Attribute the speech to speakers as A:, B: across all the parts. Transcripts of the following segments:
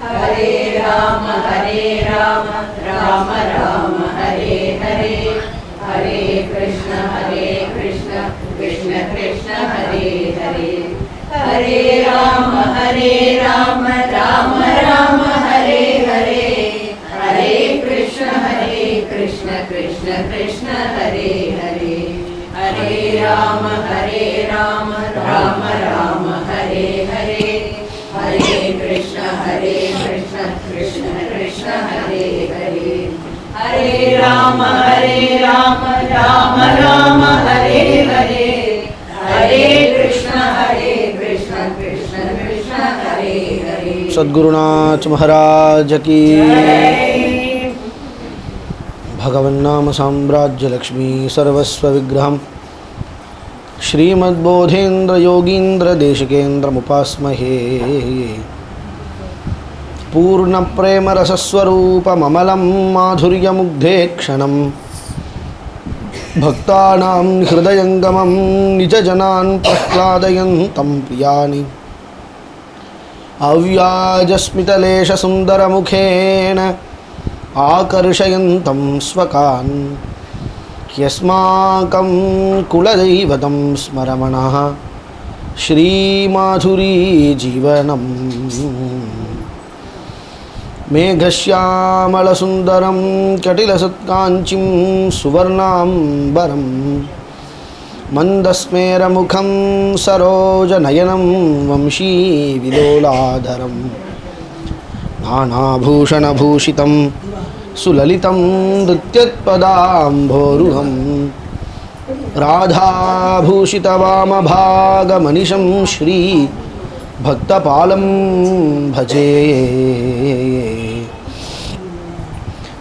A: हरे राम राम राम हरे हरे, हरे कृष्ण कृष्ण कृष्ण हरे हरे, हरे राम राम राम हरे हरे, हरे कृष्ण कृष्ण कृष्ण हरे हरे, हरे राम राम राम हरे हरे, हरे कृष्ण कृष्ण कृष्ण हरे हरे, हरे राम राम राम हरे हरे, हरे कृष्ण कृष्ण कृष्ण हरे हरे।
B: सद्गुरुनाथ महाराज की। भगवन्नाम साम्राज्य लक्ष्मी सर्वस्व विग्रहम् श्रीमद्बोधेन्द्र योगीन्द्र देशिकेन्द्रमुपास्महे। पूर्ण प्रेम रसस्वरूपममलं माधुर्यमुग्धे क्षणं भक्तानां हृदयङ्गमं निजजनान् प्रह्लादयन्तं प्रियानि अव्याजस्मितलेशसुन्दरमुखेन आकर्षयन्तं स्वकान् ह्यस्माकं कुलदैवतं स्मरमणः श्रीमाधुरी जीवनम्। मेघश्यामलसुन्दरं कटिलसत्काञ्चिं सुवर्णाम्बरं मन्दस्मेरमुखं सरोजनयनं वंशीविलोलाधरं नानाभूषणभूषितं सुललितं नृत्यत्पदाम्भोरुहं राधाभूषितवामभागमनिशं श्री भक्तपालं भजे।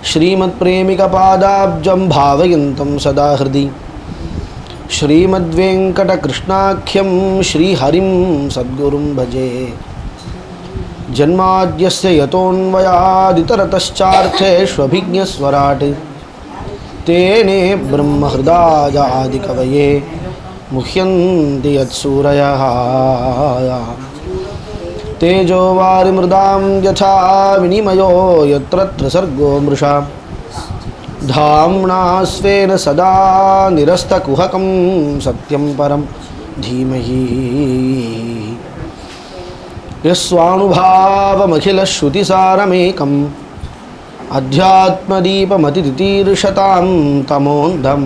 B: श्रीमत्प्रेमिकपादाब्जं भावयन्तं सदा हृदि श्रीमद्वेङ्कटकृष्णाख्यं श्रीहरिं सद्गुरुं भजे। जन्माद्यस्य यतोऽन्वयादितरतश्चार्थेष्वभिज्ञस्वराट् तेने ब्रह्महृदायादिकवये मुह्यन्ति यत्सूरयः। तेजो वारिमृदां यथा विनिमयो यत्र त्रिसर्गो मृषा धाम्ना स्वेन सदा निरस्तकुहकं सत्यं परं धीमहि। यस्वानुभावमखिलश्रुतिसारमेकम् अध्यात्मदीपमतितीर्षतां तमोन्धं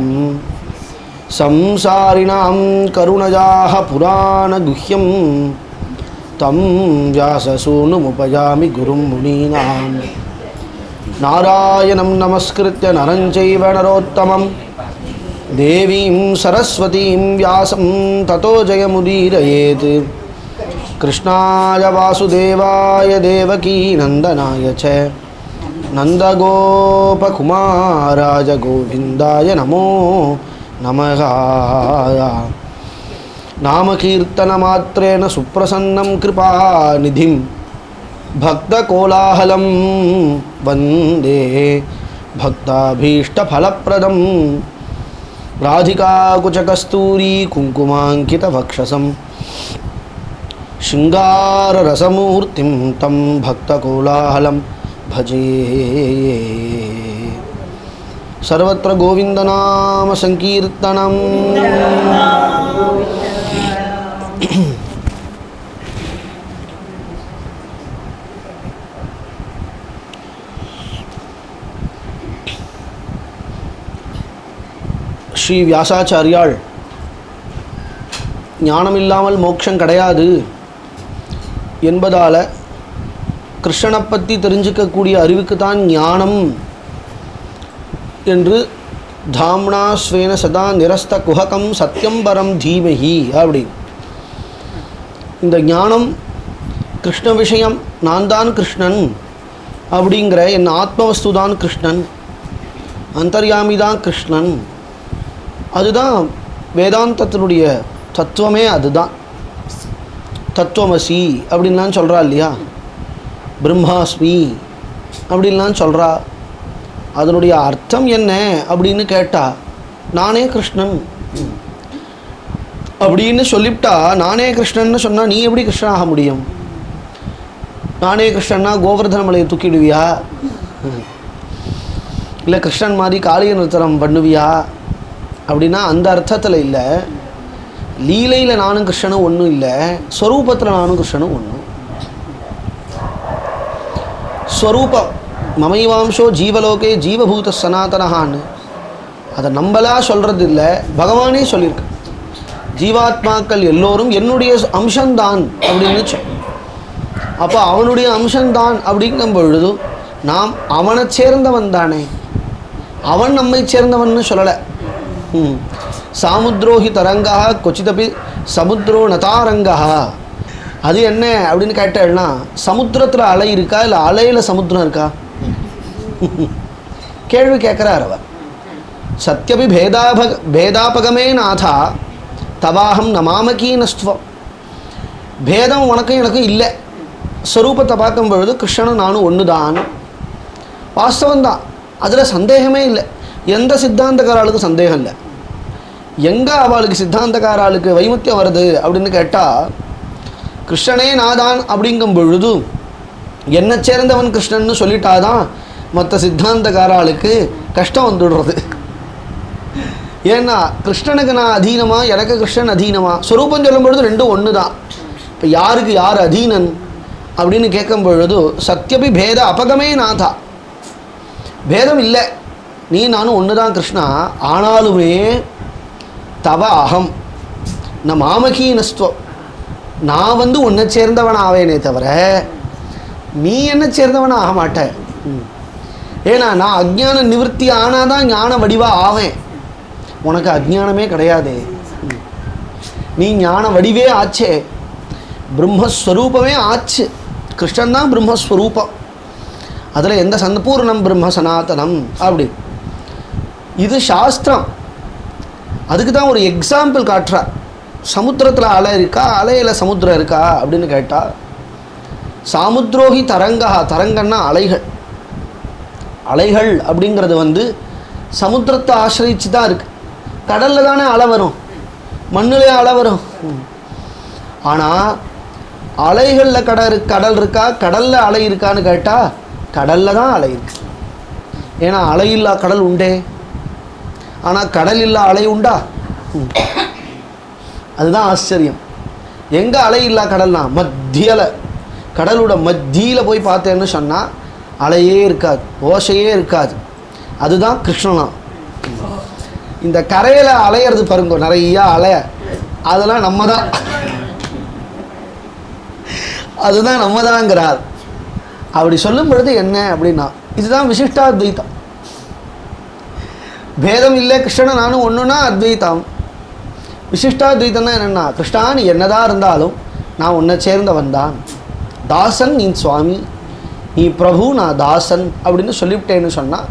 B: संसारिणां करुणयाः पुराणगुह्यं तं व्याससूनुमुपयामि गुरुं मुनीनां। नारायणं नमस्कृत्य नरं चैव नरोत्तमं देवीं सरस्वतीं व्यासं ततो जयमुदीरयेत्। कृष्णाय वासुदेवाय देवकी नन्दनाय च नन्दगोपकुमाराय गोविन्दाय नमो नमः। नामकीर्तनमात्रेण सुप्रसन्नं कृपानिधिं भक्तकोलाहलं वन्दे भक्ताभीष्टफलप्रदं। राधिकाकुचकस्तूरी कुङ्कुमाङ्कितवक्षसं शृङ्गाररसमूर्तिं तं भक्तकोलाहलं भजे। सर्वत्र गोविन्दनाम संकीर्तनम्। ஸ்ரீ வியாசாச்சாரியால் ஞானமில்லாமல் மோட்சம் கிடையாது என்பதால் கிருஷ்ணனை பற்றி தெரிஞ்சுக்கக்கூடிய அறிவுக்கு தான் ஞானம் என்று தாம்னா ஸ்வேன சதா நிரஸ்த குஹகம் சத்யம் பரம் தீமஹி அப்படி. இந்த ஞானம் கிருஷ்ண விஷயம், நான் தான் கிருஷ்ணன் அப்படிங்கிற என் ஆத்மவஸ்து தான் கிருஷ்ணன், அந்தர்யாமி தான் கிருஷ்ணன், அதுதான் வேதாந்தத்தினுடைய தத்துவமே. அதுதான் தத்துவமசி அப்படின்லாம் சொல்கிறா இல்லையா, பிரம்மாஸ்மி அப்படின்லாம் சொல்கிறா. அதனுடைய அர்த்தம் என்ன அப்படின்னு கேட்டால், நானே கிருஷ்ணன் அப்படின்னு சொல்லிவிட்டா, நானே கிருஷ்ணன்னு சொன்னால் நீ எப்படி கிருஷ்ணன் ஆக முடியும்? நானே கிருஷ்ணன்னா கோவர்தன மலையை தூக்கிடுவியா? இல்லை கிருஷ்ணன் மாதிரி காளிய நிறுத்தனம் பண்ணுவியா அப்படின்னா அந்த அர்த்தத்தில் இல்லை. லீலையில் நானும் கிருஷ்ணனும் ஒன்றும் இல்லை, ஸ்வரூபத்தில் நானும் கிருஷ்ணனும் ஒன்று. ஸ்வரூபம் மமைவாம்சோ ஜீவலோகே ஜீவபூத சனாதனஹான்னு அதை நம்மளா சொல்கிறது இல்லை, பகவானே சொல்லியிருக்கு. ஜீவாத்மாக்கள் எல்லோரும் என்னுடைய அம்சம்தான் அப்படின்னு சொல். அப்போ அவனுடைய அம்சம்தான் அப்படிங்கும் பொழுது நாம் அவனை சேர்ந்தவன் தானே, அவன் நம்மை சேர்ந்தவன் சொல்லலை. சாமுத்ரோஹி தரங்கா கொச்சிதபி சமுத்ரோ நதாரங்கா. அது என்ன அப்படின்னு கேட்டேன்னா, சமுத்திரத்தில் அலை இருக்கா இல்லை அலையில் சமுத்திரம் இருக்கா? கேள்வி கேட்குறார் அவர். சத்யபி பேதாபகமே நாதா தவாஹம் நமாமகீனஸ்துவம். பேதம் உனக்கும் எனக்கும் இல்லை. ஸ்வரூபத்தை பார்க்கும் பொழுது கிருஷ்ணனும் நானும் ஒன்று தான், வாஸ்தவந்தான், அதில் சந்தேகமே இல்லை. எந்த சித்தாந்தக்காராளுக்கும் சந்தேகம் இல்லை. எங்கே அவளுக்கு சித்தாந்தக்காராளுக்கு வைமுத்தியம் வருது அப்படின்னு கேட்டால், கிருஷ்ணனே நாதான் அப்படிங்கும் பொழுது என்னை சேர்ந்தவன் கிருஷ்ணன்னு சொல்லிட்டாதான் மற்ற சித்தாந்தக்காராளுக்கு கஷ்டம் வந்துடுறது. ஏன்னா கிருஷ்ணனுக்கு நான் அதீனமா, எனக்கு கிருஷ்ணன் அதீனமா? ஸ்வரூபம் சொல்லும் பொழுது ரெண்டும் ஒன்று தான். இப்போ யாருக்கு யார் அதீனன் அப்படின்னு கேட்கும் பொழுது சத்யபி பேத அபகமே நாதா, பேதம் இல்லை, நீ நானும் ஒன்று தான் கிருஷ்ணா. ஆனாலுமே தவ அகம் ந மாமகீனஸ்துவம், நான் உன்னை சேர்ந்தவன் ஆவேனே தவிர நீ என்ன சேர்ந்தவன் ஆக மாட்டேன். ஏன்னா நான் அஜ்ஞான நிவர்த்தி ஆனாதான் ஞான வடிவாக ஆவேன். உனக்கு அஜ்ஞானமே கிடையாதே, நீ ஞான வடிவே ஆச்சே, பிரம்மஸ்வரூபமே ஆச்சு. கிருஷ்ணன் தான் பிரம்மஸ்வரூபம். அதில் எந்த சம்பூர்ணம் பிரம்ம சனாதனம் அப்படி. இது சாஸ்திரம். அதுக்கு தான் ஒரு எக்ஸாம்பிள் காட்டுறார். சமுத்திரத்தில் அலை இருக்கா, அலையில் சமுத்திரம் இருக்கா அப்படின்னு கேட்டால், சாமுத்ரோஹி தரங்கா, தரங்கன்னா அலைகள். அலைகள் அப்படிங்கிறது சமுத்திரத்தை ஆசிரிச்சு தான் இருக்குது. கடலில் தானே அலை வரும், மண்ணிலே அலை வரும். ஆனால் அலைகளில் கடல் இருக்கா, கடலில் அலை இருக்கான்னு கேட்டால் கடலில் தான் அலை இருக்கு. ஏன்னா அலை இல்லா கடல் உண்டே, ஆனால் கடல் இல்லா அலை உண்டா? அதுதான் ஆச்சரியம். எங்கே அலை இல்லா கடல்னா மத்தியில், கடலோட மத்தியில் போய் பார்த்தேன்னு சொன்னால் அலையே இருக்காது, ஓசையே இருக்காது. அதுதான் கிருஷ்ணனா. இந்த கரையில் அலையிறது பாருங்க, நிறையா அலை, அதெல்லாம் நம்ம தான், அதுதான் நம்ம தான்ங்கிறார். அப்படி சொல்லும் பொழுது என்ன அப்படின்னா, இதுதான் விசிஷ்டாத்வைத்தம். பேதம் இல்லை, கிருஷ்ணன் நானும் ஒன்றுனா அத்வைத்தம். விசிஷ்டாத்வைத்தம்னா என்னென்னா, கிருஷ்ணா நீ என்னதான் இருந்தாலும் நான் உன்னை சேர்ந்தவன் தான், தாசன் நீ சுவாமி, நீ பிரபு நான் தாசன் அப்படின்னு சொல்லிவிட்டேன்னு சொன்னால்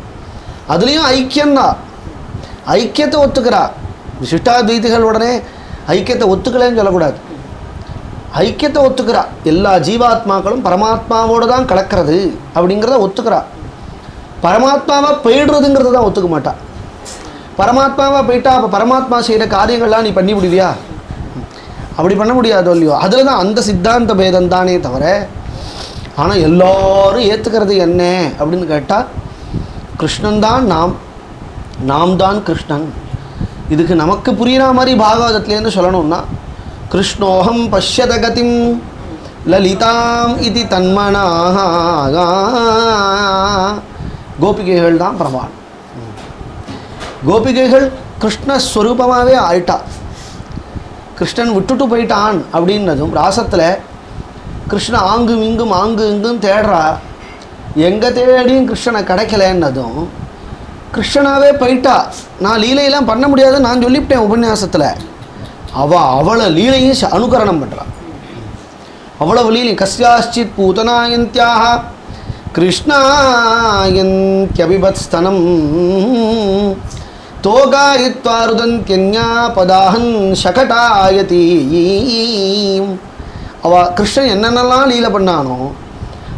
B: அதுலேயும் ஐக்கியம்தான். ஐக்கியத்தை ஒத்துக்கிறா. விசிஷ்டாத்வைதிகள் உடனே ஐக்கியத்தை ஒத்துக்கலன்னு சொல்லக்கூடாது. ஐக்கியத்தை ஒத்துக்கிறா. எல்லா ஜீவாத்மாக்களும் பரமாத்மாவோடு தான் கலக்கிறது அப்படிங்கிறத ஒத்துக்கிறா. பரமாத்மாவாக போயிடுறதுங்கிறத தான் ஒத்துக்க மாட்டா. பரமாத்மாவாக போயிட்டா அப்போ பரமாத்மா செய்கிற காரியங்கள்லாம் நீ பண்ணி முடிவியா? அப்படி பண்ண முடியாதோ இல்லையோ. அதில் தான் அந்த சித்தாந்த பேதம் தானே தவிர. ஆனால் எல்லோரும் ஏற்றுக்கிறது என்ன அப்படின்னு கேட்டால், கிருஷ்ணன் தான் நாம், நாம் தான் கிருஷ்ணன். இதுக்கு நமக்கு புரிகிற மாதிரி பாகவதத்துலேருந்து சொல்லணும்னா, கிருஷ்ணோஹம் பஷ்யத கதிம் லலிதாம் இது தன்மனாக, கோபிகைகள் தான் பிரமாணம். கோபிகைகள் கிருஷ்ணஸ்வரூபமாகவே ஆயிட்டா. கிருஷ்ணன் விட்டுட்டு போயிட்டான் அப்படின்னதும் ராசத்தில் கிருஷ்ணன் ஆங்கும் இங்கும் தேடுறா. எங்கே தேடியும் கிருஷ்ணனை கிடைக்கலன்னதும் கிருஷ்ணனாவே போயிட்டா. நான் லீலையெல்லாம் பண்ண முடியாது நான் சொல்லிவிட்டேன் உபன்யாசத்தில். அவளை லீலையும் அனுகரணம் பண்ணுறான். அவ்வளவு லீலை. கஸ்யாச்சித் பூதனாயந்தியாக கிருஷ்ணாயந்தியபிபத்ஸ்தனம் தோகாயித்வாருதன்யன்யா பதாஹன் சகடாயதி. கிருஷ்ணன் என்னென்னலாம் லீலை பண்ணானோ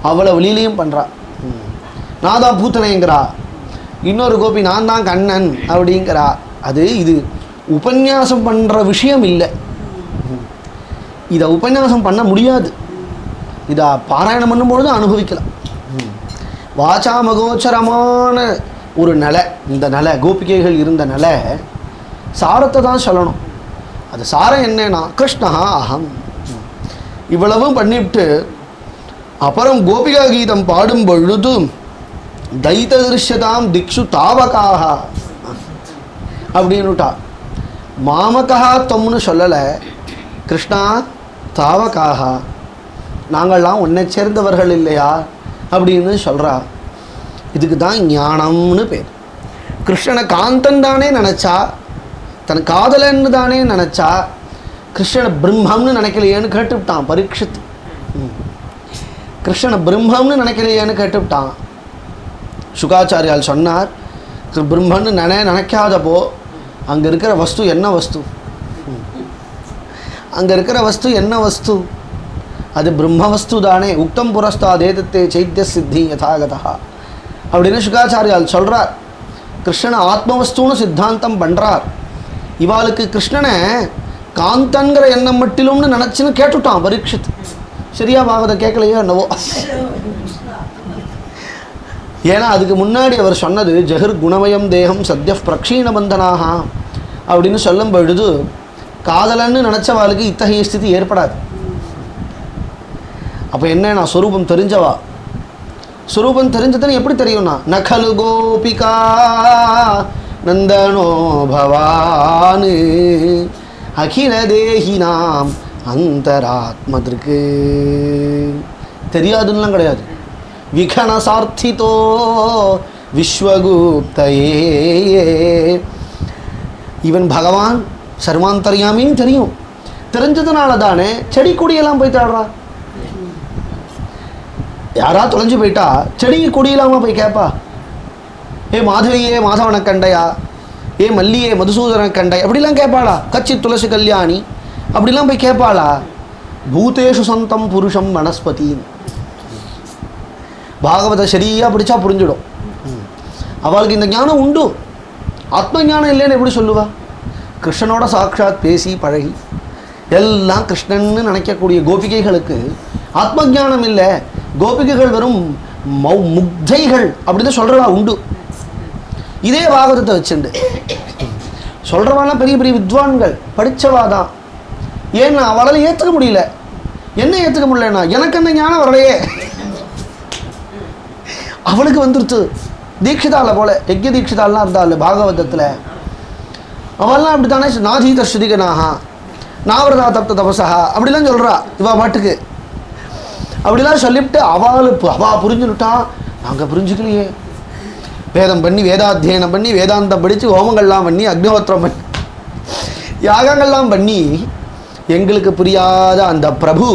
B: அவ்வளவு லீலையும் பண்ணுறா. நான் தான் பூத்தனைங்கிறா. இன்னொரு கோபி நான் தான் கண்ணன் அப்படிங்கிறா. இது உபன்யாசம் பண்ணுற விஷயம் இல்லை. இதை உபன்யாசம் பண்ண முடியாது. இதை பாராயணம் பண்ணும்பொழுது அனுபவிக்கலாம். வாசாமகோச்சரமான ஒரு நிலை, இந்த நிலை கோபிகைகள் இருந்த நிலை சாரத்தை தான் சொல்லணும். அது சாரம் என்னன்னா கிருஷ்ணா அகம். இவ்வளவும் பண்ணிவிட்டு அப்புறம் கோபிகா கீதம் பாடும் பொழுது தைத்த திருஷ்யதாம் திக்ஷு தாவகாக அப்படின்னுட்டா. மாமகா தொம்னு சொல்லலை, கிருஷ்ணா தாவகாக, நாங்கள்லாம் உன்னை சேர்ந்தவர்கள் இல்லையா அப்படின்னு சொல்கிறா. இதுக்கு தான் ஞானம்னு பேர். கிருஷ்ணனை காந்தன் தானே நினச்சா, தன் காதலன்னு தானே நினச்சா, கிருஷ்ணனை பிரம்மம்னு நினைக்கலையேன்னு கேட்டுவிட்டான் பரீட்சித். கிருஷ்ணனை பிரம்மம்னு நினைக்கலையேன்னு கேட்டுவிட்டான். சுகாச்சாரியால் சொன்னார், பிரம்மன்னு நினைக்காதப்போ அங்கே இருக்கிற வஸ்து என்ன வஸ்து? அங்கே இருக்கிற வஸ்து என்ன வஸ்து? அது பிரம்ம வஸ்து தானே. உக்தம் புரஸ்தாதேதத்தே சைத்திய சித்தி யதாகதா அப்படின்னு சுகாச்சாரியால் சொல்கிறார். கிருஷ்ணனை ஆத்மவஸ்துன்னு சித்தாந்தம் பண்ணுறார். இவாளுக்கு கிருஷ்ணனை காந்தன்கிற எண்ணம் மட்டிலும்னு நினச்சின்னு கேட்டுட்டான் பரீட்சித். சரியா பாகவத கேட்கலையோ என்னவோ. ஏன்னா அதுக்கு முன்னாடி அவர் சொன்னது ஜஹர் குணமயம் தேகம் சத்ய பிரக்ஷீண பந்தனாக அப்படின்னு சொல்லும் பொழுது காதலன்னு நினச்சவாளுக்கு இத்தகைய ஸ்திதி ஏற்படாது. அப்போ என்ன, ஸ்வரூபம் தெரிஞ்சவா. ஸ்வரூபம் தெரிஞ்சதுன்னு எப்படி தெரியும்னா, நகலு கோபிகா நந்தனோ பவான் அகில தேஹினாம் அந்தராத்மதிற்கு. தெரியாதுன்னெலாம் கிடையாது. விகணசார்த்திதோ விஸ்வகுப்தையே, இவன் பகவான் சர்வாந்தர்யாமின்னு தெரியும். தெரிஞ்சதுனால தானே செடி கொடியெல்லாம் போய் தேடுறான். யாரா தொலைஞ்சு போயிட்டா செடி கொடியெல்லாமா போய் கேட்பா, ஏ மாதவியே மாதவனை கண்டையா, ஏ மல்லியே மதுசூதனை கண்டை அப்படிலாம் கேட்பாளா? கச்சி துளசி கல்யாணி அப்படிலாம் போய் கேட்பாளா? பூதேஷு சந்தம் புருஷம் வனஸ்பதின்னு பாகவத சரியாக பிடிச்சா புரிஞ்சிடும். அவளுக்கு இந்த ஞானம் உண்டு. ஆத்ம ஞானம் இல்லைன்னு எப்படி சொல்லுவா? கிருஷ்ணனோட சாட்சாத் பேசி பழகி எல்லாம் கிருஷ்ணன்னு நினைக்கக்கூடிய கோபிகைகளுக்கு ஆத்ம ஞானம் இல்லை. கோபிகைகள் வெறும் முக்தைகள் அப்படின்னு சொல்கிறவா உண்டு. இதே பாகவதத்தை வச்சுண்டு சொல்கிறவாலாம் பெரிய பெரிய வித்வான்கள், படித்தவா தான். ஏன்னா அவளால் ஏற்றுக்க முடியல. என்ன ஏற்றுக்க முடியலன்னா, எனக்கு அந்த ஞானம் வரலையே. அவளுக்கு வந்துருச்சு. தீட்சிதால போல யஜ்ய தீட்சிதாலாம் இருந்தாள் பாகவதத்தில். அவள்லாம் அப்படி தானே நாதீத ஸ்ருதிகனாகா நாவரதா தப்த தபசா அப்படிலாம் சொல்கிறா. இவா பாட்டுக்கு அப்படிலாம் சொல்லிவிட்டு அவள் புரிஞ்சுட்டா. நாங்கள் புரிஞ்சுக்கலையே. வேதம் பண்ணி வேதாத்தியனம் பண்ணி வேதாந்தம் படித்து ஹோமங்கள்லாம் பண்ணி அக்னிஹோத்திரம் பண்ணி யாகங்கள்லாம் பண்ணி எங்களுக்கு புரியாத அந்த பிரபு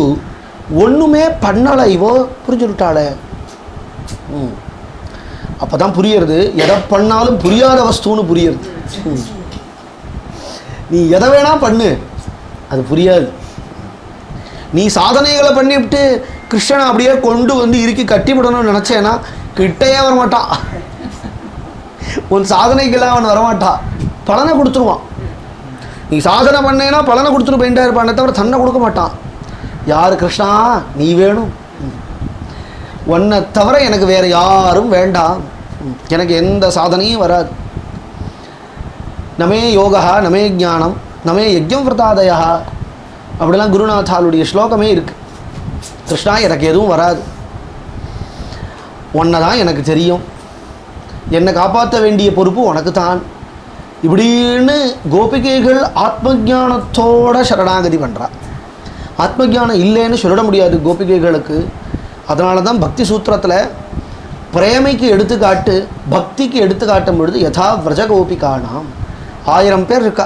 B: ஒன்றுமே பண்ணலை. இவோ புரிஞ்சுட்டாளே. அப்போ தான் புரியுறது, எதை பண்ணாலும் புரியாத வஸ்துன்னு புரியுறது. நீ எதை வேணா பண்ணு, அது புரியாது. நீ சாதனைகளை பண்ணிவிட்டு கிருஷ்ணனை அப்படியே கொண்டு வந்து இறுக்கி கட்டிவிடணும்னு நினச்சேன்னா கிட்டையே வரமாட்டான். உன் சாதனைக்கெல்லாம் அவன் வரமாட்டான், பலனை கொடுத்துருவான். நீ சாதனை பண்ணேன்னா பலனை கொடுத்துட்டு போயிட்டே இருப்பானே தவிர தன்னை கொடுக்க மாட்டான். யார்? கிருஷ்ணா நீ வேணும், உன்னை தவிர எனக்கு வேறு யாரும் வேண்டாம், எனக்கு எந்த சாதனையும் வராது. நமே யோகா நமே ஞானம் நமே யஜ்யம் விரதாதயா அப்படிலாம் குருநாதாளுடைய ஸ்லோகமே இருக்குது. கிருஷ்ணா எனக்கு எதுவும் வராது, உன்னை தான் எனக்கு தெரியும், என்னை காப்பாற்ற வேண்டிய பொறுப்பு உனக்கு தான் இப்படின்னு கோபிகைகள் ஆத்ம ஞானத்தோட சரணாகதி பண்ணுறா. ஆத்ம ஞானம் இல்லைன்னு சொல்லிட முடியாது கோபிகைகளுக்கு. அதனால தான் பக்தி சூத்திரத்தில் பிரேமைக்கு எடுத்துக்காட்டு, பக்திக்கு எடுத்துக்காட்டும் பொழுது யதா விரஜ கோபிகானாம் 1000 பேர் இருக்கா.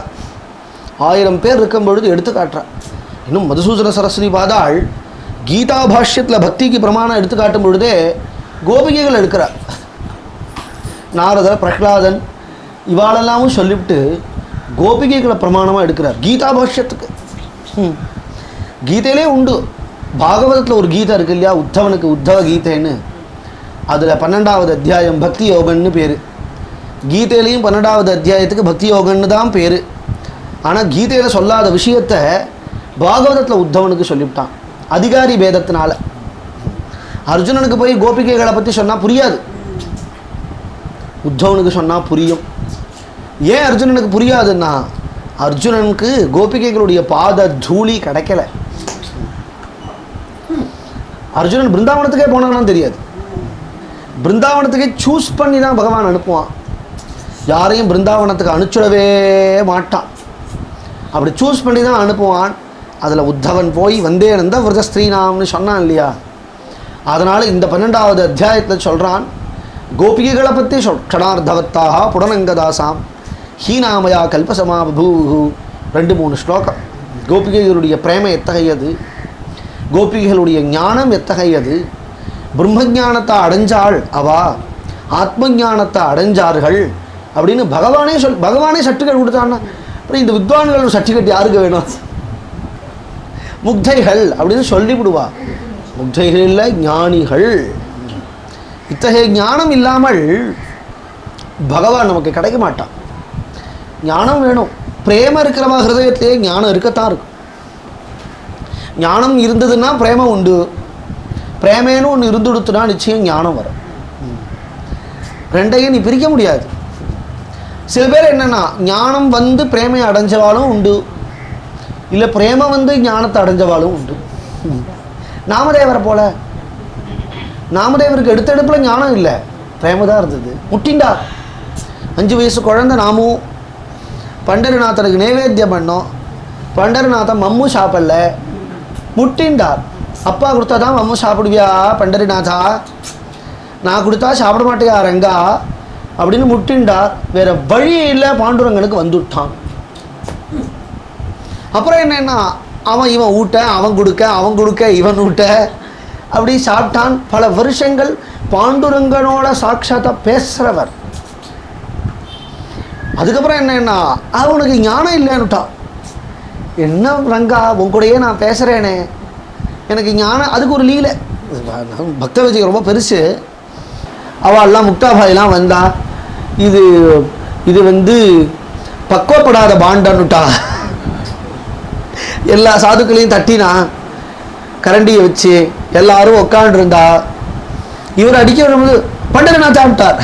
B: 1000 பேர் இருக்கும் பொழுது எடுத்துக்காட்டுறா. இன்னும் மதுசூதன சரஸ்வதி பாதாள் கீதா பாஷ்யத்தில் பக்திக்கு பிரமாணம் எடுத்துக்காட்டும் பொழுதே கோபிகைகள் எடுக்கிறார். நாரதர் பிரஹ்லாதன் இவாளெல்லாமும் சொல்லிவிட்டு கோபிகைகளை பிரமாணமாக எடுக்கிறார் கீதா பாஷ்யத்துக்கு. கீதையிலே உண்டு. பாகவதத்தில் ஒரு கீதை இருக்குது இல்லையா, உத்தவனுக்கு உத்தவ கீதைன்னு. அதில் 12வது அத்தியாயம் பக்தி யோகன்னு பேர். கீதையிலையும் 12வது அத்தியாயத்துக்கு பக்தி யோகன்னு தான் பேர். ஆனால் கீதையில் சொல்லாத விஷயத்தை பாகவதத்தில் உத்தவனுக்கு சொல்லிவிட்டான் அதிகாரி பேதத்தினால. அர்ஜுனனுக்கு போய் கோபிகைகளை பற்றி சொன்னால் புரியாது, உத்தவனுக்கு சொன்னால் புரியும். ஏன் அர்ஜுனனுக்கு புரியாதுன்னா அர்ஜுனனுக்கு கோபிகைகளுடைய பாத தூளி கிடைக்கல. அர்ஜுனன் பிருந்தாவனத்துக்கே போனான்னு தெரியாது. பிருந்தாவனத்துக்கே சூஸ் பண்ணி தான் பகவான் அனுப்புவான். யாரையும் பிருந்தாவனத்துக்கு அனுப்பிச்சுடவே மாட்டான். அப்படி சூஸ் பண்ணி தான் அனுப்புவான். அதில் உத்தவன் போய் வந்தேனந்த விரத ஸ்ரீநாம்னு சொன்னான் இல்லையா? அதனால் இந்த 12வது அத்தியாயத்தில் சொல்கிறான், கோபிகைகளை பற்றி க்ஷணார்த்தவத்தாக புடனங்கதாசாம் ஹீனாமயா கல்பசமா பபூ. 2-3 ஸ்லோகம். கோபிகைகளுடைய பிரேம எத்தகையது, கோபிகைகளுடைய ஞானம் எத்தகையது, பிரம்மஞானத்தை அடைஞ்சாள் அவா, ஆத்ம ஞானத்தை அடைஞ்சார்கள் அப்படின்னு பகவானே சர்டிஃபிகேட் கொடுத்தான்னா அப்புறம் இந்த வித்வான்கள் சர்டிஃபிகேட் யாருக்கு வேணும்? முக்தைகள் அப்படின்னு சொல்லிவிடுவா. முக்தைகள் இல்லை, ஞானிகள். இத்தகைய ஞானம் இல்லாமல் பகவான் நமக்கு கிடைக்க மாட்டான். ஞானம் வேணும். பிரேம இருக்கிறவா ஹிருதயத்திலே ஞானம் இருக்கத்தான் இருக்கும். ஞானம் இருந்ததுன்னா பிரேமம் உண்டு. பிரேமேன்னு ஒன்று இருந்துடுத்துனா நிச்சயம் ஞானம் வரும். ரெண்டையும் நீ பிரிக்க முடியாது. சில பேர் என்னென்னா ஞானம் வந்து பிரேமையை அடைஞ்சவாலும் உண்டு, இல்லை பிரேம வந்து ஞானத்தை அடைஞ்சவாலும் உண்டு. நாமதேவரை போல, நாமதேவருக்கு எடுத்தெடுப்பில் ஞானம் இல்லை, பிரேம தான் இருந்தது. முட்டின்டார். 5 வயசு குழந்தை நாமும் பண்டரிநாதனுக்கு நைவேத்தியம் பண்ணோம். பண்டரிநாதன் மம்மு சாப்பிடல, முட்டின்டார். அப்பா கொடுத்தா தான் மம்மு சாப்பிடுவியா பண்டரிநாதா, நான் கொடுத்தா சாப்பிட மாட்டேயா ரங்கா அப்படின்னு முட்டின்டார். வேற வழி இல்லை, பாண்டுரங்கனுக்கு வந்துட்டான். அப்புறம் என்னன்னா இவன் ஊட்ட, அவன் கொடுக்க இவன் ஊட்ட, அப்படி சாப்பிட்டான். பல வருஷங்கள் பாண்டுரங்கனோட சாட்சாத்தா பேசுகிறவர். அதுக்கப்புறம் என்னன்னா அவனுக்கு ஞானம் இல்லைன்னுட்டான். என்ன ரங்கா உன் கூடயே நான் பேசுகிறேனே, எனக்கு ஞானம். அதுக்கு ஒரு லீலை. பக்த விஜய் ரொம்ப பெருசு. அவெல்லாம் முக்தாபாயெல்லாம் வந்தா, இது வந்து பக்குவப்படாத பாண்டன்னுட்டா. எல்லா சாதுக்களையும் தட்டினா கரண்டியை வச்சு எல்லாரும் உட்காண்டிருந்தா. இவர் அடிக்க வரும்போது பண்டரிநாத் சாப்பிட்டார்,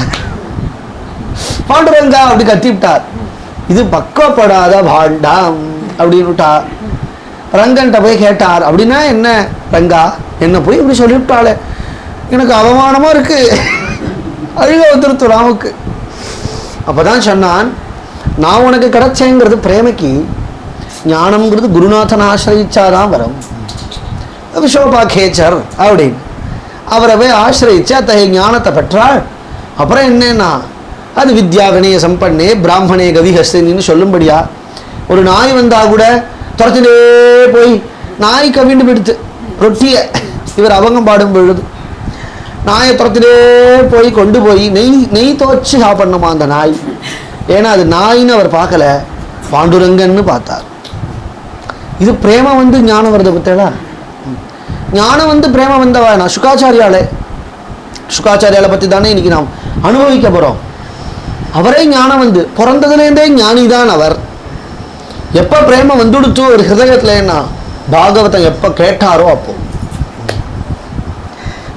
B: பாண்டுரங்கா அப்படி கத்திவிட்டார். இது பக்குவப்படாத பாண்டாம் அப்படின்னு ரங்கன்ட்ட போய் கேட்டார். அப்படின்னா என்ன ரங்கா, என்ன போய் இப்படி சொல்லிவிட்டாளே, எனக்கு அவமானமாக இருக்கு, அழுக வந்துருத்து ராமுக்கு. அப்போதான் சொன்னான், நான் உனக்கு கிடைச்சேங்கிறது பிரேமைக்கு, ஞானம்ங்கிறது குருநாதன் ஆசிரியிச்சாதான் வரும். விஸ்வபா கேச்சர் அப்படின்னு அவரை ஆசிரியிச்சு அத்தகைய ஞானத்தை பெற்றாள். அப்புறம் என்னன்னா அது வித்யா வினய சம்பன்னே பிராமணே கவிஹஸ்தின்னு சொல்லும்படியா. ஒரு நாய் வந்தா கூட துரத்திலே போய், நாய் கவிண்டு விடுத்து ரொட்டியை இவர் அவங்க பாடும் பொழுது நாயை துரத்திலே போய் கொண்டு போய் நெய் துவச்சு சாப்பிடணுமா அந்த நாய். ஏன்னா அது நாயின்னு அவர் பார்க்கல, பாண்டுரங்கன்னு பார்த்தார். இது பிரேம வந்து ஞானம் வருது பத்தேடா. ஞானம் வந்து பிரேம வந்தவா. நான் சுகாச்சாரியாலை பற்றி தானே இன்னைக்கு நாம் அனுபவிக்க போகிறோம். அவரே ஞானம் வந்து பிறந்ததுலேருந்தே ஞானி தான் அவர். எப்போ பிரேம வந்துடுத்து ஒரு ஹிருதயத்துலன்னா பாகவதம் எப்போ கேட்டாரோ அப்போ.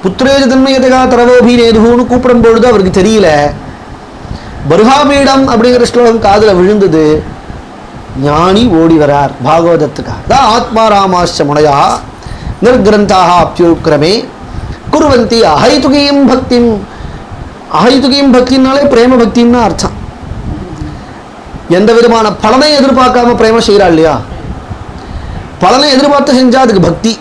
B: புத்திரேஜ தன்மையதா தரவோபி நேதுன்னு கூப்பிடும் பொழுது அவருக்கு தெரியல. பருகாபீடம் அப்படிங்கிற ஸ்லோகம் காதில் விழுந்தது. ஞானி ஓடி வரார் பாகவதத்துக்காக. தான் ஆத்மா ராமாச்ச முனையா நிர்கிரந்தாக அப்யுக்கிரமே குருவந்தி அஹைதுகியும் பக்திம். அஹைதுகியும் பக்தினாலே பிரேம பக்தின்னு அர்த்தம். எந்த விதமான பலனை எதிர்பார்க்காம பிரேம செய்கிறா இல்லையா? பலனை எதிர்பார்த்து செஞ்சா அதுக்கு பக்தி.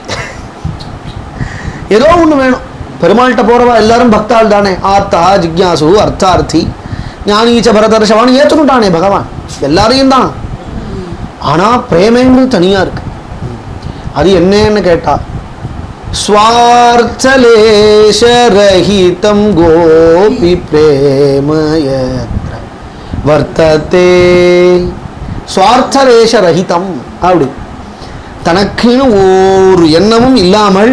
B: ஏதோ ஒன்று வேணும். பெருமாள்கிட்ட போறவா எல்லாரும் பக்தாள் தானே. ஆர்த்தா ஜிக்யாசு அர்த்தார்த்தி ஞானீச்ச பரதர்ஷவான்னு ஏற்றுட்டானே பகவான் எல்லாரையும் தான். ஆனால் பிரேமங்கிறது தனியாக இருக்கு. அது என்னன்னு கேட்டா, ஸ்வார்த்தலேஷரஹிதம் கோபி பிரேமயத்ர வர்த்ததே. ஸ்வார்த்தலேஷரஹிதம் அப்படி தனக்குன்னு ஒரு எண்ணமும் இல்லாமல்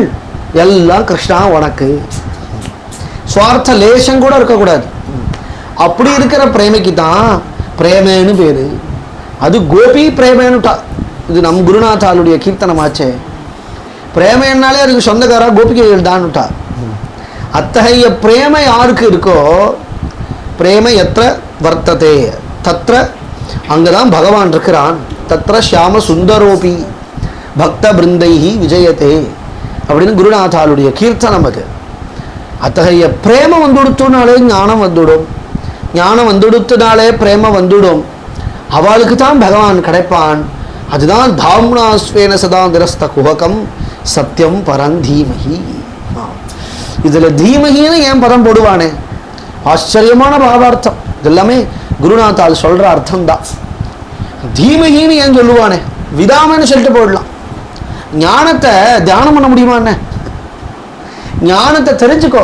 B: எல்லாம் கிருஷ்ணா உனக்கு. சுவார்த்த லேசம் கூட இருக்கக்கூடாது. அப்படி இருக்கிற பிரேமைக்கு தான் பிரேமேன்னு பேரு. அது கோபி பிரேமேனுட்டா. இது நம் குருநாதாளுடைய கீர்த்தனமாச்சே. பிரேமைன்னாலே அதுக்கு சொந்தக்காரா கோபிகைகள் தான்னுட்டா. அத்தகைய பிரேமை யாருக்கு இருக்கோ, பிரேமை எத்திர வர்த்ததே தத்ர, அங்கதான் பகவான் இருக்கிறான். தத்ர ஷியாம சுந்தரோபி பக்த பிருந்தைஹி விஜயத்தே அப்படின்னு குருநாதாளுடைய கீர்த்தனம் அது. அத்தகைய பிரேம வந்துடுத்துனாலே ஞானம் வந்துடும், ஞானம் வந்துடுத்துனாலே பிரேம வந்துடும். அவளுக்கு தான் பகவான் கிடைப்பான். அதுதான் தாம்னாஸ்வேன சதா நிரஸ்த குஹகம் சத்தியம் பரந்தீமகி. இதுல தீமகின்னு ஏன் பதம் போடுவானே, ஆச்சரியமான பாவார்த்தம். இதெல்லாமே குருநாத்தால் சொல்ற அர்த்தம் தான். தீமகின்னு ஏன் சொல்லுவானே, விதாமன்னு சொல்லிட்டு போடலாம். ஞானத்தை தியானம் பண்ண முடியுமா என்ன? ஞானத்தை தெரிஞ்சுக்கோ,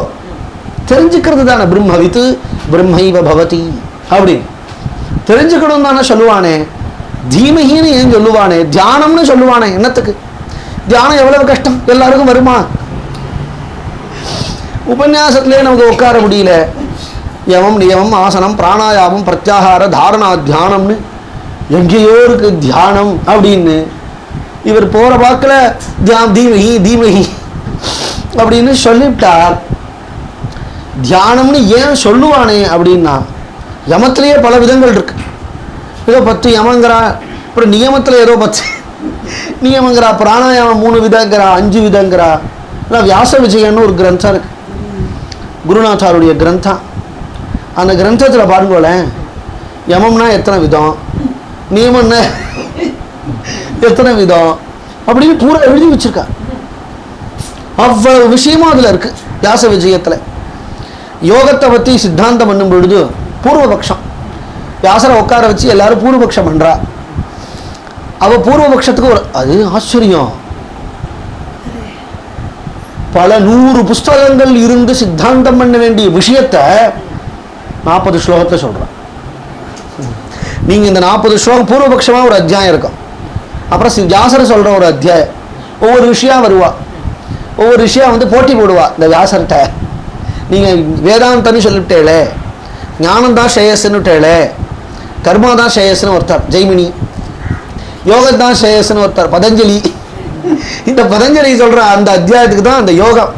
B: தெரிஞ்சுக்கிறது தானே பிரம்மவித்து பிரம்மைவ பவதி அப்படின்னு தெரிஞ்சுக்கணும் தானே சொல்லுவானே. தீமகின்னு ஏன் சொல்லுவானே, தியானம்னு சொல்லுவானே. என்னத்துக்கு தியானம்? எவ்வளவு கஷ்டம், எல்லாருக்கும் வருமா? உபன்யாசத்திலே நமக்கு உட்கார முடியல. யமம் நியமம் ஆசனம் பிராணாயாமம் பிரத்யாகார தாரணா தியானம்னு எங்கேயோ இருக்கு தியானம் அப்படின்னு. இவர் போற வாக்கில் தீமகி தீமகி அப்படின்னு சொல்லிவிட்டார். தியானம்னு ஏன் சொல்லுவானே அப்படின்னா, யமத்திலேயே பல விதங்கள் இருக்கு. ஏதோ 10 யமங்கிறா, அப்புறம் நியமத்தில் ஏதோ 10 நியமங்கிறா, பிராணாயாமம் 3 விதங்கிறா, 5 விதங்கிறா. வியாச விஜயன்னு ஒரு கிரந்தம் இருக்கு, குருநாத்தாருடைய கிரந்தம். அந்த கிரந்தத்தில் பாருங்களேன், யமம்னா எத்தனை விதம், நியமம்னா எத்தனை விதம் அப்படின்னு பூரா எழுதி வச்சிருக்கா. அவ்வளவு விஷயமும் அதில் இருக்கு வியாச விஜயத்தில். யோகத்தை பற்றி சித்தாந்தம் பண்ணும் பொழுது பூர்வபக்ஷம், வியாசரை உட்கார வச்சு எல்லாரும் பூர்வபக்ஷம் பண்றா. அவ பூர்வபக்ஷத்துக்கு ஒரு அது ஆச்சரியம். பல 100 புஸ்தகங்கள் இருந்து சித்தாந்தம் பண்ண வேண்டிய விஷயத்தை 40 ஸ்லோகத்தை சொல்றான். நீங்க இந்த 40 ஸ்லோகம் பூர்வபக்ஷமா ஒரு அத்தியாயம் இருக்கும், அப்புறம் வியாசர் சொல்ற ஒரு அத்தியாயம். ஒவ்வொரு விஷயம் வருவா, ஒவ்வொரு விஷயம் போட்டி போடுவா இந்த வியாசர்கிட்ட. நீங்க வேதாந்தன்னு சொல்லிவிட்டேளே, ஞானம் தான் ஸ்ரேயஸ்ன்னுட்டேளே, கர்மா தான் ஸ்ரேயஸ்ன்னு ஒருத்தர் ஜெய்மினி, யோகத்தான் ஸ்ரேயஸ்ன்னு ஒருத்தர் பதஞ்சலி. இந்த பதஞ்சலி சொல்ற அந்த அத்தியாயத்துக்கு தான் அந்த யோகம்.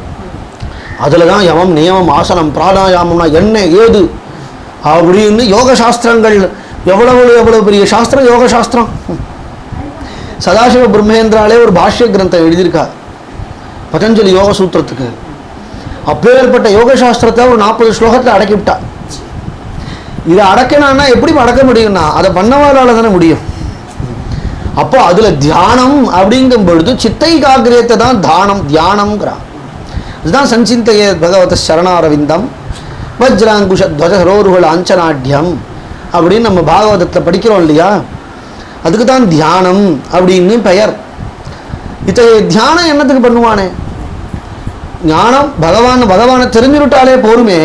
B: அதுல தான் யமம் நியமம் ஆசனம் பிராணாயாமம்னா என்ன ஏது அப்படின்னு யோக சாஸ்திரங்கள் எவ்வளவு எவ்வளவு பெரிய சாஸ்திரம் யோக சாஸ்திரம். சதாசிவ பிரம்மேந்திராலே ஒரு பாஷ்ய கிரந்தம் எழுதியிருக்கா பதஞ்சலி யோக சூத்திரத்துக்கு. அப்பேற்பட்ட யோக சாஸ்திரத்தை ஒரு 40 ஸ்லோகத்தில் அடக்கிவிட்டா. இதை அடக்கினான்னா எப்படி அடக்க முடியும்னா, அதை பண்ணவாளால தானே முடியும். அப்போ அதுல தியானம் அப்படிங்கும் பொழுது சித்தை காக்கிரியத்தை தான் தானம் தியானம்ங்கிறான். இதுதான் சஞ்சிந்தைய பகவத சரணாரவிந்தம் வஜ்ராங்குஷ துவஜரோருகள் ஆஞ்சநாட்யம் அப்படின்னு நம்ம பாகவதத்தில் படிக்கிறோம் இல்லையா. அதுக்கு தான் தியானம் அப்படின்னு பெயர். இத்தகைய தியானம் என்னத்துக்கு பண்ணுவானே, ஞானம் பகவானை தெரிஞ்சுட்டாலே போருமே.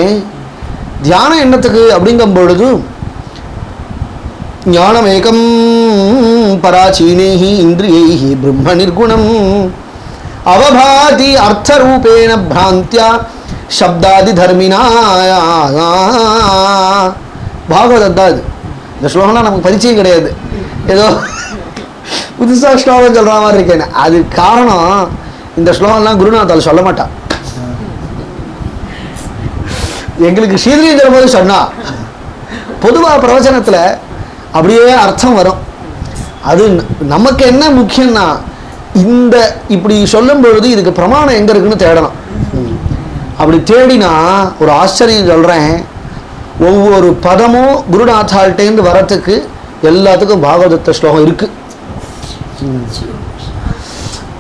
B: தியானம் என்னத்துக்கு அப்படிங்கும் பொழுது ஞானம் ஏகம் பராச்சீனேஹி இந்திரியைஹி பிரம்ம நிர்குணம் அவபாதி அர்த்தரூபேண பிராந்தியா சப்தாதி தர்மினா. பாகவதம் தான் இது. இந்த ஸ்லோகம்லாம் நமக்கு பரிச்சயம் கிடையாது, ஏதோ புதுசாக ஸ்லோகம் சொல்கிற மாதிரி இருக்கேன். அது காரணம் இந்த ஸ்லோகம்லாம் குருநாத்தால் சொல்ல மாட்டான். எங்களுக்கு ஸ்ரீதரீந்திர போது சொன்னா பொதுவாக பிரவச்சனத்தில் அப்படியே அர்த்தம் வரும். அது நமக்கு என்ன முக்கியம்னா, இந்த இப்படி சொல்லும் பொழுது இதுக்கு பிரமாணம் எங்கே இருக்குன்னு தேடணும். அப்படி தேடினா ஒரு ஆச்சரியம் சொல்கிறேன், ஒவ்வொரு பதமும் குருநாத்தால்கிட்டேருந்து வரத்துக்கு எல்லாத்துக்கும் பாகவதத்த ஸ்லோகம் இருக்கு.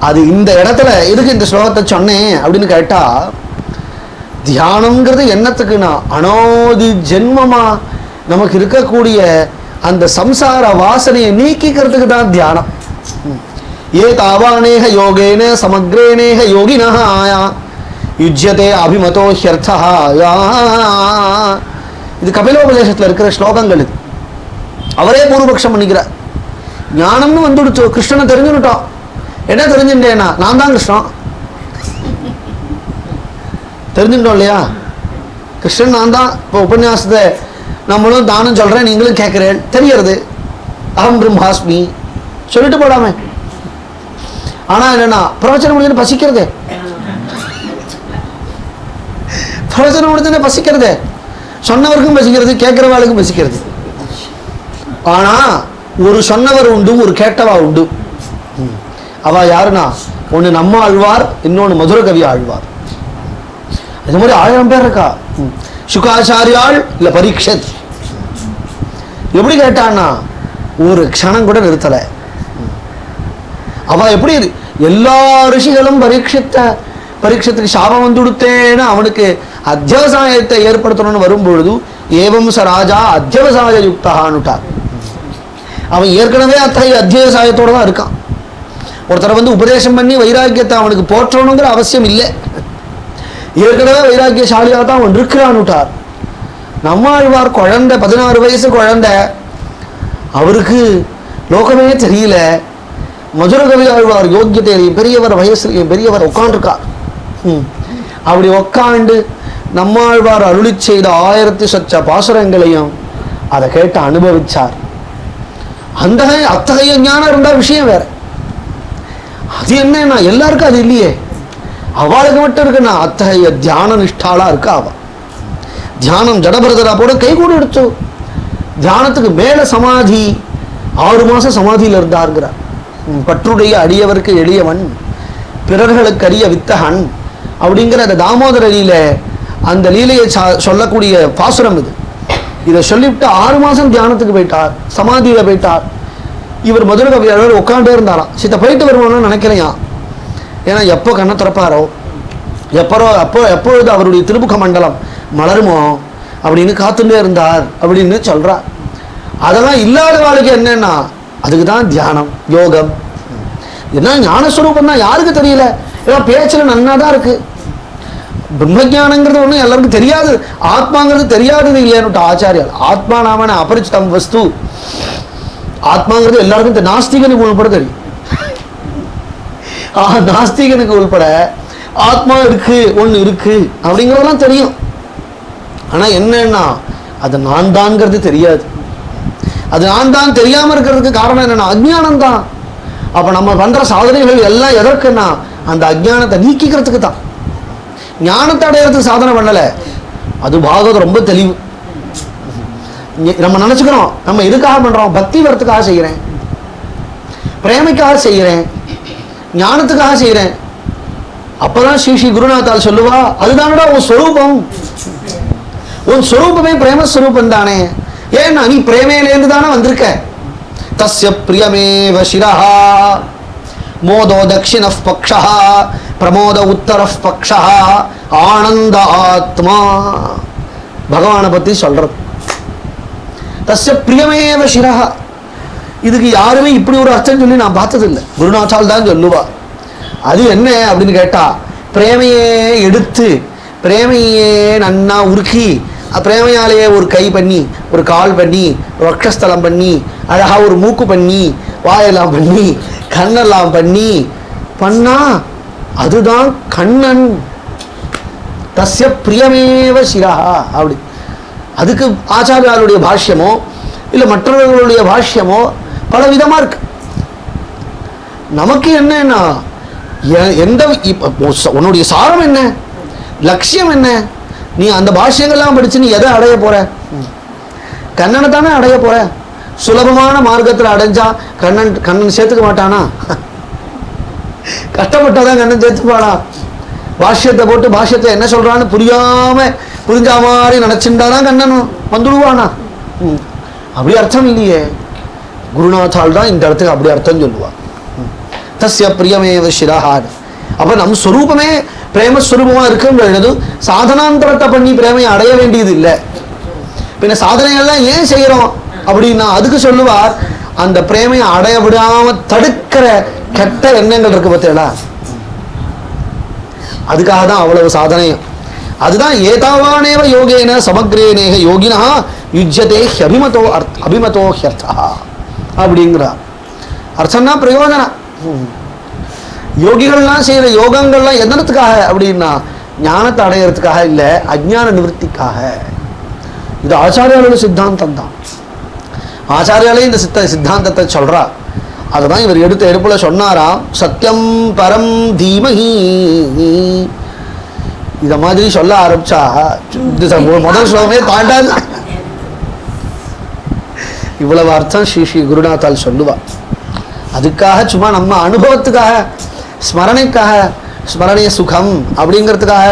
B: அது இந்த இடத்துல எதுக்கு இந்த ஸ்லோகத்தை சொன்னேன் அப்படின்னு கேட்டா, தியானம்ங்கிறது என்னத்துக்குன்னா அனோதி ஜென்மமா நமக்கு இருக்கக்கூடிய அந்த சம்சார வாசனையை நீக்கிக்கிறதுக்கு தான் தியானம். ஏ தாவானேக யோகேன சமக்ரேனேக யோகினா யுஜ்யதே அபிமதோ ஹ்யர்த்தா. இது கபிலோபதேசத்தில் இருக்கிற ஸ்லோகங்கள். இது அவரே பூர்வபக்ஷம் பண்ணிக்கிறார். ஞானம்னு வந்துடுச்சோ, கிருஷ்ணனை தெரிஞ்சுட்டோம். என்ன தெரிஞ்சுட்டேன்னா, நான் தான் கிருஷ்ணன் தெரிஞ்சுட்டோம் இல்லையா. கிருஷ்ணன் நான் தான். இப்போ உபன்யாசத்தை நம்மளும் தானும் சொல்கிறேன், நீங்களும் கேட்குறேன், தெரியறது அகம் பிரம்மாஸ்மி சொல்லிட்டு போடாம. ஆனால் என்னன்னா பிரவச்சனம் முடிஞ்சு பசிக்கிறதே. பிரவச்சனம் உடனே பசிக்கிறதே, சொன்னவருக்கும் பசிக்கிறது, கேட்கிறவாளுக்கும் பசிக்கிறது. ஆனா ஒரு சொன்னவர் உண்டு, ஒரு கேட்டவா உண்டு. அவ யாருன்னா, ஒண்ணு நம்ம ஆழ்வார், இன்னொன்னு மதுர கவி ஆழ்வார். இது மாதிரி 1000 பேர் இருக்கா. சுகாச்சாரியாள் இல்ல பரீட்சத். எப்படி கேட்டான்னா ஒரு க்ஷணம் கூட நிறுத்தல. அவ எப்படி எல்லா ரிஷிகளும் பரீட்சத்துக்கு சாபம் வந்து கொடுத்தேன்னு அவனுக்கு அத்தியவசாயத்தை ஏற்படுத்தணும்னு வரும்பொழுது ஏவம் ச ராஜா அத்தியவசாய யுக்தான்னுட்டார். அவன் ஏற்கனவே அத்தகைய அத்தியவசாயத்தோட தான் இருக்கான். ஒருத்தரை வந்து உபதேசம் பண்ணி வைராக்கியத்தை அவனுக்கு போற்றணுங்கிற அவசியம் இல்லை. ஏற்கனவே வைராக்கியசாலியாக தான் அவன் இருக்கிறான்னுட்டார். நம்மாழ்வார் குழந்தை, 16 வயசு குழந்தை, அவருக்கு லோகமே தெரியல. மதுர கவி ஆழ்வார் யோக்கியத்தை பெரியவர், வயசுல பெரியவர் உட்காண்டிருக்கார். அப்படி உட்காண்டு நம்மாழ்வார் அருளி செய்த 1000 சொச்ச பாசுரங்களையும் அதை கேட்டு அனுபவிச்சார். அந்த அத்தகைய ஞானம் இருந்தா விஷயம் வேற. அது என்னன்னா எல்லாருக்கும் அது இல்லையே, அவளுக்கு மட்டும் இருக்குன்னா அத்தகைய தியான நிஷ்டாலா இருக்கா. அவ தியானம் ஜடபரதரா போட கை கூட எடுத்து தியானத்துக்கு மேல சமாதி 6 மாசம் சமாதியில இருந்தாருங்கிறார். பற்றுடைய அடியவருக்கு எளியவன், பிறர்களுக்கு அறிய வித்தகன் அப்படிங்கிற அந்த தாமோதர லீல, அந்த லீலையை சொல்லக்கூடிய பாசுரம் இது. இதை சொல்லிவிட்டு 6 மாசம் தியானத்துக்கு போயிட்டார், சமாதியில போயிட்டார். இவர் மதுர கவியாளர் உட்காண்டே இருந்தாராம். சித்த போயிட்டு வருவோம்னு நினைக்கலையா. ஏன்னா எப்போ கண்ணை திறப்பாரோ, எப்பொழுது அவருடைய திருமுக மண்டலம் மலருமோ அப்படின்னு காத்துட்டே இருந்தார் அப்படின்னு சொல்றார். அதெல்லாம் இல்லாத வாழ்க்கை என்னன்னா அதுக்கு தான் தியானம், யோகம். என்ன ஞானஸ்வரூபம் தான் யாருக்கு தெரியல. ஏன்னா பேச்சுல நன்னா தான் இருக்கு. பிரம்மஜானங்கிறது ஒன்றும் எல்லாருக்கும் தெரியாது, ஆத்மாங்கிறது தெரியாதது இல்லையான்னு ஆச்சாரியால். ஆத்மா நாமன அபரிச்சிதம் வஸ்து. ஆத்மாங்கிறது எல்லாருக்கும் நாஸ்திகனுக்கு உள்பட தெரியும். நாஸ்திகனுக்கு உள்பட ஆத்மா இருக்கு, ஒன்று இருக்கு அப்படிங்கிறதெல்லாம் தெரியும். ஆனா என்னன்னா அது நான் தான்ங்கிறது தெரியாது. அது நான் தான் தெரியாம இருக்கிறதுக்கு காரணம் என்னன்னா அஜ்ஞானம் தான். அப்ப நம்ம பண்ற சாதனைகள் எல்லாம் எதற்குன்னா அந்த அஜ்ஞானத்தை நீக்கிக்கிறதுக்கு தான். ஞானத்தை அடையிறதுக்கு சாதனை பண்ணல. அது பாகவதம் ரொம்ப தெளிவு. நம்ம நினைச்சுக்கிறோம் நம்ம எதுக்காக பண்றோம், பக்தி வரத்துக்காக செய்யறேன், பிரேமைக்காக செய்யறேன், ஞானத்துக்காக செய்யறேன். அப்பதான் ஸ்ரீ குருநாத்தால் சொல்லுவா, அதுதானடா உன் ஸ்வரூபம். உன் ஸ்வரூபமே பிரேமஸ்வரூபம் தானே. ஏன்னா நீ பிரேமையிலேருந்து தானே வந்திருக்க. தஸ்ய பிரியமேவ சிரஹா மோதோ தக்ஷிண பக்ஷா பிரமோத உத்தர பக்ஷா ஆனந்த ஆத்மா. பகவானை பத்தி சொல்றது. தஸ்ய பிரியமேவ சிரஹா. இதுக்கு யாருமே இப்படி ஒரு அர்த்தம் சொல்லி நான் பார்த்தது இல்லை. குருநாத்தால் தான் சொல்லுவா. அது என்ன அப்படின்னு கேட்டா, பிரேமையே எடுத்து பிரேமையே நன்னா உருக்கி பிரேமையாலேயே ஒரு கை பண்ணி, ஒரு கால் பண்ணி, வக்ஷஸ்தலம் பண்ணி, அழகா ஒரு மூக்கு பண்ணி, வாயெல்லாம் பண்ணி, கண்ணெல்லாம் பண்ணி பண்ணா அதுதான் கண்ணன். தஸ்ய பிரியமேவ சிரஹா அப்படி. அதுக்கு ஆச்சாரியாருடைய பாஷ்யமோ இல்லை மற்றவர்களுடைய பாஷ்யமோ பல விதமா இருக்கு. நமக்கு என்னன்னா எந்த உன்னுடைய சாரம் என்ன, லட்சியம் என்ன, நீ அந்த பாஷ்யங்கள்லாம் படிச்சு நீ எதை அடைய போற? கண்ணனை தானே அடைய போற. சுலபமான மார்க்கத்தில் அடைஞ்சா கண்ணன் சேர்த்துக்க மாட்டானா? கஷ்டப்பட்டாதான் கண்ணன் சேர்த்துப்பானா? பாஷ்யத்தை போட்டு பாஷ்யத்தை என்ன சொல்றான்னு புரிஞ்சா மாதிரி நினைச்சுட்டாதான் கண்ணன் வந்துடுவானா? அப்படி அர்த்தம் இல்லையே. குருநாத்தால் தான் இந்த இடத்துக்கு அப்படி அர்த்தம் சொல்லுவா. தஸ்ய பிரியமேவ சிரஹான். அப்ப நம் ஸ்வரூபமே பிரேமஸ்வரூபமா இருக்குன்றது சாதனாந்தரத்தை பண்ணி பிரேமையை அடைய வேண்டியது இல்லை. பின்ன சாதனைகள்லாம் ஏன் செய்யறோம் அப்படின்னா அதுக்கு சொல்லுவார், அந்த பிரேமையை அடைய விடாம தடுக்கிற கெட்ட எண்ணங்கள் இருக்கு பார்த்தீங்களா, அதுக்காக தான் அவ்வளவு சாதனையும். அதுதான் ஏதாவானேவ யோகேன சமக்ரேனேக யோகினா யுஜ்யதே அபிமதோ ஹ்யர்த்தா அப்படிங்கிறார். அர்த்தம்னா பிரயோஜனம். யோகிகள்லாம் செய்யற யோகங்கள்லாம் எதனத்துக்காக அப்படின்னா ஞானத்தை அடையிறதுக்காக இல்லை, அஜ்ஞான நிவர்த்திக்காக. இது ஆச்சாரியாலோட சித்தாந்தம் தான். ஆச்சாரியாலே இந்த சித்தாந்தத்தை சொல்றா. அதுதான் இவர் எடுத்த எடுப்புல சொன்னாராம். சத்தியம் பரம் தீமஹி. இத மாதிரி சொல்ல ஆரம்பிச்சா முதல் ஸ்லோகமே தாண்டாது. இவ்வளவு அர்த்தம் ஸ்ரீ ஸ்ரீ குருநாத்தால் சொல்லுவா. அதுக்காக சும்மா நம்ம அனுபவத்துக்காக ஸ்மரணைக்காக ஸ்மரணீய சுகம் அப்படிங்கிறதுக்காக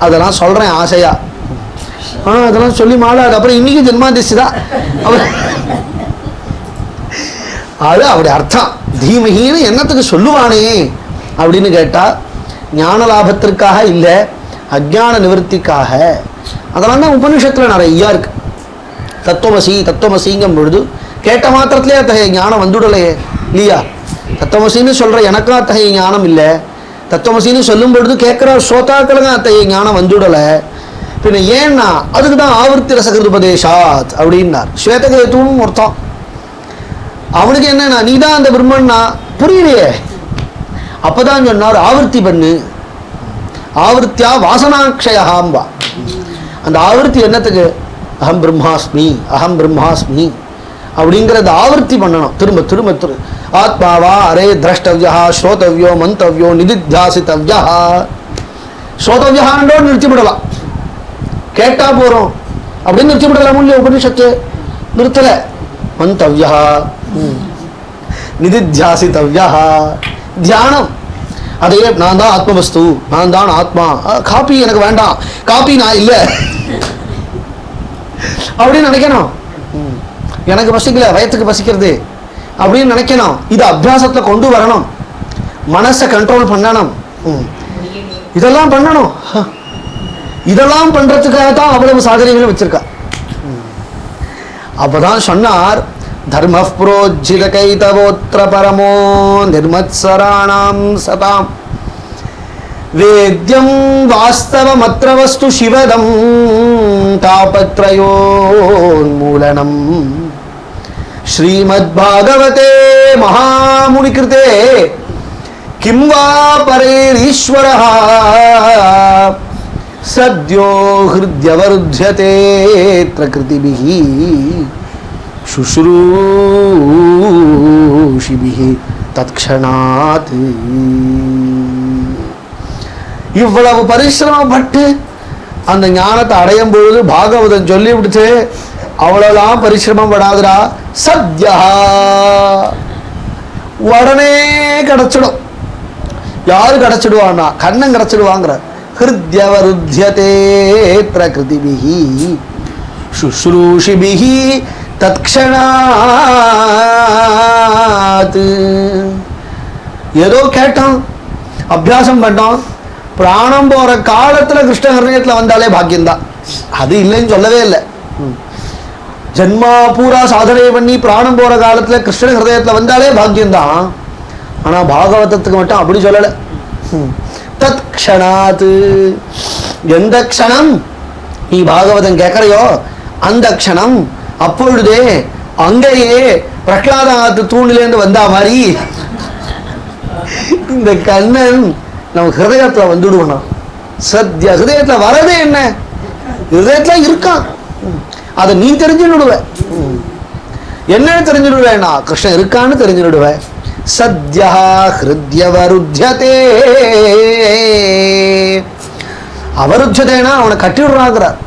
B: அதெல்லாம் சொல்றேன் ஆசையா. ஆனால் அதெல்லாம் சொல்லி மாடாது. அப்புறம் இன்னைக்கு ஜென்மாதிசி தான் அது அப்படி அர்த்தம். தீமகின்னு என்னத்துக்கு சொல்லுவானே அப்படின்னு கேட்டா ஞான லாபத்திற்காக இல்லை, அஜ்ஞான நிவர்த்திக்காக. அதெல்லாம் தான் உபனிஷத்துல நிறையா இருக்கு. தத்துவமசி தத்துவமசிங்கும் பொழுது கேட்ட மாத்திரத்திலே அத்தகைய ஞானம் வந்துடலையே இல்லையா? தத்துவமசின்னு சொல்ற எனக்கும் அத்தகைய ஞானம் இல்லை. தத்துவமசின்னு சொல்லும் பொழுது கேட்குற ஸ்ரோதாக்களுக்கும் அத்தகைய ஞானம் வந்துடலை. பின்ன ஏன்னா அதுக்கு தான் ஆவர்த்தி ரசகிருபதேசாத் அப்படின்னார். ஸ்வேதகேதுவும் ஒருத்தம். அவனுக்கு என்னன்னா நீ தான் அந்த பிரம்மன்னா புரியலையே. அப்பதான் சொன்னார் ஆவர்த்தி பண்ணு, ஆவர்த்தியா வாசனாட்சயாம்பா. அந்த ஆவர்த்தி என்னத்துக்கு? அகம் பிரம்மாஸ்மி அகம் பிரம்மாஸ்மி அப்படிங்கிறத ஆவர்த்தி பண்ணணும் திரும்ப திரும்ப ஆத்மாவா அரே திரஷ்டவியா ஸ்ரோதவியோ மந்தவியோ நிதித்தியாசித்தவியா. ஸ்ரோதவியாண்டோடு நிறுத்திவிடலாம், கேட்டா போறோம் அப்படின்னு நிறுத்திவிடலாம். இல்லையா உபனிஷத்து நிறுத்தல. மந்தவியா நிதித்தியாசித்தவியா தியானம். அதையே நான் தான் ஆத்மவஸ்து, நான் தான் ஆத்மா. காப்பி எனக்கு வேண்டாம், காப்பி நான் இல்லை அப்படின்னு நினைக்கணும். எனக்கு பசிக்கல, வயத்துக்கு பசிக்கிறது அப்படின்னு நினைக்கணும். இது அபியாசத்துல கொண்டு வரணும், மனசை கண்ட்ரோல் பண்ணணும். இதெல்லாம் பண்ணணும். இதெல்லாம் பண்றதுக்காக தான் அவ்வளவு சாதனைகளும் வச்சிருக்கா. அப்பதான் சொன்னார் தர்ம புரோஜித கைதவோத்ர பரமோ நிர்மத்சராணாம் சதாம் வேத்யம் வாஸ்தவமத்ர வஸ்து சிவதம் தாபத்ரயோன்மூலனம் ஸ்ரீமத் பாகவதே மகாமுனிகிருதே கிம் வா பரேரீஸ்வரः சத்யோ ஹிருத்யவருத்யதே த்ரகிருதிபிஹி சுஷ்ரூஷிபிஹி தத்க்ஷணாத். இவ்வளவு பரிசிரமப்பட்டு அந்த ஞானத்தை அடையும் பொழுது பாகவதன் சொல்லி விடுத்து அவ்வளவுலாம் பரிசிரமம் படாதுடா, சத்யா உடனே கிடைச்சிடும். யாரு கிடைச்சிடுவான்னா கண்ணன் கிடைச்சிடுவாங்கிற. ஹிருத்யவருத்யதே பிரகிருதிபிஹி சுஷ்ரூஷிபிஹி தத்க்ஷணாத். ஏதோ கேட்டோம், அபியாசம் பண்ணோம், பிராணம் போற காலத்துல கிருஷ்ண ஹிருதயத்துல வந்தாலே பாக்கியம்தான். அது இல்லைன்னு சொல்லவே இல்லை. ஜென்மா பூரா சாதனை பண்ணி பிராணம் போற காலத்துல கிருஷ்ண ஹிருதயத்துல வந்தாலே பாக்கியம்தான். ஆனா பாகவதத்துக்கு மட்டும் அப்படி சொல்லல. தத் க்ஷணாத், எந்த க்ஷணம் நீ பாகவதம் கேட்கறையோ அந்த க்ஷணம் அப்பொழுதே அங்கேயே பிரகலாதாத்து தூணிலேருந்து வந்தா மாதிரி இந்த கண்ணன் நம்ம ஹிருதயத்துல வந்துடுவோம். சத்ய ஹிருதயத்துல வரதே என்ன? ஹிருதயத்துல இருக்கான். அதை நீ தெரிஞ்சுடுவ. என்னன்னு தெரிஞ்சுடுவேன்னா கிருஷ்ணன் இருக்கான்னு தெரிஞ்சுடுவேன். சத்யா ஹிருத்யவருத்யதே, அவருத்யதேனா அவனை கட்டி விடுறாங்கிறார்.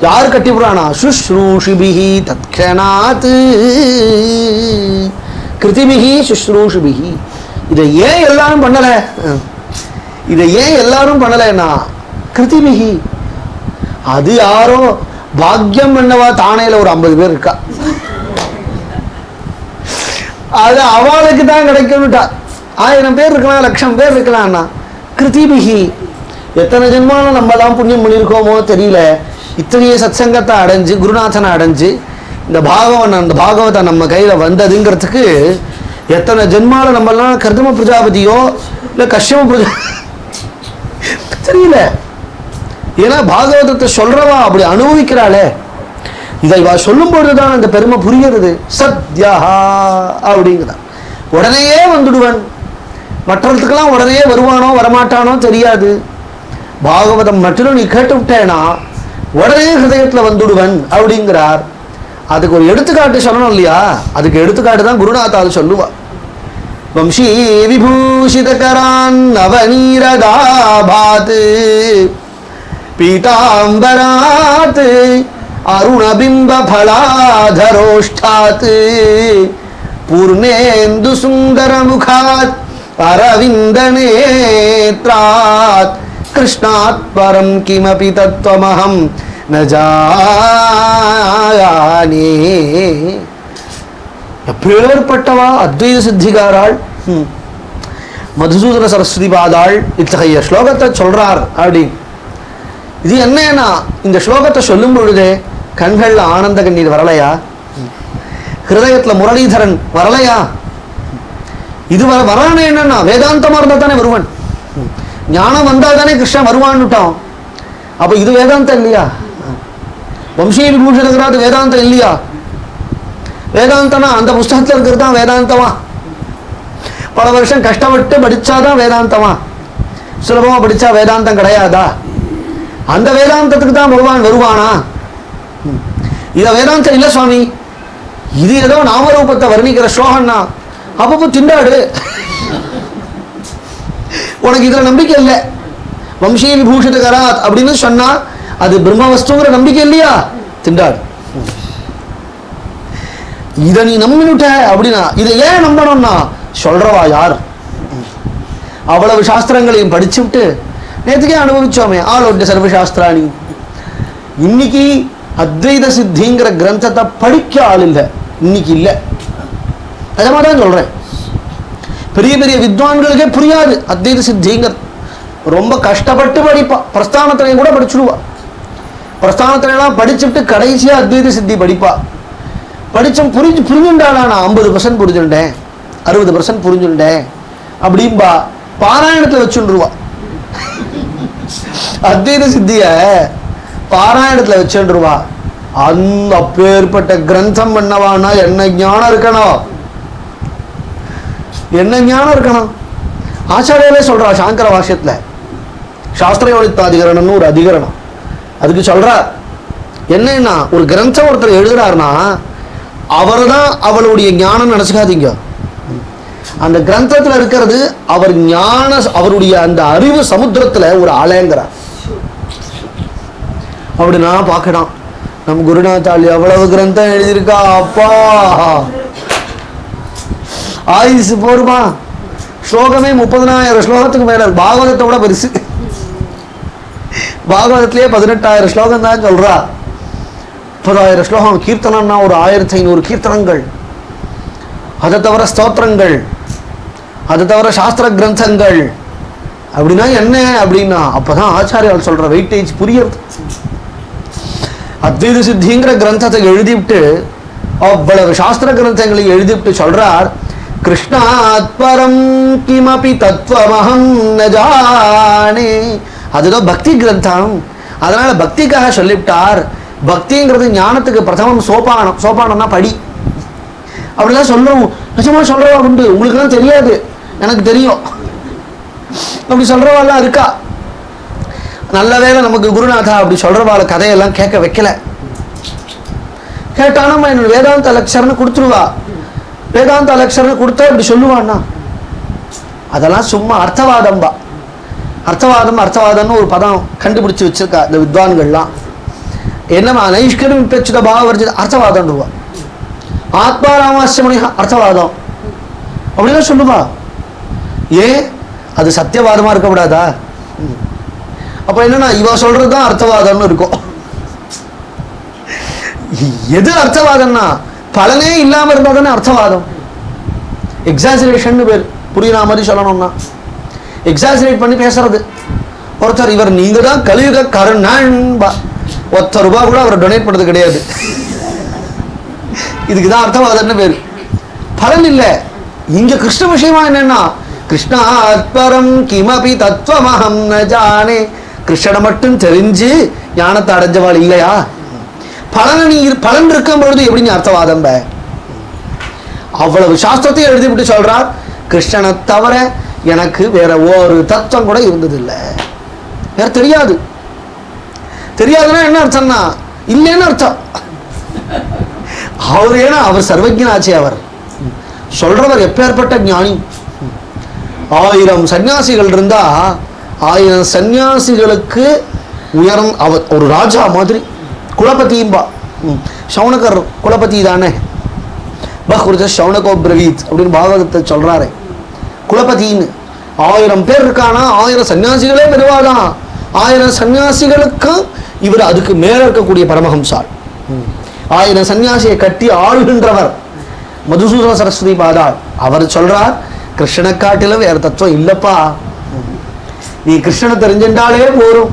B: யார் கட்டி விடுறானா? சுஷ்ரூஷிபிஹி தத்க்ஷணாத் கிருதிபிஹி சுஷ்ரூஷிபிஹி. இதை ஏன் எல்லாரும் பண்ணல? இதை ஏன் எல்லாரும் பண்ணலைன்னா கிருதிபிஹி, அது யாரோ பாக்கியம் பண்ணவா தானேல ஒரு 50 பேர் இருக்கா, அது அவளுக்கு தான் கிடைக்கும்ட்டா. 1000 பேர் இருக்கலாம், 1,00,000 பேர் இருக்கலாம்னா கிருதிபிஹி. எத்தனை ஜென்மாலும் நம்ம தான் புண்ணியம் பண்ணியிருக்கோமோ தெரியல. இத்தனைய சத்சங்கத்தை அடைஞ்சு குருநாதனை அடைஞ்சு இந்த பாகவதை நம்ம கையில வந்ததுங்கிறதுக்கு எத்தனை ஜென்மால நம்மலாம் கர்தம பிரஜாபதியோ இல்லை கஷ்யம பிரஜா தெரியல. ஏன்னா பாகவதத்தை சொல்றவா அப்படி அனுபவிக்கிறாளே. இதை இவா சொல்லும் பொழுதுதான் அந்த பெருமை புரிகிறது. சத்யா அப்படிங்கிறா. உடனேயே வந்துடுவன். மற்றவர்களுக்கெல்லாம் உடனே வருவானோ வரமாட்டானோ தெரியாது. பாகவதம் மட்டும் நீ கேட்டு விட்டேனா உடனே ஹிருதயத்துல வந்துடுவன் அப்படிங்கிறார். அதுக்கு ஒரு எடுத்துக்காட்டு சொல்லணும் இல்லையா? அதுக்கு எடுத்துக்காட்டு தான் குருநாத்தால் சொல்லுவா. வம்சீ விபூஷிதகரான் நவநீரதாபாத் பீதாம்பராத் அருணபிம்ப பலாதரோஷ்டாத் பூர்ணேந்து சுந்தரமுகாத் அரவிந்தநேத்ராத் கிருஷ்ணாத் பரம் கிமபி தத்வமஹம் ந ஜானே. எப்பேற்பட்டவா அத்வைத சித்திகாராள் மதுசூதன சரஸ்வதி பாதாள் இத்தகைய ஸ்லோகத்தை சொல்றார் அப்படி. இது என்னன்னா, இந்த ஸ்லோகத்தை சொல்லும் பொழுதே கண்கள்ல ஆனந்த கண்ணீர் வரலையா? ஹிருதயத்துல முரளிதரன் வரலையா? இது வரானே என்னன்னா, வேதாந்தமா இருந்தா தானே வருவன். ஞானம் வந்தா தானே கிருஷ்ணன் வருவான்னுட்டோம். அப்ப இது வேதாந்தம் இல்லையா? வம்சீ விபூஷணங்கிறது வேதாந்தம் இல்லையா? வேதாந்தனா அந்த புஸ்தகத்தில் இருக்கிறது தான் வேதாந்தமா? பல வருஷம் கஷ்டப்பட்டு படிச்சாதான் வேதாந்தமா? சுலபமா படிச்சா வேதாந்தம் கிடையாதா? அந்த வேதாந்தத்துக்கு தான் பகவான் வருவானா? இத வேதாந்தம் இல்ல சுவாமி, இது ஏதோ நாமரூபத்தை வர்ணிக்கிற ஸ்லோகம்னா அப்பப்போ திண்டாடு. உனக்கு இதுல நம்பிக்கை இல்லை, வம்சீ விபூஷித கராத் அப்படின்னு சொன்னா அது பிரம்மவஸ்துங்கிற நம்பிக்கை இல்லையா? திண்டாடு. இதை நீ நம்பினுட்ட அப்படின்னா இதை ஏன் நம்பணும்னா சொல்றவா யார்? அவ்வளவு சாஸ்திரங்களையும் படிச்சு விட்டு நேற்றுக்கே அனுபவிச்சோமே, ஆலோட்ய சர்வசாஸ்திராணி. இன்னைக்கு அத்வைத சித்திங்கிற கிரந்தத்தை படிக்க ஆள் இல்லை, இன்னைக்கு இல்லை. அதே மாதிரி தான் சொல்றேன், பெரிய பெரிய வித்வான்களுக்கே புரியாது அத்வைத சித்திங்கிற. ரொம்ப கஷ்டப்பட்டு படிப்பா, பிரஸ்தானத்திலையும் கூட படிச்சுடுவா. பிரஸ்தானத்திலாம் படிச்சுட்டு கடைசியா அத்வைத சித்தி படிப்பா. படிச்சோம் புரிஞ்சுட்டாளா? நான் 50% புரிஞ்சுட்டேன், 60% புரிஞ்சுட்டேன் அப்படின்பா. பாராயணத்துல வச்சுருவா அத்வைத சித்திய, பாராயணத்துல வச்சுருவா. அந்த அப்பேற்பட்ட கிரந்தம் பண்ணவானா என்ன ஞானம் இருக்கணும், என்ன ஞானம் இருக்கணும்? ஆச்சாரியாலே சொல்றா சாங்கர வாஷ்யத்துல, சாஸ்திரயோனித்தாதிகரணம்னு ஒரு அதிகரணம், அதுக்கு சொல்றா என்னன்னா, ஒரு கிரந்தம் ஒருத்தர் எழுதுறாருன்னா அவர் தான் அவளுடைய ஞானம் நினைச்சுக்காதீங்க. அந்த கிரந்தத்துல இருக்கிறது அவர் ஞான, அவருடைய அந்த அறிவு சமுத்திரத்துல ஒரு அலைங்கிறார். அப்படி நான் பார்க்கணும், நம்ம குருநாத்தாளி அவ்வளவு கிரந்தம் எழுதியிருக்கா, அப்பா ஆயுசு போருமா. ஸ்லோகமே 30,000 ஸ்லோகத்துக்கு மேல, பாகவதத்தை விட பெருசு. பாகவதத்திலேயே 18,000 ஸ்லோகம் தான் சொல்றா. 30,000 ஸ்லோகம். கீர்த்தனம்னா ஒரு 1500 கீர்த்தனங்கள், அதை தவிர ஸ்தோத்திரங்கள், அதை தவிர சாஸ்திர கிரந்தங்கள். அப்படின்னா என்ன அப்படின்னா, அப்பதான் ஆச்சாரியால் சொல்ற வெயிட்டேஜ் புரியுது. அத்வைத சித்திங்கிற கிரந்தத்தை எழுதிவிட்டு, அவ்வளவு சாஸ்திர கிரந்தங்களை எழுதிவிட்டு சொல்றார், கிருஷ்ணாத் பரம் கிமபி தத்துவமஹம் ந ஜானே. அதுதான் பக்தி கிரந்தம், அதனால பக்திக்காக சொல்லிவிட்டார். பக்திங்கிறது ஞானத்துக்கு பிரதமம் சோபானம். சோபானம்னா படி. அப்படிலாம் சொல்றோம், நிஜமா சொல்றவா உண்டு, உங்களுக்கு தான் தெரியாது, எனக்கு தெரியும். அப்படி சொல்றவாள்லாம் இருக்கா. நல்ல வேளை நமக்கு குருநாதா அப்படி சொல்றவாள் கதையெல்லாம் கேட்க வைக்கல. கேட்டானா என்னோட வேதாந்த லெக்சர்னு கொடுத்துருவா. வேதாந்த லெக்சர்னு கொடுத்தா இப்படி சொல்லுவான்னா அதெல்லாம் சும்மா அர்த்தவாதம்பா. அர்த்தவாதம்னு ஒரு பதம் கண்டுபிடிச்சு வச்சிருக்கா இந்த வித்வான்கள்லாம். என்னமா நைஷ்கரும் பெச்சுத பாவர்ஜித அர்த்தவாதம்ன்றவா. ஆத்மாராமாசியமணி அர்த்தவாதம் அப்படிதான் சொல்லுவா. ஏன் அது சத்தியவாதமா இருக்கக்கூடாதா? அப்ப என்னன்னா இவ சொல்றதுதான் அர்த்தவாதம்னு இருக்கும். எது அர்த்தவாதம்னா பலனே இல்லாம இருந்தா தானே அர்த்தவாதம். எக்ஸாஜரேஷன் பேர், புரியுற மாதிரி சொல்லணும்னா எக்ஸாஜரேட் பண்ணி பேசுறது. ஒருத்தர் இவர் நீங்க தான் கலியுக கருணான்பா, ₹1 கூட அவர் டொனேட் பண்ணது கிடையாது. இதுக்குதான் அர்த்தவாதம்னு பேரு. பலன் இல்லை. இங்க கிருஷ்ண விஷயமா என்னன்னா, கிருஷ்ணாத் பரம் கிமபி தத்துவமஹம் ந ஜானே. கிருஷ்ணனை மட்டும் தெரிஞ்சு ஞானத்தை அடைஞ்சவாள் இல்லையா? பலன் இருக்கும் பொழுது எப்படி நீ அர்த்தவாதம்? அவ்வளவு சாஸ்திரத்தையும் எழுதிவிட்டு சொல்றார், கிருஷ்ணனை தவிர எனக்கு வேற ஒரு தத்துவம் கூட இருந்தது இல்லை, வேற தெரியாது. தெரியாதுன்னா என்ன அர்த்தம்னா இல்லைன்னு அர்த்தம். அவர் ஏன்னா அவர் சர்வஜனாச்சே, அவர் சொல்றவர் எப்பேற்பட்ட ஞானி. 1000 சன்னியாசிகள் இருந்தா 1000 சன்னியாசிகளுக்கு அவர் ஒரு ராஜா மாதிரி. குலபதியும்பா. சவுனகர் குலபதி தானே. பஹ்ருஜ சவுனகோ பிரவீத் அப்படின்னு பாகவதத்தை சொல்றாரு. குலபதின்னு 1000 பேர் இருக்கானா, 1000 சன்னியாசிகளே பெறுவாதான். 1000 சன்னியாசிகளுக்கு இவர் அதுக்கு மேல இருக்கக்கூடிய பரமஹம்சாள். 1000 சன்னியாசியை கட்டி ஆளுகின்றவர் மதுசூதன சரஸ்வதி பாதாள். அவர் சொல்றார், கிருஷ்ணனை காட்டிலும் வேற தத்துவம் இல்லப்பா. நீ கிருஷ்ணனை தெரிஞ்சுட்டாலே போரும்.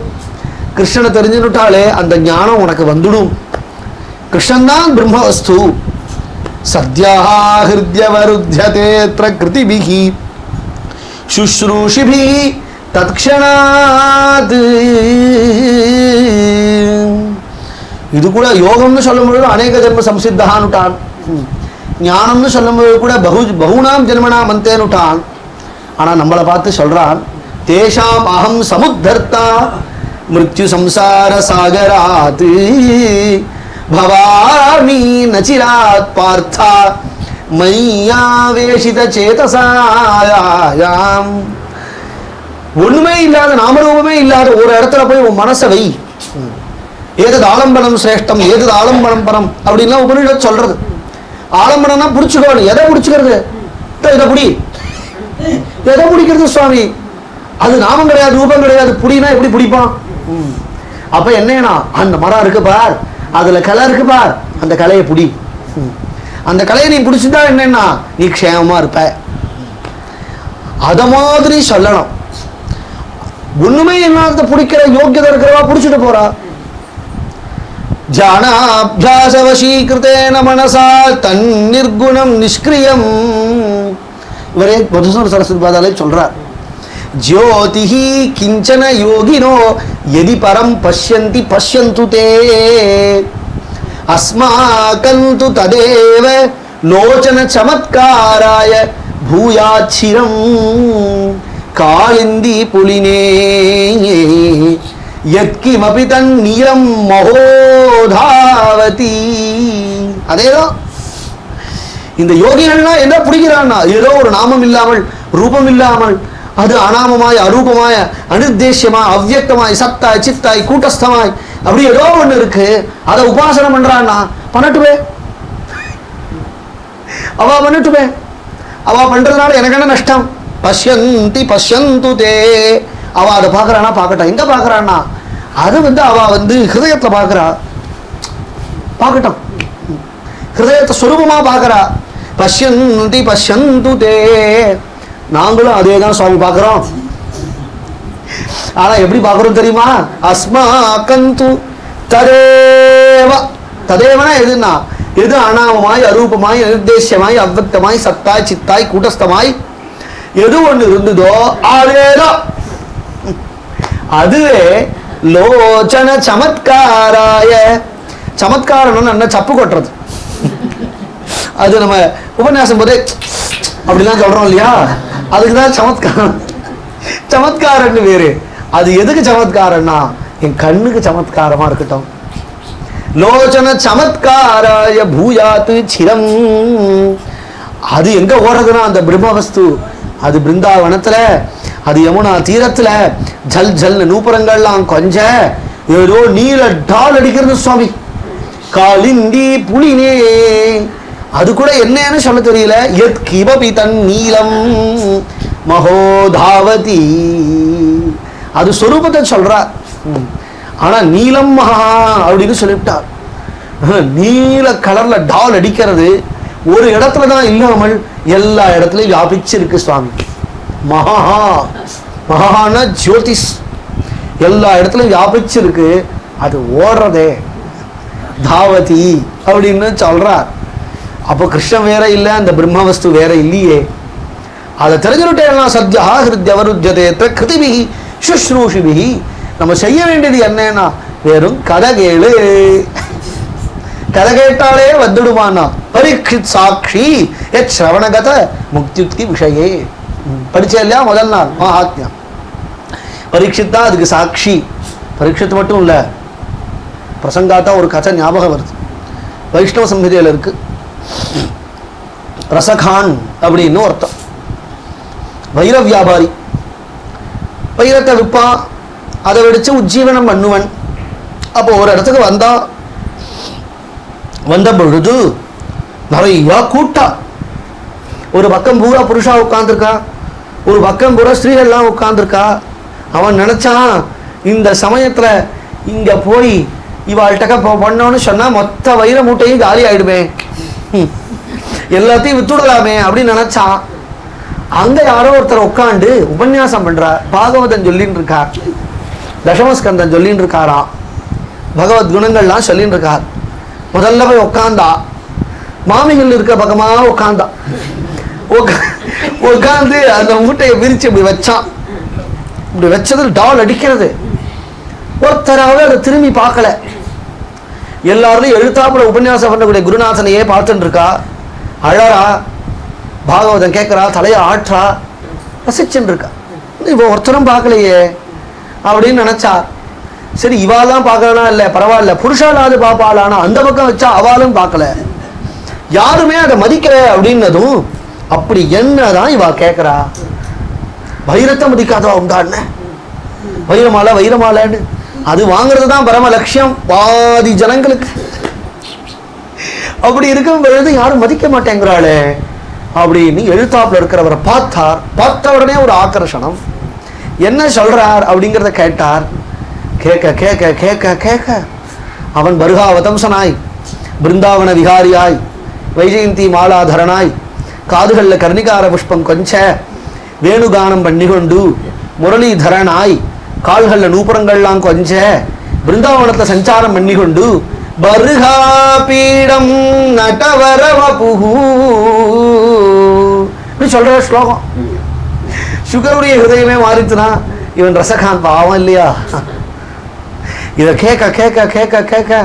B: கிருஷ்ணனை தெரிஞ்சுட்டாலே அந்த ஞானம் உனக்கு வந்துடும். கிருஷ்ணன் தான் பிரம்மவஸ்து. சத்யா ஹிருத்யவருத்யதேத்ர கிருதிபிஹி சுஷ்ரூஷிபிஹி தத்க்ஷணாத். இது கூட யோகம்னு சொல்லும்போது அநேக ஜென்ம சம்சித்தான்னுட்டான். ஞானம்னு சொல்லும்போது கூட பகுநாம் ஜென்மனாம் அந்தேனுட்டான். ஆனால் நம்மளை பார்த்து சொல்றான், தேஷாம் அகம் சமுத்தர்த்தா மிருத்யு சம்சார சாகராத் பவாமி நச்சிராத் பார்த்தா மையாவேஷித சேதசாயாம். ஒண்ணுமே இல்லாத, நாமரூபமே இல்லாத ஒரு இடத்துல போய் உன் மனசை வை. ஏதது ஆலம்பனம் சிரேஷ்டம், ஏதது ஆலம்பனம் பரம் அப்படின்லாம் உபனிஷத் சொல்றது. ஆலம்பனம்னா பிடிச்சுக்கணும். எதை பிடிச்சுக்கிறது? இதை புடி. எதை பிடிக்கிறது சுவாமி? அது நாமம் கிடையாது, ரூபம் கிடையாது. புடினா எப்படி பிடிப்பான்? அப்ப என்னன்னா, அந்த மரம் இருக்கு பார், அதுல கலை இருக்கு பார், அந்த கலையை புடி. அந்த கலையை நீ பிடிச்சுட்டா என்னன்னா நீ க்ஷேமமா இருப்ப. அத மாதிரி சொல்லணும். ஒண்ணுமே இல்லாத பிடிக்கிற யோக்கியதை இருக்கிறவா பிடிச்சிட்டு போறா. ஜானாபியாசவசீகிருதேன மனசா தன்னிர்குணம் நிஷ்கிரியம். இவரே மதுசூதன சரஸ்வதி பாதாலே சொல்றார், ஜோதிஹி கிஞ்சன யோகினோ யதி பரம் பஷ்யந்தி பஷ்யந்து தே அஸ்மாகந்து ததேவ லோச்சன சமத்காராய பூயாச்சிரம் காளிந்தி புலினே யத்கிமபி தன்னியம் மகோதாவதி. அதேதான் இந்த யோகிகள்லாம் என்ன பிடிக்கிறான்னா, ஏதோ ஒரு நாமம் இல்லாமல், ரூபம் இல்லாமல், அது அநாமமாய், அரூபமாய், அனிர்தேசியமாய், அவ்வியக்தமாய், சத்தாய், சித்தாய், கூட்டஸ்தமாய், அப்படி ஏதோ ஒண்ணு இருக்கு. அதை உபாசனம் பண்றான்னா பண்ணட்டுமே, அவ பண்ணட்டுமே. அவ பண்றதுனால எனக்கு என்ன நஷ்டம்? பஷ்யந்தி பஷ்யந்து தே. அவ அதை பாக்குறானா பாக்கட்டும். எங்க பாக்குறான்னா அது அவ ஹிருதயத்துல பாக்குறா. பாக்கட்டும், ஹிருதயத்தை சொரூபமா பாக்குறா. பஷ்யந்தி பஷ்யந்து தே. நாங்களும் அதே தான் சுவாமி பார்க்கிறோம். ஆனா எப்படி பார்க்கிறோம் தெரியுமா? அஸ்மாகந்து ததேவ. ததேவனா எதுனா, எது அநாமமாய், அரூபமாய், நிர்தேசியமாய், அவ்வக்தமாய், சத்தாய், சித்தாய், கூட்டஸ்தமாய் எது ஒண்ணு இருந்ததோ அதேதான். அதுவே லோச்சன சமத்காராய. சமத்காரம் என்ன? சப்பு கொட்டுறது. அது நம்ம உபன்யாசம் போதே அப்படிலாம் சொல்றோம் இல்லையா? அதுக்குதான் சமத்காரம். சமத்காரன்னு வேறு. அது எதுக்கு சமத்காரம்னா, என் கண்ணுக்கு சமத்காரமா இருக்கட்டும். லோச்சன சமத்காராய பூயாத்து சிரம். அது எங்க ஓடுறதுன்னா அந்த பிரம்மவஸ்து அது பிருந்தாவனத்துல, அது யமுனா தீரத்துல ஜல் ஜல் நூபுரங்கள்லாம் கொஞ்சம் ஏதோ நீல டால் அடிக்கிறது சுவாமி. காளிந்தி புலினே. அது கூட என்னன்னு சொல்ல தெரியல. எத் கிபபி தன் நீலம் மகோதாவதி. அது சொரூபத்தை சொல்றார். ஆனா நீலம் மகா அப்படின்னு சொல்லிவிட்டார். நீல கலர்ல டால் அடிக்கிறது ஒரு இடத்துல தான் இல்லாமல் எல்லா இடத்துலயும் வியாபிச்சிருக்கு சுவாமி. மகா மகான ஜோதிஷ் எல்லா இடத்துலயும் வியாபிச்சிருக்கு. அது ஓடுறதே தாவதி அப்படின்னு சொல்றார். அப்போ கிருஷ்ணன் வேற இல்லை, அந்த பிரம்மவஸ்து வேற இல்லையே. அதை தெரிஞ்சுட்டேன். சத்யா ஹிருத்யவருத்யதேத்ர கிருதிபிஹி சுஷ்ரூஷிபிஹி. நம்ம செய்ய வேண்டியது என்னன்னா, வெறும் கதை கேளு. கதை கேட்டாலே வந்துடுமானா பரீட்சித் சாட்சி எத் ஸ்ரவணகத முக்தியுக்தி விஷயே. படிச்சே இல்லையா முதல் நாள் மகாத்மியம்? பரீட்சித் தான் அதுக்கு சாட்சி. பரீட்சித் மட்டும் இல்லை, பிரசங்காத்தா ஒரு கதை ஞாபகம் வருது. வைஷ்ணவ சம்ஹிதையில் இருக்கு. ரசகான் அப்படின்னு அர்த்தம். வைர வியாபாரி. வைரத்தை விற்பான், அதை வெடிச்சு உஜ்ஜீவனம் பண்ணுவன். அப்போ ஒரு இடத்துக்கு வந்த பொழுது நிறைய கூட்டா, ஒரு பக்கம் பூரா புருஷா உட்கார்ந்துருக்கா, ஒரு பக்கம் பூரா ஸ்திரீகள்லாம் உட்கார்ந்துருக்கா. அவன் நினைச்சான் இந்த சமயத்துல இங்க போய் இவாள்கிட்ட பண்ணோன்னு சொன்னா மொத்த வைர மூட்டையும் காலி ஆயிடுமே, எல்லாத்தையும் வித்துடலாமே அப்படின்னு நினைச்சான். அங்க யாரோ ஒருத்தர் உட்காந்து உபன்யாசம் பண்றார், பாகவதன் சொல்லின்னு இருக்கார், தசமஸ்கந்தன் சொல்லின்னு இருக்காராம், பகவத் குணங்கள்லாம் சொல்லின்னு இருக்கார். முதல்ல போய் உட்காந்தா, மாமிகள் இருக்க பக்கமா உட்காந்தா, உட்காந்து அந்த மூட்டையை விரிச்சு இப்படி வச்சான். இப்படி வச்சது டால் அடிக்கிறது. ஒருத்தராவது அதை திரும்பி பார்க்கல. எல்லாரும் எழுத்தாப்புல உபன்யாசம் பண்ணக்கூடிய குருநாதனையே பார்த்துட்டு இருக்கா, அழறா, பாகவதன் கேட்கறா, தலையை ஆற்றா, ரசிச்சுட்டு இருக்கா. இவ ஒருத்தரும் பார்க்கலையே அப்படின்னு நினைச்சா. சரி, இவாலாம் பார்க்கலனா இல்லை பரவாயில்ல, புருஷாலாவது பார்ப்பாளானா அந்த பக்கம் வச்சா அவளும் பார்க்கல, யாருமே அதை மதிக்கல அப்படின்னதும் அப்படி என்னதான் இவா கேட்கறா, வைரத்தை மதிக்காதவா உண்டான வைரமாலை வைரமாலைன்னு அது வாங்குறது தான் பரம லட்சியம் பாதி ஜனங்களுக்கு. அப்படி இருக்கும் பொழுது யாரும் மதிக்க மாட்டேங்கிறாளே அப்படின்னு எழுத்தாப்புல இருக்கிறவரை பார்த்தார். பார்த்த உடனே ஒரு ஆக்கர்ஷணம், என்ன சொல்றார் அப்படிங்கிறத கேட்டார். கேட்க கேட்க கேட்க கேட்க அவன் பருகாவதம்சனாய், பிருந்தாவன விகாரியாய், வைஜெயந்தி மாலாதரனாய், காதுகளில் கர்ணிகார புஷ்பம் கொஞ்ச வேணுகானம் பண்ணிக்கொண்டு முரளிதரனாய், கால்களில் நூப்புறங்கள்லாம் கொஞ்ச பிருந்தாவனத்தை சஞ்சாரம் பண்ணிக்கொண்டு பருகா பீடம் நடவரவபுஹு சொல்ற ஸ்லோகம். சுகருடைய ஹிருதயமே மாறிச்சுனா இவன் ரசகான் பாவம் இல்லையா. இதை கேட்க கேட்க கேட்க கேட்க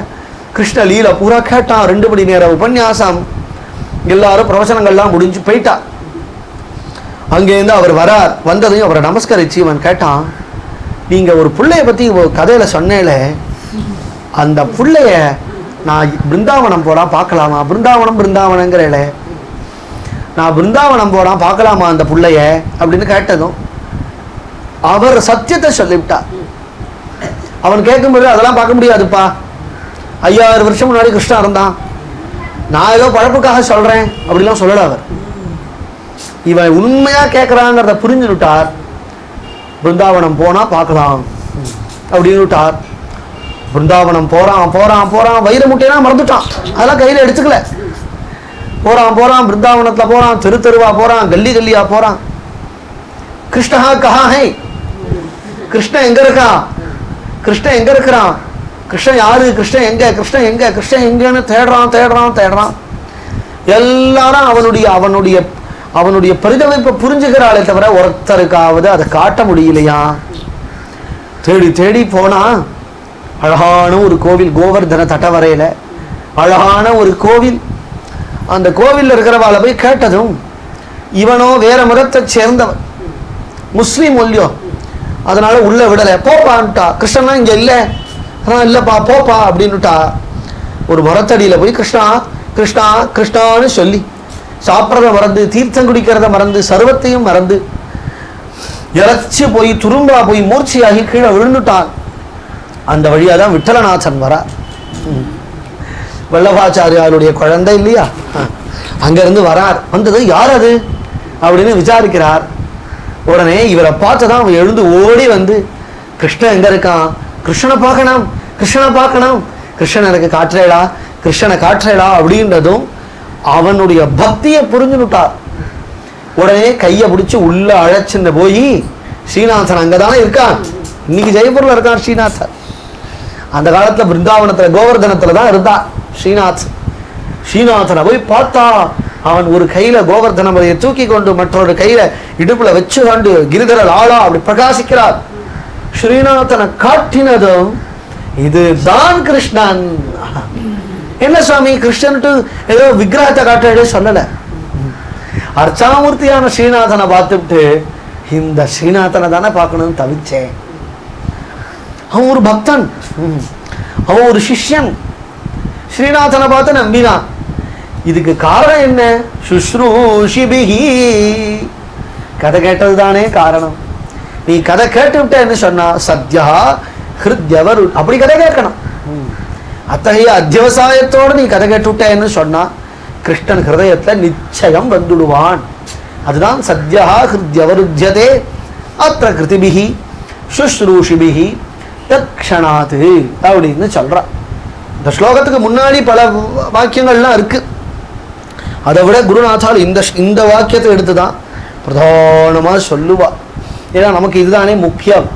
B: கிருஷ்ண லீல பூரா கேட்டான். 2 மணி நேரம் உபன்யாசம், எல்லாரும் பிரவச்சனங்கள்லாம் முடிஞ்சு போயிட்டா. அங்கேருந்து அவர் வரார். வந்ததையும் அவரை நமஸ்கரிச்சு இவன் கேட்டான், நீங்க ஒரு பிள்ளைய பத்தி கதையில சொன்னேல, அந்த பிள்ளைய நான் பிருந்தாவனம் போலாம் பார்க்கலாமா? பிருந்தாவனங்கிறேல, நான் பிருந்தாவனம் போலாம் பார்க்கலாமா அந்த பிள்ளைய அப்படின்னு கேட்டதும் அவர் சத்தியத்தை சொல்லிவிட்டார். அவன் கேட்கும்போது அதெல்லாம் பார்க்க முடியாதுப்பா, 5000 வருஷம் முன்னாடி கிருஷ்ணா இருந்தான், நான் ஏதோ பழப்புக்காக சொல்றேன் அப்படிலாம் சொல்லல. அவர் இவன் உண்மையா கேட்கறாங்கிறத புரிஞ்சு விட்டார். பிருந்தாவனம் போனா பார்க்கலாம் அப்படின்னு விட்டார். பிருந்தாவனம் போறான் போறான் போறான், வைர முட்டையெல்லாம் மறந்துட்டான், அதெல்லாம் கையில எடுத்துக்கல. போறான் போறான், பிருந்தாவனத்துல போறான், தெரு தெருவா போறான், கல்லி கல்லியா போறான். கிருஷ்ணா கஹா ஹை, கிருஷ்ணன் எங்க இருக்கான், கிருஷ்ணன் எங்க இருக்கிறான், கிருஷ்ணன் யாரு, கிருஷ்ணன் எங்க, கிருஷ்ணன் எங்க, கிருஷ்ணன் எங்கன்னு தேடுறான் தேடுறான் தேடுறான். எல்லாரும் அவனுடைய பரிதவிப்பை புரிஞ்சுக்கிறாளே தவிர ஒருத்தருக்காவது அதை காட்ட முடியலையா. தேடி தேடி போனா அழகான ஒரு கோவில், கோவர்தன தட்டவரையில அழகான ஒரு கோவில். அந்த கோவில்ல இருக்கிறவாளை போய் கேட்டதும் இவனோ வேற மதத்தை சேர்ந்தவன், முஸ்லீம் ஒல்லியோ, அதனால உள்ள விடலை. போப்பான்ட்டா. கிருஷ்ணனா இங்க இல்லை, இல்லப்பா போப்பா அப்படின்னுட்டா. ஒரு மரத்தடியில போய் கிருஷ்ணா கிருஷ்ணா கிருஷ்ணான்னு சொல்லி சாப்பிட்றத மறந்து, தீர்த்தம் குடிக்கிறத மறந்து, சர்வத்தையும் மறந்து இறச்சி போய் துரும்பா போய் மூர்ச்சியாகி கீழே விழுந்துட்டான். அந்த வழியாதான் விட்டலநாதன் வரா, வல்லபாச்சாரியாருடைய குழந்தை இல்லையா, அங்கிருந்து வரார். வந்தது யார் அது அப்படின்னு விசாரிக்கிறார். உடனே இவரை பார்த்துதான் அவன் எழுந்து ஓடி வந்து, கிருஷ்ணன் எங்க இருக்கான், கிருஷ்ணனை பார்க்கணும், கிருஷ்ணனை பார்க்கணும், கிருஷ்ணன் எனக்கு காட்டுறேடா, கிருஷ்ணனை காட்டுறேடா அப்படின்றதும் அவனுடைய பக்தியை புரிஞ்சுட்டார். உடனே கையை பிடிச்சி உள்ள அழைச்சின்னு போய், ஸ்ரீநாதன் அங்கதானே இருக்கான், இன்னைக்கு ஜெயப்பூர்ல இருக்கான் ஸ்ரீநாதன். அந்த காலத்துல பிருந்தாவனத்துல கோவர்தனத்துல தான் இருந்தான் ஸ்ரீநாத். ஸ்ரீநாதனை போய் பார்த்தா அவன் ஒரு கையில கோவர்தன மலையை தூக்கி கொண்டு மற்றொரு கையில இடுப்புல வச்சு கொண்டு கிரிதரல் ஆளா அப்படி பிரகாசிக்கிறார். ஸ்ரீநாதனை காட்டினதும் இதுதான் கிருஷ்ணன். என்ன சுவாமி கிருஷ்ணன்ட்டு ஏதோ விக்கிரகத்தை காட்ட சொல்லல, அர்ச்சாமூர்த்தியான ஸ்ரீநாதனை பார்த்துட்டு இந்த ஸ்ரீநாதனை தானே பார்க்கணும்னு தவிச்சேன். அவன் ஒரு பக்தன், அவன் ஒரு சிஷ்யன், ஸ்ரீநாதனை பார்த்து நம்பினான். இதுக்கு காரணம் என்ன? சுஸ்ரூஷிபிஹி, கதை கேட்டது தானே காரணம். நீ கதை கேட்டு விட்டேன்னு சொன்னா சத்யா ஹிருத்யவர், அப்படி கதை கேட்கணும். அத்தகைய அத்தியவசாயத்தோடு நீ கதை கேட்டு விட்டேன்னு சொன்னா கிருஷ்ணன் ஹிருதயத்துல நிச்சயம் வந்துடுவான். அதுதான் சத்யா ஹிருத்யவருத்யதே அத்த கிருதிபிஹி சுஷ்ரூஷிபிஹி தக்ஷணாத்து அப்படின்னு சொல்றான். இந்த ஸ்லோகத்துக்கு முன்னாடி பல வாக்கியங்கள்லாம் இருக்கு. அதை விட குருநாத்தால் இந்த வாக்கியத்தை எடுத்துதான் பிரதானமா சொல்லுவா. ஏன்னா நமக்கு இதுதானே முக்கியம்.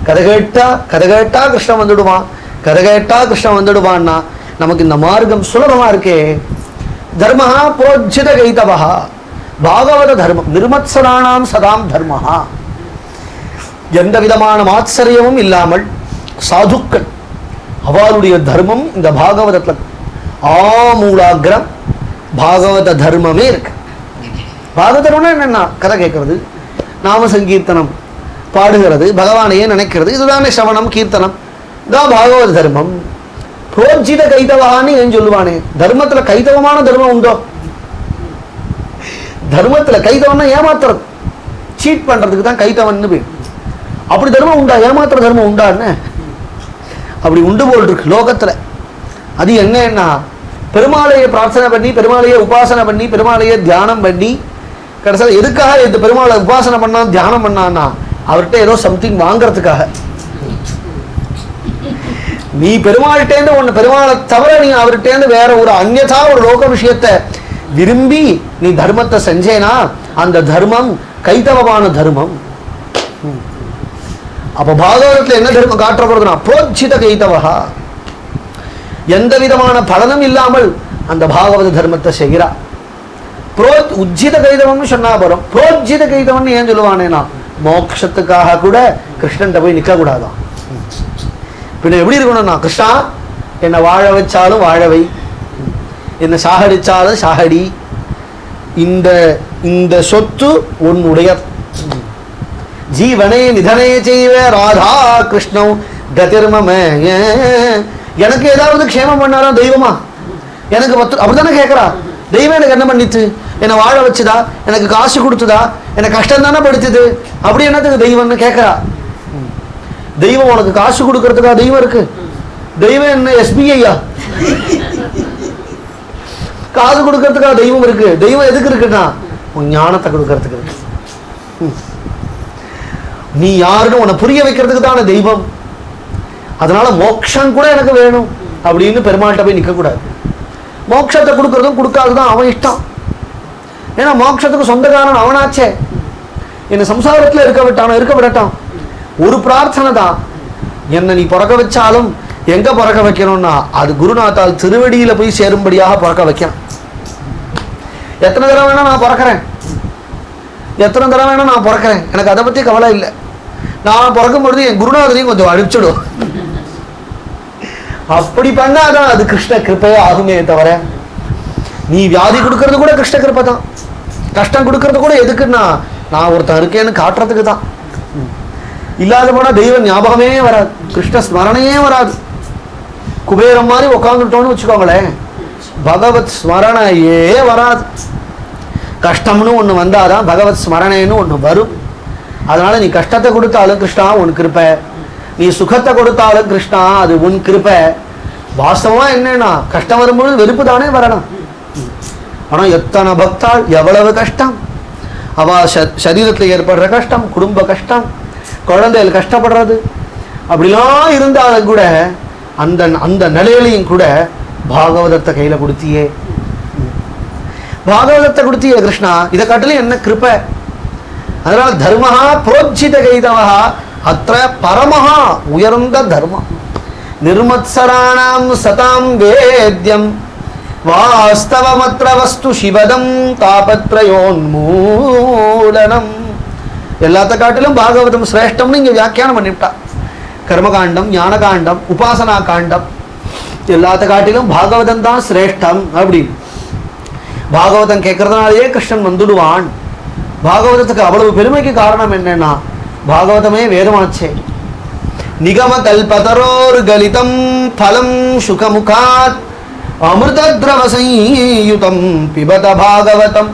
B: கதை கேட்டா கிருஷ்ணன் வந்துடுவான், கதை கேட்டா கிருஷ்ணன் வந்துடுவான்னா நமக்கு இந்த மார்க்கம் சுலபமா இருக்கே. தர்மஹா புரோஜித கைதவஹா பாகவத தர்மம் நிர்மத்சராணாம் சதாம் தர்மஹா. எந்த விதமான மாத்சரியமும் இல்லாமல் சாதுக்கள் அவளுடைய தர்மம் இந்த பாகவதத்துல ஆமூலாகிரம் பாகவத தர்மமே இருக்கு. பாகவதம்னா என்னன்னா கதை கேட்கறது, நாம சங்கீர்த்தனம் பாடுகிறது, பகவானையே நினைக்கிறது, இதுதானே சவணம் கீர்த்தனம், இதான் பாகவத தர்மம். புரோஜித கைதவான்னு ஏன் சொல்லுவானே? தர்மத்துல கைதவமான தர்மம் உண்டோ? தர்மத்துல கைதவம்னா ஏமாத்துறது, சீட் பண்றதுக்கு தான் கைதவன்னு பேர். அப்படி தர்மம் உண்டா? ஏமாத்துற தர்மம் உண்டான்னு அப்படி உண்டு போல் இருக்கு லோகத்துல. அது என்னன்னா பெருமாளையை பிரார்த்தனை பண்ணி, பெருமாளையை உபாசனை பண்ணி, பெருமாளையை தியானம் பண்ணி, கடைசியில் எதுக்காக இந்த பெருமாளை உபாசனை பண்ணா தியானம் பண்ணான்னா அவர்கிட்ட ஏதோ சம்திங் வாங்கறதுக்காக. நீ பெருமாள்கிட்டேருந்து ஒன்று பெருமாளை தவிர நீ அவர்கிட்டேருந்து வேற ஒரு அந்நியதா ஒரு லோக விஷயத்தை விரும்பி நீ தர்மத்தை செஞ்சேனா அந்த தர்மம் கைதவமான தர்மம். அப்ப பாகவதத்துல என்ன தர்மம் காட்டப்படுறதுனா புரோஜித கைதவஹா, எந்த விதமான பலனும் இல்லாமல் அந்த பாகவத தர்மத்தை செய்கிறா. உஜ்ஜித கைதவம்னு சொன்னா போறோம். புரோஜித கைதவம்னு ஏன் சொல்லுவானேனா மோட்சத்துக்காக கூட கிருஷ்ணன் போய் நிற்க கூடாதான். பின்ன எப்படி இருக்கணும்னா, கிருஷ்ணா என்னை வாழ வச்சாலும் வாழவை, என்னை சாகடிச்சாலும் சாகடி, இந்த இந்த சொத்து உன்னுடைய, ஜீவனே நிதனே செய்வ ராதா கிருஷ்ணம் கதிர்மம. எனக்கு ஏதாவது க்ஷேமம் பண்ணாலும் தெய்வமா எனக்கு அப்படித்தானே கேட்கறா. தெய்வம் எனக்கு என்ன பண்ணிச்சு? என்னை வாழ வச்சுதா? எனக்கு காசு கொடுத்துதா? எனக்கு கஷ்டம் தானே படுத்துது? அப்படி என்னத்துக்கு தெய்வம்னு கேட்கறா. தெய்வம் உனக்கு காசு கொடுக்கறதுக்கா தெய்வம் இருக்கு? தெய்வம் என்ன எஸ்பிஐயா? காசு கொடுக்கறதுக்கா தெய்வம் இருக்கு? தெய்வம் எதுக்கு இருக்குன்னா உன் ஞானத்தை கொடுக்கறதுக்கு இருக்கு. நீ யாருன்னு உன்னை புரிய வைக்கிறதுக்கு தானே தெய்வம். அதனால மோட்சம் கூட எனக்கு வேணும் அப்படின்னு பெருமாள்கிட்ட போய் நிற்க கூடாது. மோட்சத்தை கொடுக்கறதும் கொடுக்காதுதான் அவன் இஷ்டம். ஏன்னா மோட்சத்துக்கு சொந்தக்காரன் அவனாச்சே. என்னை சம்சாரத்துல இருக்க விடட்டான். ஒரு பிரார்த்தனை தான், என்னை நீ பிறக்க வச்சாலும் எங்க பிறக்க வைக்கணும்னா அது குருநாத்தால் திருவடியில போய் சேரும்படியாக பிறக்க வைக்கணும். எத்தனை தடவை வேணா நான் பிறக்கிறேன், எத்தனை தடவை வேணா நான் பிறக்கிறேன், எனக்கு அதை பத்தி கவலை இல்லை. நான் பிறக்கும் பொழுது என் குருநாதரையும் கொஞ்சம் அழிச்சிடும். அப்படி பண்ணாதான் அது கிருஷ்ண கிருப்பையே ஆகுமே தவிர, நீ வியாதி கொடுக்கறது கூட கிருஷ்ண கிருப்பை தான். கஷ்டம் கொடுக்கறது கூட எதுக்குன்னா நான் ஒருத்தன் இருக்கேன்னு காட்டுறதுக்கு தான். இல்லாத போனா தெய்வ ஞாபகமே வராது, கிருஷ்ண ஸ்மரணையே வராது. குபேரம் மாதிரி உட்காந்துட்டோன்னு வச்சுக்கோங்களேன், பகவத் ஸ்மரணையே வராது. கஷ்டம்னு ஒண்ணு வந்தாதான் பகவத் ஸ்மரணைன்னு ஒண்ணு வரும். அதனால நீ கஷ்டத்தை கொடுத்தாலும் கிருஷ்ணா உன் கிருப்பை, நீ சுகத்தை கொடுத்தாலும் கிருஷ்ணா அது உன் கிருப்பை. வாஸ்தவமா என்னன்னா கஷ்டம் வரும்பொழுது வெறுப்பு தானே வரணும். ஆனா எத்தனை பக்தாள் எவ்வளவு கஷ்டம், அவ சரீரத்தில் ஏற்படுற கஷ்டம், குடும்ப கஷ்டம், குழந்தைகள் கஷ்டப்படுறது, அப்படிலாம் இருந்தாலும் கூட அந்த அந்த நிலையிலையும் கூட பாகவதத்தை கையில கொடுத்தியே, பாகவதத்தை கொடுத்தியே கிருஷ்ணா, இதை காட்டிலும் என்ன கிருப்பை. அதனால தர்மஹா புரோஜித கைதவஹா அத்திர பரமஹா உயர்ந்த தர்மம். நிர்மத்சராணாம் சதாம் வேத்யம் வாஸ்தவமத்ர வஸ்து சிவதம் தாபத்ரயோன்மூலனம். எல்லாத்த காட்டிலும் பாகவதம் சிரேஷ்டம்னு இங்க வியாக்கியானம் பண்ணிவிட்டா. கர்மகாண்டம், ஞானகாண்டம், உபாசனா காண்டம் எல்லாத்த காட்டிலும் பாகவதம் தான் சிரேஷ்டம். அப்படி பாகவதம் கேட்கறதுனாலேயே கிருஷ்ணன் வந்துடுவான். பாகவதத்துக்கு அவ்வளவு பெருமைக்கு காரணம் என்னன்னா பாகவதமே வேதமாச்சே. நிகம கல்பதரோர் கலிதம் பலம் சுகமுகாத் அமிர்த திரவ சயுதம் பிபத பாகவதம்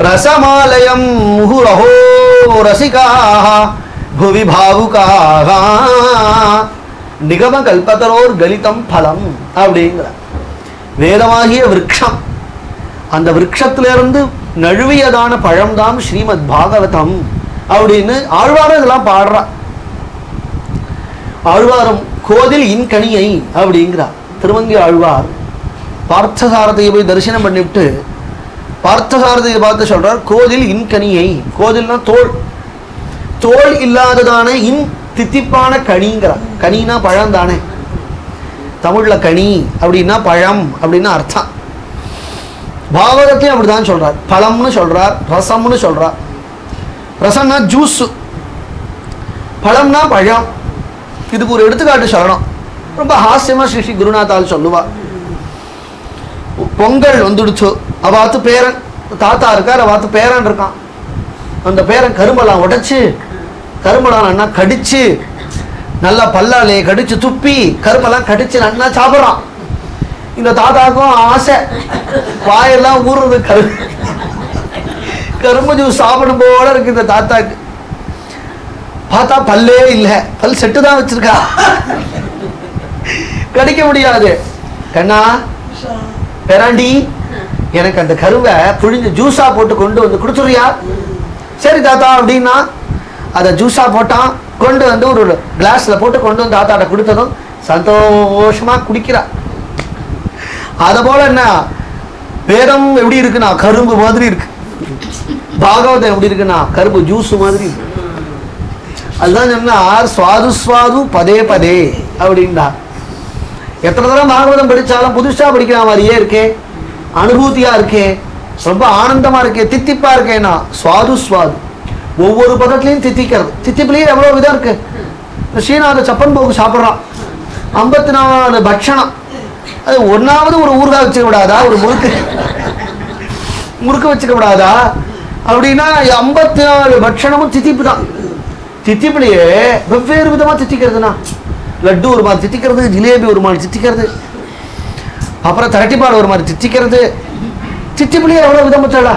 B: ரசமாலயம் முகுரஹோ ரசிகாஹ புவி பாவுகாஹ நிகம கல்பதரோர் கலிதம் பலம் அப்படிங்கிற வேதமாகிய விருட்சம், அந்த விருட்சத்திலிருந்து நழுவியதான பழம்தான் ஸ்ரீமத் பாகவதம் அப்படின்னு ஆழ்வாரம் இதெல்லாம் பாடுறா. ஆழ்வாரம் கோதில் இன்கனியை அப்படிங்கிறார். திருமங்கை ஆழ்வார் பார்த்தசாரதியை போய் தரிசனம் பண்ணிவிட்டு பார்த்தசாரதியை பார்த்து சொல்றார், கோதில் இன்கனியை. கோதில்னா தோல், தோல் இல்லாததான இன் தித்திப்பான கனிங்கிறார். கனினா பழம் தானே, தமிழ்ல கனி அப்படின்னா பழம் அப்படின்னு அர்த்தம். பாகவதத்தையும் அப்படிதான் சொல்றார். பழம்னு சொல்றார், ரசம்னு சொல்றார். ரசம்னா ஜூஸ், பழம்னா பழம். இதுக்கு ஒரு எடுத்துக்காட்டு சொல்லணும். ரொம்ப ஹாஸ்யமா ஸ்ரீ ஸ்ரீ குருநாத்தால் சொல்லுவா. பொங்கல் வந்துடுச்சு, அவாத்து பேரன் தாத்தா இருக்கார், அவாத்து பேரன் இருக்கான். அந்த பேரன் கரும்பெல்லாம் உடைச்சு, கரும்பெல்லாம் நல்லா கடிச்சு, நல்லா பல்லாலே கடிச்சு துப்பி கரும்பெல்லாம் கடிச்சு நல்லா சாப்பிட்றான். இந்த தாத்தாக்கும் ஆசை, வாயெல்லாம் ஊறுறது கரும்பு ஜூஸ் சாப்பிடும் போல இருக்கு இந்த தாத்தாக்கு. பார்த்தா பல்லே இல்லை, பல் செட்டு தான் வச்சிருக்கா, கடிக்க முடியாது. கண்ணா பெராண்டி, எனக்கு அந்த கருவை புழிஞ்சு ஜூஸா போட்டு கொண்டு வந்து கொடுத்துறியா? சரி தாத்தா அப்படின்னா அதை ஜூஸா போட்டான், கொண்டு வந்து ஒரு கிளாஸ்ல போட்டு கொண்டு வந்து தாத்தாட்ட கொடுத்ததும் சந்தோஷமா குடிக்கிறா. அத போல என்ன வேதம் எப்படி இருக்குன்னா கரும்பு மாதிரி இருக்கு, பாகவதம் எப்படி இருக்குன்னா கரும்பு ஜூஸ் மாதிரி இருக்கு. அதுதான் சொன்னார் சுவாது சுவாது பதே பதே அப்படின்னா. எத்தனை தடவை பாகவதம் படிச்சாலும் புதுசா படிக்கிற மாதிரியே இருக்கே, அனுபூதியா இருக்கே, ரொம்ப ஆனந்தமா இருக்கே, தித்திப்பா இருக்கேன்னா சுவாது சுவாது. ஒவ்வொரு பதத்திலையும் தித்திக்கிறது. தித்திப்புலயே எவ்வளவு விதம் இருக்கு. ஸ்ரீநாத சப்பன் போக்கு சாப்பிட்றான், 54 பட்சணம். அது ஒன்னாவது ஒரு ஊறுகாய் வச்சுக்க விடாதா, ஒரு முறுக்கு வச்சுக்க விடாதா அப்படின்னா 54 பட்சணமும் தித்திப்பு தான். தித்திப்புலயே வெவ்வேறு விதமா தித்திக்கிறதுனா, லட்டு ஒரு மாதிரி தித்திக்கிறது, ஜிலேபி ஒரு மாதிரி தித்திக்கிறது, அப்புறம் திரட்டிப்பாடு ஒரு மாதிரி தித்திக்கிறது. தித்திப்புலயே எவ்வளவு விதம் வச்சாடா,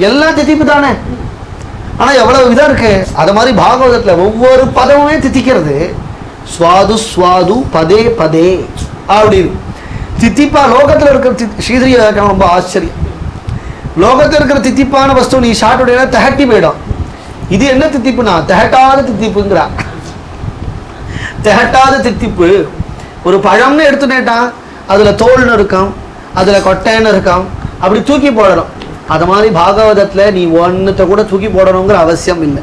B: எல்லாம் தித்திப்பு தானே. ஆனா எவ்வளவு விதம் இருக்கு. அது மாதிரி பாகவதத்துல ஒவ்வொரு பதமுமே தித்திக்கிறது. சுவாது சுவாது பதே பதே அப்படின்னு தித்திப்பா. லோகத்துல இருக்கிற ஸ்ரீதரி ரொம்ப ஆச்சரியம். லோகத்துல இருக்கிற தித்திப்பான வஸ்து நீ சாப்பிட்டுடைய திகட்டி போயிடும். இது என்ன தித்திப்புனா திகட்டாத தித்திப்புங்கிறா. திகட்டாத தித்திப்பு. ஒரு பழம்னு எடுத்துட்டேட்டா அதுல தோல்னு இருக்கும், அதுல கொட்டைன்னு இருக்கும், அப்படி தூக்கி போடணும். அது மாதிரி பாகவதத்துல நீ ஒன்னத்தை கூட தூக்கி போடணுங்கிற அவசியம் இல்லை.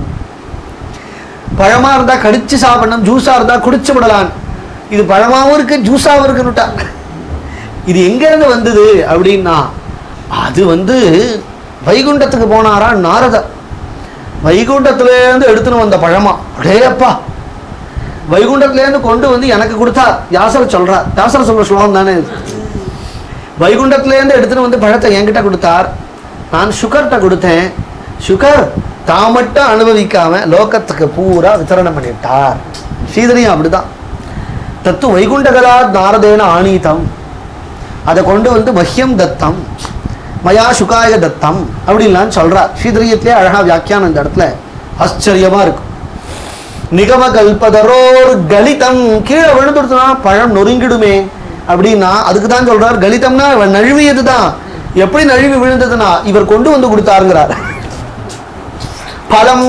B: பழமா இருந்தா கடிச்சு சாப்பிடணும், ஜூஸா இருந்தா குடிச்சு விடலாம். இது பழமாவும் இருக்கு ஜூஸாவும் இருக்குன்னுட்டா. இது எங்க இருந்து வந்தது அப்படின்னா, அது வைகுண்டத்துக்கு போனாரா நாரதர். வைகுண்டத்திலேருந்து எடுத்துன்னு வந்த பழமா. அடேப்பா, வைகுண்டத்திலேருந்து கொண்டு வந்து எனக்கு கொடுத்தா. வியாசர் சொல்றார், வியாசர் சொல்ற ஸ்லோகம் தானே. வைகுண்டத்திலேருந்து எடுத்துன்னு வந்து பழத்தை என்கிட்ட கொடுத்தார், நான் சுகர்கிட்ட கொடுத்தேன். சுகர் தான் மட்டும் அனுபவிக்காம லோகத்துக்கு பூரா வித்தரணம் பண்ணிட்டார். ஸ்ரீதரியும் அப்படிதான். தத்து வைகுண்டகலா நாரதேன ஆனீதம், அதை கொண்டு வந்து மஹ்யம் தத்தம் மயா சுகாய தத்தம் அப்படின்லாம் சொல்றார். ஸ்ரீதரியத்திலே அழகா வியாக்கியானம் இந்த இடத்துல ஆச்சரியமா இருக்கும். நிகம கல்பதரோர் கலிதம், கீழே விழுந்துடுச்சுனா பழம் நொறுங்கிடுமே அப்படின்னா அதுக்கு தான் சொல்றார். கலிதம்னா நழுவியதுதான். எப்படி நழுவி விழுந்ததுன்னா இவர் கொண்டு வந்து கொடுத்தாருங்கிறார். பலம்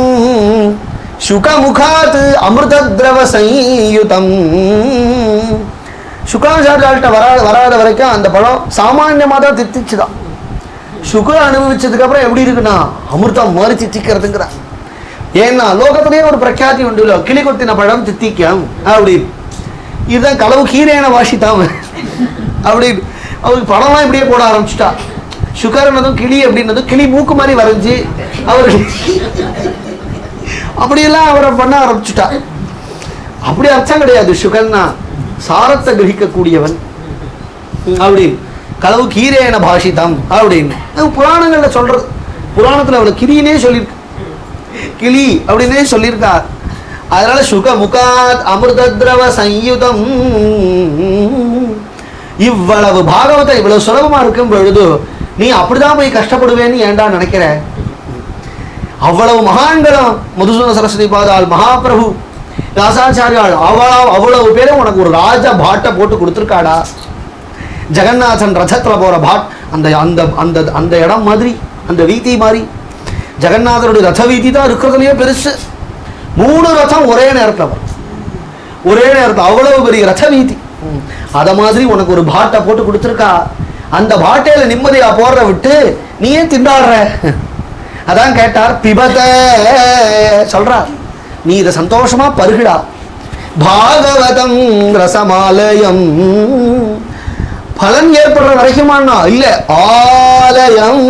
B: சுகமுகாத் அமிர்த திரவ சயுதம். சுகாச்சாரியால்கிட்ட வராத வரைக்கும் அந்த பழம் சாமான்யமாக தான் தித்திச்சுதான். சுகர் அனுபவிச்சதுக்கு அப்புறம் எப்படி இருக்குன்னா அமிர்தம் மாதிரி தித்திக்கிறதுங்கிறார். ஏன்னா லோகத்திலேயே ஒரு பிரఖ్యాతి உண்டு, கிளி கொத்தின பழம் தித்திக்கம் அப்படின்னு. இதுதான் களவு கீரையான வாசித்தாம அப்படின்னு அவருக்கு படம்லாம் இப்படியே போட ஆரம்பிச்சுட்டா. சுகர்னதும் கிளி அப்படின்னதும் கிளி மூக்கு மாதிரி வரைஞ்சி அவர் அப்படியெல்லாம் அவரை பண்ண ஆரம்பிச்சுட்டா. அப்படி அர்த்தம் கிடையாது. சுகர்னா சாரத்தை கிரகிக்கக்கூடியவன் அப்படின்னு. களவு கீரேன பாஷிதம் அப்படின்னு புராணங்கள்ல சொல்றது. புராணத்துல அவளை கிளினே சொல்லியிருக்கு, கிளி அப்படின்னே சொல்லியிருக்கார். அதனால சுக முகாத் அமிர்த திரவ சயுதம். இவ்வளவு பாகவதம் இவ்வளவு சுலபமா இருக்கும் பொழுது நீ அப்படிதான் போய் கஷ்டப்படுவேன்னு ஏன்டா நினைக்கிற? அவ்வளவு மகான்களும் மதுசூதன சரஸ்வதி பாதால், மகாபிரபு, வியாசாச்சாரியால், அவ்வளவு பேரும் உனக்கு ஒரு ராஜ பாட்டை போட்டு கொடுத்துருக்காடா. ஜெகநாதன் ரதத்துல போற பாட், அந்த அந்த அந்த அந்த இடம் மாதிரி, அந்த வீதி மாதிரி. ஜெகநாதனுடைய ரத வீதி தான் இருக்கிறதுலயே பெருசு. 3 ரதம் ஒரே நேரத்தில் வரும், ஒரே நேரத்தில், அவ்வளவு பெரிய ரத வீதி. அத மாதிரி உனக்கு ஒரு பாட்டை போட்டு கொடுத்துருக்கா. அந்த பாட்டையில நிம்மதியா போடுற விட்டு நீ ஏன் திண்டாடுற? அதான் கேட்டார். பிபத சொல்றார், நீ இதை சந்தோஷமா பருகிடா. பாகவதம் ரசமாலயம், பலன் ஏற்படுற வரைக்குமானா இல்ல, ஆலயம்.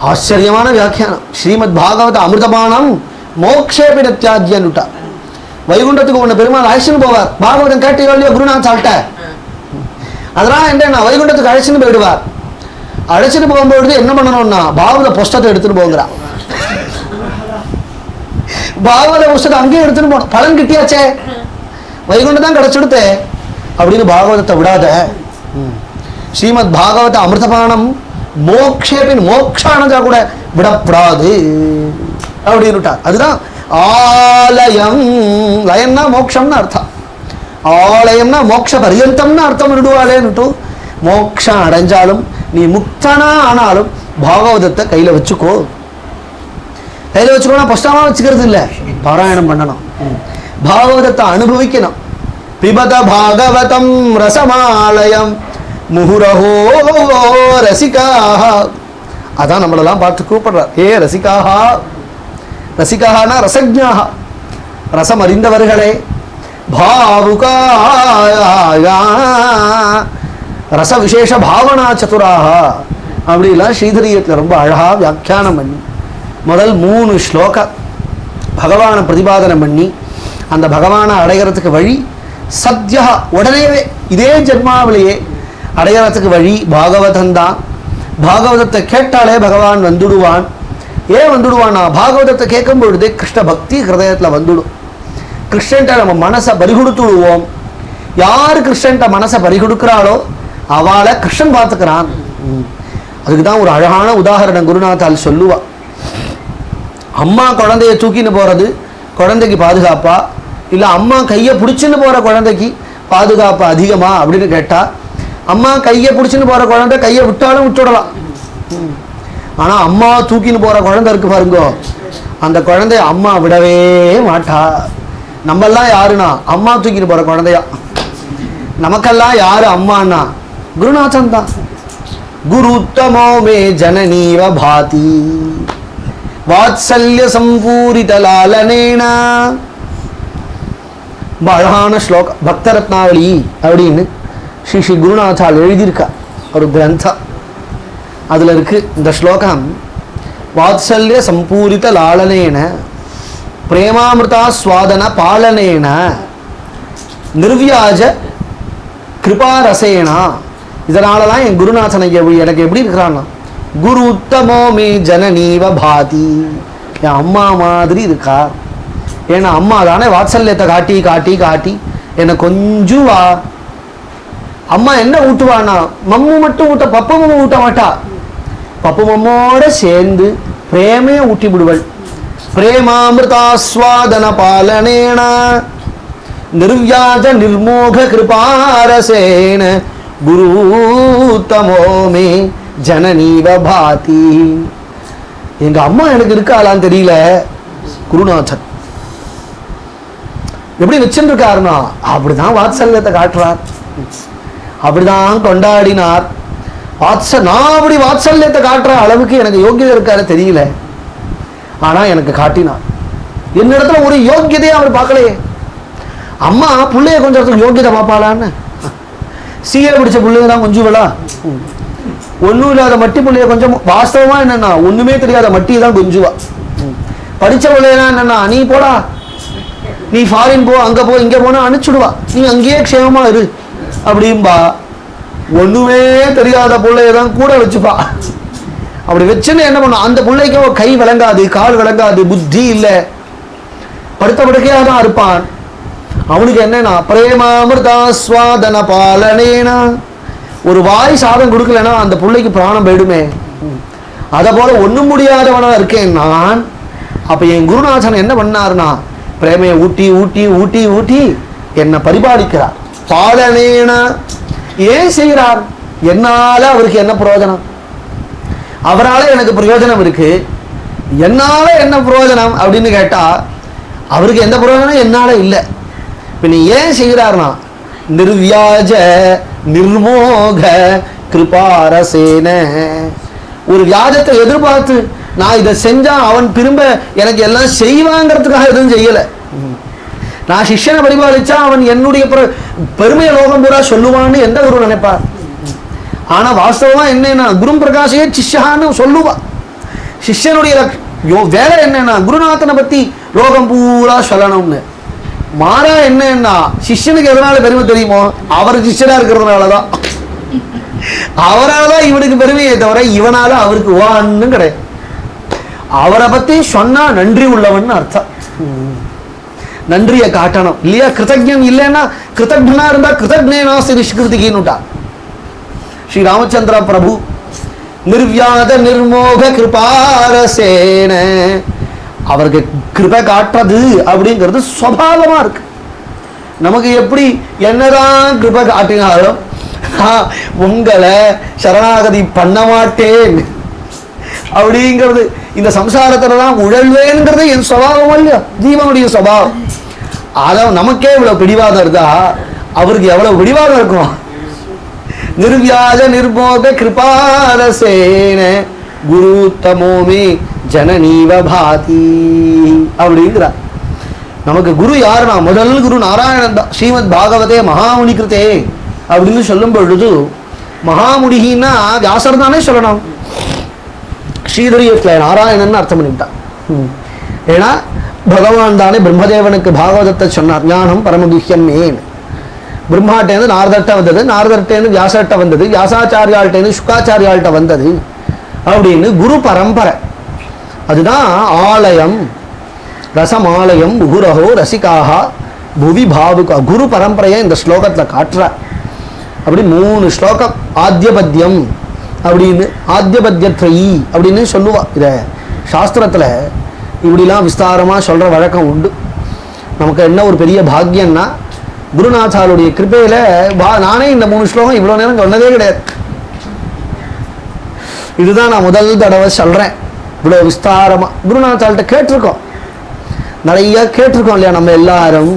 B: ஆச்சரியமான வியாக்கியானம். ஸ்ரீமத் பாகவத அமிர்தபானம் மோக்ஷேபி நத்யாஜ்யன்னுட்டா. வைகுண்டத்துக்கு ஒன்று பெருமாள் அழைச்சின்னு போவார். பாகவதம் கேட்டீங்களோ இல்லையோ குருநாத் சால்ட்ட, அதனால என்ன வைகுண்டத்துக்கு அழைச்சின்னு போயிடுவார். அழைச்சிட்டு போகும்பொழுது என்ன பண்ணணும்னா பாகவத புஸ்தகத்தை எடுத்துட்டு போங்கிறா. பாகவத புஸ்தகத்தை அங்கேயே எடுத்துட்டு போகணும். பலன் கிட்டியாச்சே, வைகுண்டம் தான் கிடைச்சிடுத்தே அப்படின்னு பாகவதத்தை விடாத. ஸ்ரீமத் பாகவத அமிர்தபானம் மோக்ஷேபின், மோக்ஷானதா கூட விடப்படாது அப்படின்னுட்டார். அதுதான் ஆலயம். லயம்னா மோக்ஷம்னு அர்த்தம், ஆலயம்னா மோக்ஷ பரியந்தம்னு அர்த்தம் விடுவாளேன்னுட்டு. மோக்ஷம் அடைஞ்சாலும் நீ முக்தனா ஆனாலும் பாகவதத்தை கையில வச்சுக்கோ. கையில வச்சுக்கோனா புஸ்தகமா வச்சுக்கிறது இல்லை, பாராயணம் பண்ணணும், பாகவதத்தை அனுபவிக்கணும். பிபத பாகவதம் ரசமாலயம் முஹுரஹோ ரசிகாஹ. அதான் நம்மளெல்லாம் பார்த்து கூப்பிடுறார். ஏ ரசிகாஹா, ரசிகாஹானா ரசஜ்ஞாஹ, ரசம் அறிந்தவர்களே. பாவுகாயா ரச விசேஷ பாவனா சதுராக அப்படிலாம் ஸ்ரீதரியத்தில் ரொம்ப அழகா வியாக்கியானம் பண்ணி முதல் 3 ஸ்லோக பகவானை பிரதிபாதனம் பண்ணி அந்த பகவானை அடைகிறதுக்கு வழி சத்யா, உடனேவே இதே ஜென்மாவிலேயே அடைகிறதுக்கு வழி பாகவதம் தான். பாகவதத்தை கேட்டாலே பகவான் வந்துடுவான். ஏன் வந்துடுவான்னா பாகவதத்தை கேட்கும் பொழுதே கிருஷ்ண பக்தி ஹிருதயத்தில் வந்துடும். கிருஷ்ணன்ட்ட நம்ம மனசை பறிகொடுத்து விடுவோம். யார் கிருஷ்ணன்ட்ட மனசை பறிகொடுக்கிறாளோ அவளை கிருஷ்ணன் பார்த்துக்கிறான். அதுக்கு தான் ஒரு அழகான உதாரணம் குருநாத்தால் சொல்லுவா. அம்மா குழந்தைய தூக்கின்னு போறது குழந்தைக்கு பாதுகாப்பா, இல்லை அம்மா கையை பிடிச்சின்னு போற குழந்தைக்கு பாதுகாப்பா அதிகமா அப்படின்னு கேட்டா, அம்மா கையை பிடிச்சின்னு போற குழந்தை கையை விட்டாலும் விட்டுடலாம். ஆனா அம்மா தூக்கின்னு போற குழந்தை இருக்கு பாருங்கோ, அந்த குழந்தைய அம்மா விடவே மாட்டா. நம்மெல்லாம் யாருன்னா அம்மா தூக்கின்னு போற குழந்தையா. நமக்கெல்லாம் யாரு அம்மானா குருநாதன் தான். குரு உத்தமோ மே ஜனனீவ பாதி வாத்சல்ய சம்பூரித லாலனேனா. அழகான ஸ்லோகம், பக்தரத்னாவளி அப்படின்னு ஸ்ரீ ஸ்ரீ குருநாதால் எழுதியிருக்கா ஒரு கிரந்தம். அதுல இருக்கு இந்த ஸ்லோகம். வாத்சல்ய சம்பூரித லாலனேன பிரேமாமிருதா ஸ்வாதன பாலனேன நிர்வியாஜ கிருபாரசேனா. இதனாலதான் என் குருநாதன் எனக்கு எப்படி இருக்கிறான்னா, குரு உத்தமோ மே ஜனனீவ பாதி, என் அம்மா மாதிரி இருக்கா. ஏன்னா அம்மா தானே வாத்சல்யத்தை காட்டி காட்டி காட்டி என்னை கொஞ்சம் வா. அம்மா என்ன ஊட்டுவானா, மம்மு மட்டும் ஊட்ட, பப்பு மம்மு ஊட்ட மாட்டா. பப்பு மம்மோட சேர்ந்து பிரேமையை ஊட்டி விடுவள். பிரேமாமிருதாஸ்வாதன பாலனேன நிர்வியாஜ நிர்மோக கிருபாரசேன குருத்தமோ மே ஜனனீவ பாதி. எங்க அம்மா எனக்கு இருக்காளான்னு தெரியல, குருநாதன் எப்படி வச்சுருக்காருன்னா அப்படிதான் வாத்சல்யத்தை காட்டுறார், அப்படிதான் கொண்டாடினார். நான் அப்படி வாத்சல்யத்தை காட்டுற அளவுக்கு எனக்கு யோகியதை இருக்காரு தெரியல, ஆனா எனக்கு காட்டினார். என்னிடத்துல ஒரு யோகியதையே அவர் பார்க்கலையே. அம்மா பிள்ளைய கொஞ்சம் யோகியதை பார்ப்பாளான்னு, சீரை பிடிச்ச பிள்ளைங்க தான் கொஞ்சுவலா, ஒன்றும் இல்லாத மட்டி பிள்ளைய கொஞ்சம். வாஸ்தவமா என்னன்னா ஒண்ணுமே தெரியாத மட்டியை தான் கொஞ்சுவா. படிச்ச பிள்ளைனா என்னன்னா, நீ போடா, நீ ஃபாரின் போ, அங்க போ, இங்க போனா அனுப்பிச்சுடுவா, நீ அங்கேயே க்ஷேமமா இரு அப்படின்பா. ஒண்ணுமே தெரியாத பிள்ளையதான் கூட வச்சுப்பா. அப்படி வச்சுன்னு என்ன பண்ணும், அந்த பிள்ளைக்கு கை விளங்காது, கால் விளங்காது, புத்தி இல்லை, படுத்த படுக்கையாக தான் இருப்பான். அவனுக்கு என்னன்னா பிரேமாமிருதாஸ்வாதன பாலனேனா, ஒரு வாய் சாதம் கொடுக்கலன்னா அந்த பிள்ளைக்கு பிராணம் போயிடுமே. அதை போல ஒண்ணும் முடியாதவனா இருக்கேன் நான். அப்ப என் குருநாதன் என்ன பண்ணாருன்னா பிரேமையை ஊட்டி ஊட்டி ஊட்டி ஊட்டி என்னை பரிபாலிக்கிறார். பாலனேன ஏன் செய்கிறார்? என்னால அவருக்கு என்ன பிரயோஜனம்? அவரால எனக்கு பிரயோஜனம் இருக்கு, என்னால என்ன பிரயோஜனம் அப்படின்னு கேட்டா அவருக்கு எந்த பிரயோஜனம் என்னால இல்லை. பின்ன ஏன் செய்கிறார்னா நிர்வியாஜ நிர்மோக கிருபாரசேன. ஒரு வியாஜத்தை எதிர்பார்த்து நான் இதை செஞ்சா அவன் திரும்ப எனக்கு எல்லாம் செய்வாங்கிறதுக்காக எதுவும் செய்யல. நான் சிஷ்யனை பரிபாலிச்சா அவன் என்னுடைய பெருமையை லோகம் பூரா சொல்லுவான்னு எந்த குரு நினைப்பார்? ஆனா வாஸ்தவமா என்னன்னா குரு பிரகாஷையே சிஷ்யான்னு சொல்லுவா. சிஷ்யனுடைய வேலை என்னன்னா குருநாதனை பத்தி லோகம் பூரா சொல்லணும்னு. மாறா என்னன்னா சிஷ்யனுக்கு எதனால பெருமை தெரியுமோ, அவர் சிஷ்யனா இருக்கிறதுனாலதான். அவரால் தான் இவனுக்கு பெருமையை தவிர இவனால அவருக்கு வான்னு கிடையாது. அவரை பத்தி சொன்னா நன்றி உள்ளவன் அர்த்தம். நன்றியை காட்டணும் இல்லையா? கிருத்தஜ்ஞம் இல்லைன்னா கிருத்தஜ்ஞனா இருந்தா கிருத்தஜ்ஞனாசி நிஷ்கிருதிகின்னுட்டா ஸ்ரீ ராமச்சந்திர பிரபு. நிர்வியாத நிர்மோக கிருபாரசேன. அவருக்கு கிருபை காட்டுறது அப்படிங்கிறது சுபாவமா இருக்கு. நமக்கு எப்படி என்னதான் கிருபை காட்டினாலும் உங்களை சரணாகதி பண்ண மாட்டேன் அப்படிங்கிறது இந்த சம்சாரத்துலதான் உழல்வேங்கிறது என் சுபாவம் இல்லையா? ஜீவனுடைய சுபாவம். அதான் நமக்கே இவ்வளவு பிடிவாதம் இருந்தா அவருக்கு எவ்வளவு பிடிவாதம் இருக்கும்? நிர்வியாஜ நிர்மோக கிருபாரசேன குருத்தமோமே ஜனநீவ பாதி அப்படிங்கிறார். நமக்கு குரு யாருன்னா முதல் குரு நாராயணன் தான். ஸ்ரீமத் பாகவதே மகாமுனி கிருத்தே அப்படின்னு சொல்லும் பொழுது மகாமுனிகின்னா வியாசர் தானே சொல்லணும். ஸ்ரீதரியத்துல நாராயணன் அர்த்தம் பண்ணிவிட்டான். ஏன்னா பகவான் தானே பிரம்மதேவனுக்கு பாகவதத்தை சொன்னார். ஞானம் பரமகுஹ்யம் ஏன் பிரம்மாட்டேருந்து நாரதர்ட்ட வந்தது, நாரதர்ட்டேருந்து வியாசர்ட்ட வந்தது, வியாசாச்சாரியாள்டேருந்து சுக்காச்சாரியாள்கிட்ட வந்தது அப்படின்னு குரு பரம்பரை. அதுதான் ஆலயம் ரசமாலயம் முகுரஹோ ரசிகாக புவி பாவுகா. குரு பரம்பரையை இந்த ஸ்லோகத்துல காட்டுற. அப்படி 3 ஸ்லோகம் ஆத்யபத்யம் அப்படின்னு ஆத்யபத்யத்ரயி அப்படின்னு சொல்லுவா. இத சாஸ்திரத்துல இப்படிலாம் விஸ்தாரமா சொல்ற வழக்கம் உண்டு. நமக்கு என்ன ஒரு பெரிய பாக்கியம்னா குருநாதாருடைய கிருபையில நானே இந்த 3 ஸ்லோகம் இவ்வளவு நேரம் சொன்னதே கிடையாது. இதுதான் நான் முதல் தடவை சொல்றேன். இவ்வளவு விஸ்தாரமா குருநாதார்கிட்ட கேட்டிருக்கோம், நிறைய கேட்டிருக்கோம் இல்லையா நம்ம எல்லாரும்.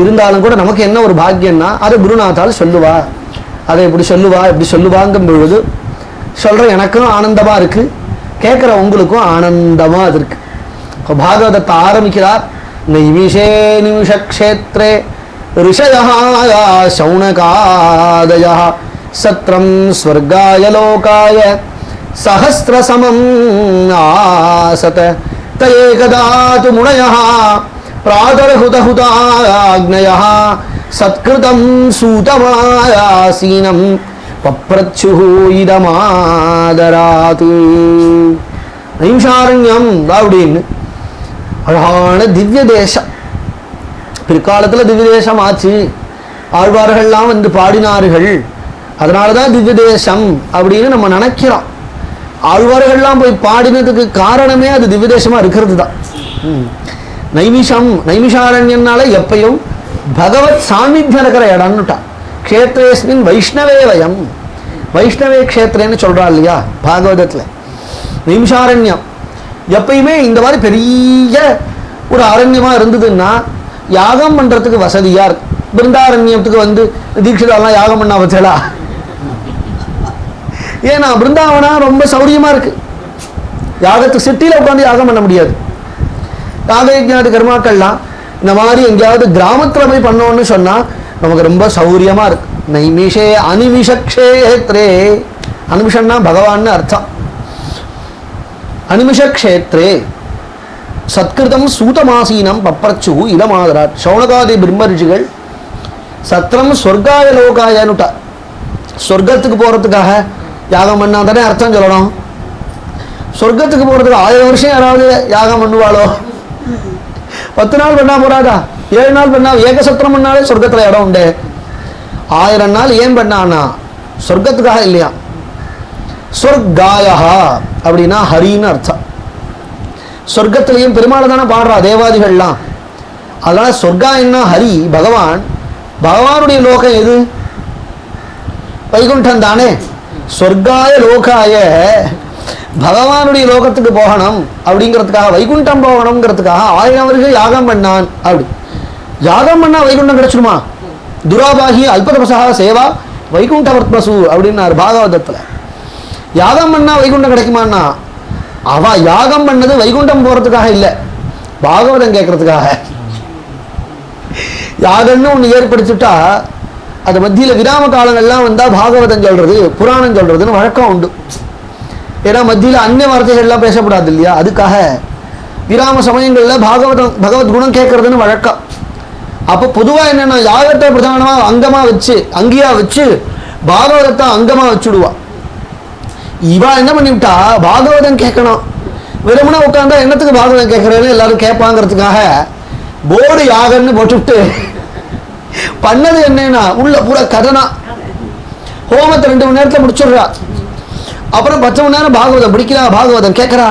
B: இருந்தாலும் கூட நமக்கு என்ன ஒரு பாக்கியம்னா அதை குருநாதால் சொல்லுவா, அதை இப்படி சொல்லுவா இப்படி சொல்லுவாங்கும் பொழுது சொல்ற எனக்கும் ஆனந்தமா இருக்கு, கேட்கிற உங்களுக்கும் ஆனந்தமா அது இருக்கு. இப்போ பாகவதத்தை ஆரம்பிக்கிறார். நைமிஷே நிமிஷக்ஷேத்ரே ரிஷயா சௌனகாதயா சத்ரம் ஸ்வர்காய லோகாய சஹஸ்ரசமம் ஆசத தயேகதாது முனயः பிராதர்ஹுதஹுதாக்னயः சத்கிருதம் சூதமாயாசீனம் பப்ரச்சுஹு இதமாதராது. நைமிஷாரண்யம் அப்படின்னு அழகான திவ்ய தேசம். பிற்காலத்தில் திவ்ய தேசம் ஆச்சு. ஆழ்வார்கள்லாம் வந்து பாடினார்கள், அதனாலதான் திவ்ய தேசம் அப்படின்னு நம்ம நினைக்கிறோம். ஆழ்வார்கள்லாம் போய் பாடினதுக்கு காரணமே அது திவ்ய தேசமா இருக்கிறது தான். நைமிஷம் நைமிஷாரண்யனால எப்பயும் பகவத் சாநித்தியம் இருக்கிற இடம்னுட்டா. க்ஷேத்ரேஸ்மின் வைஷ்ணவே வயம், வைஷ்ணவே க்ஷேத்ரேன்னு சொல்றா இல்லையா பாகவதத்துல. நைமிஷாரண்யம் எப்பயுமே இந்த மாதிரி பெரிய ஒரு அரண்யமா இருந்ததுன்னா யாகம் பண்றதுக்கு வசதியா இருக்கு. பிருந்தாரண்யத்துக்கு வந்து தீட்சிதாலாம் யாகம் பண்ணா வச்சலா? ஏன்னா பிருந்தாவனா ரொம்ப சௌரியமா இருக்கு. யாகத்துக்கு சிட்டியில உட்காந்து யாகம் பண்ண முடியாது. யாகயஜ்ஞாதி கர்மாக்கள்லாம் இந்த மாதிரி எங்கேயாவது கிராமத்துல போய் பண்ணோம்னு சொன்னா நமக்கு ரொம்ப சௌரியமா இருக்கு. நைமிஷே அனிமிஷக்ஷேத்ரே, அனிமிஷன்னா பகவான்னு அர்த்தம். அனிமிஷக்ஷேத்ரே சத்கிருதம் சூதமாசீனம் பப்ரச்சு இளமாதராட். சௌனகாதி பிரம்ம ரிஷிகள் சத்திரம் சொர்க்காய லோகாயனுட்டா. சொர்க்கத்துக்கு போறதுக்காக யாகம் பண்ணா தானே அர்த்தம் சொல்லணும். சொர்க்கத்துக்கு போறதுக்கு 1000 வருஷம் யாராவது யாகம் பண்ணுவாளோ? 10 நாள் பண்ணா போறாதா? 7 நாள் பண்ணா, ஏகசத்திரம் பண்ணாலே சொர்க்கத்துல இடம் உண்டு. 1000 நாள் ஏன் பண்ணான்னா சொர்க்கத்துக்காக இல்லையா. சொர்க்காயா அப்படின்னா ஹரின்னு அர்த்தம். சொர்க்கத்திலையும் பெருமாளை தானே பாடுறா தேவாதிகள்லாம். அதனால சொர்க்காயன்னா ஹரி பகவான். பகவானுடைய லோகம் எது? வைகுண்டம் தானே. சொர்க்காய லோகாய பகவானுடைய லோகத்துக்கு போகணும் அப்படிங்கிறதுக்காக, வைகுண்டம் போகணுங்கிறதுக்காக 1000 வருஷம் யாகம் பண்ணான். அப்படி யாகம் பண்ணா வைகுண்டம் கிடைச்சிடுமா? துராபாகி அல்பதபசா சேவா வைகுண்டவர்த்மசு அப்படின்னாரு பாகவதத்துல. யாகம் பண்ணா வைகுண்டம் கிடைக்குமான்னா, அவ யாகம் பண்ணது வைகுண்டம் போறதுக்காக இல்லை, பாகவதம் கேட்கறதுக்காக. யாகம்னு ஒன்று ஏற்படுத்திட்டா அது மத்தியில் விராம காலங்கள்லாம் வந்தால் பாகவதம் சொல்றது புராணம் சொல்றதுன்னு வழக்கம் உண்டு. ஏன்னா மத்தியில் அந்நிய வார்த்தைகள்லாம் பேசப்படாது இல்லையா, அதுக்காக விராம சமயங்களில் பகவத் குணம் கேட்கறதுன்னு வழக்கம். அப்போ பொதுவாக என்னென்னா யாகத்தை பிரதானமாக அங்கமாக வச்சு அங்கேயா வச்சு பாகவதத்தை அங்கமாக வச்சுடுவா. இவா என்ன பண்ணிவிட்டா பாகவதம் கேட்கணும், வெறுமனா உட்காந்தா என்னத்துக்கு பாகவதம் கேட்கறேன்னு எல்லாரும் கேட்பாங்கிறதுக்காக போர்டு யாகன்னு போட்டுவிட்டு பண்ணது என்னன்னா உள்ள பூரா கதனா ஹோமத்தை 2 மணி நேரத்தில் முடிச்சிடுறா. அப்புறம் 10 மணி நேரம் பாகவதம் பிடிக்கிறா, பாகவதம் கேட்கறா.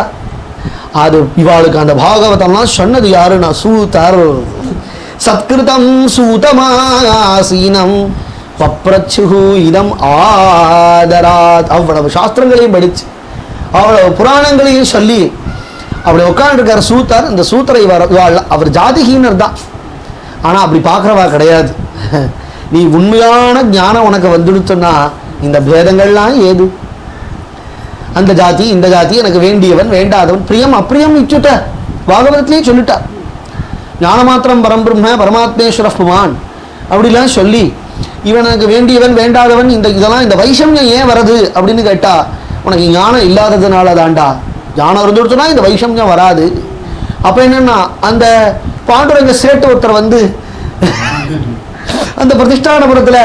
B: அது இவாளுக்கு அந்த பாகவதம்லாம் சொன்னது யாருன்னா சூதர். சத்கிருதம் சூதமாசீனம் பப்ரச்சுஹு இதம் ஆதராத். அவ்வளவு சாஸ்திரங்களையும் படிச்சு அவ்வளவு புராணங்களையும் சொல்லி அப்படி உட்காந்துருக்கார் சூத்தர். இந்த சூத்தரை அவர் ஜாதிஹீனர் தான், ஆனால் அப்படி பார்க்குறவா கிடையாது. நீ உண்மையான ஞானம் உனக்கு வந்துடுச்சுன்னா இந்த பேதங்கள்லாம் ஏது? அந்த ஜாதி இந்த ஜாதி, எனக்கு வேண்டியவன் வேண்டாதவன், பிரியம் அப்பிரியம் இச்சுட்ட பாகவதத்திலேயே சொல்லிட்டா. ஞானமாத்திரம் பரம்பிரம்ம பரமாத்மேஸ்வர புமான் அப்படிலாம் சொல்லி இவன் எனக்கு வேண்டியவன் வேண்டாதவன் இதெல்லாம் இந்த வைஷமியம் ஏன் வருது அப்படின்னு கேட்டா, உனக்கு ஞானம் இல்லாததுனால தாண்டா. ஞானம் இருந்துடுச்சுன்னா இந்த வைஷமியம் வராது. அப்போ என்னன்னா அந்த பாண்டுரங்க சேட்டு ஒருத்தர் வந்து அந்த பிரதிஷ்டானபுரத்தில்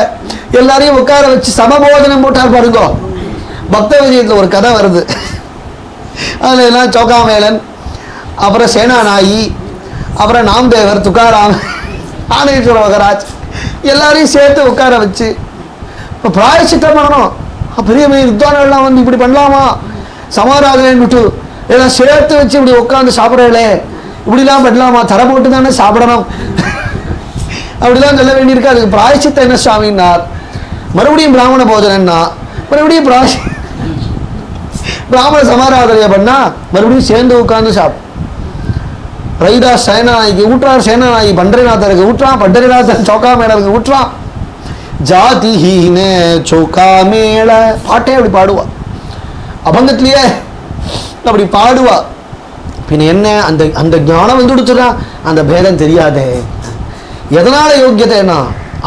B: எல்லாரையும் உட்கார வச்சு சமபோஜனம் போட்டார் பாருங்க. பக்த விஜயத்தில் ஒரு கதை வருது. அதில் எல்லாம் சௌகாமேளன், அப்புறம் சேனாநாயி, அப்புறம் நாம்தேவர், துக்காராம், ஆனேஸ்வர மகராஜ் எல்லாரையும் சேர்த்து உட்கார வச்சு இப்போ பிராயச்சித்தம் பண்ணணும். பெரிய பெரிய வித்வானெல்லாம் வந்து இப்படி பண்ணலாமா சமாராதனைன்னுட்டு எல்லாம் சேர்த்து வச்சு இப்படி உட்காந்து சாப்பிட்றே, இப்படிலாம் பண்ணலாமா, தர போட்டு தானே சாப்பிடணும் அப்படிலாம் சொல்ல வேண்டியிருக்கு. அதுக்கு பிராயச்சித்தம் என்ன சுவாமின்னார். மறுபடியும் பிராமண போஜனம்னா மறுபடியும் பிராமண சமாராதனையை பண்ணா மறுபடியும் சேர்ந்து உட்காந்து சாப்பிடும். ரைதாஸ் சேனாநாய்க்கு ஊற்றார், சேனாநாயகி பண்டரிநாதருக்கு ஊற்றான், பண்டரிநாதன் சௌகாமேளருக்கு ஊற்றான். ஜாதிஹீன சௌகாமேள பாட்டே அப்படி பாடுவா, அபங்கத்திலேயே அப்படி பாடுவா. பின்ன என்ன அந்த அந்த ஞானம் வந்து கொடுத்துடா, அந்த பேதம் தெரியாதே. எதனால யோக்கியத்தைன்னா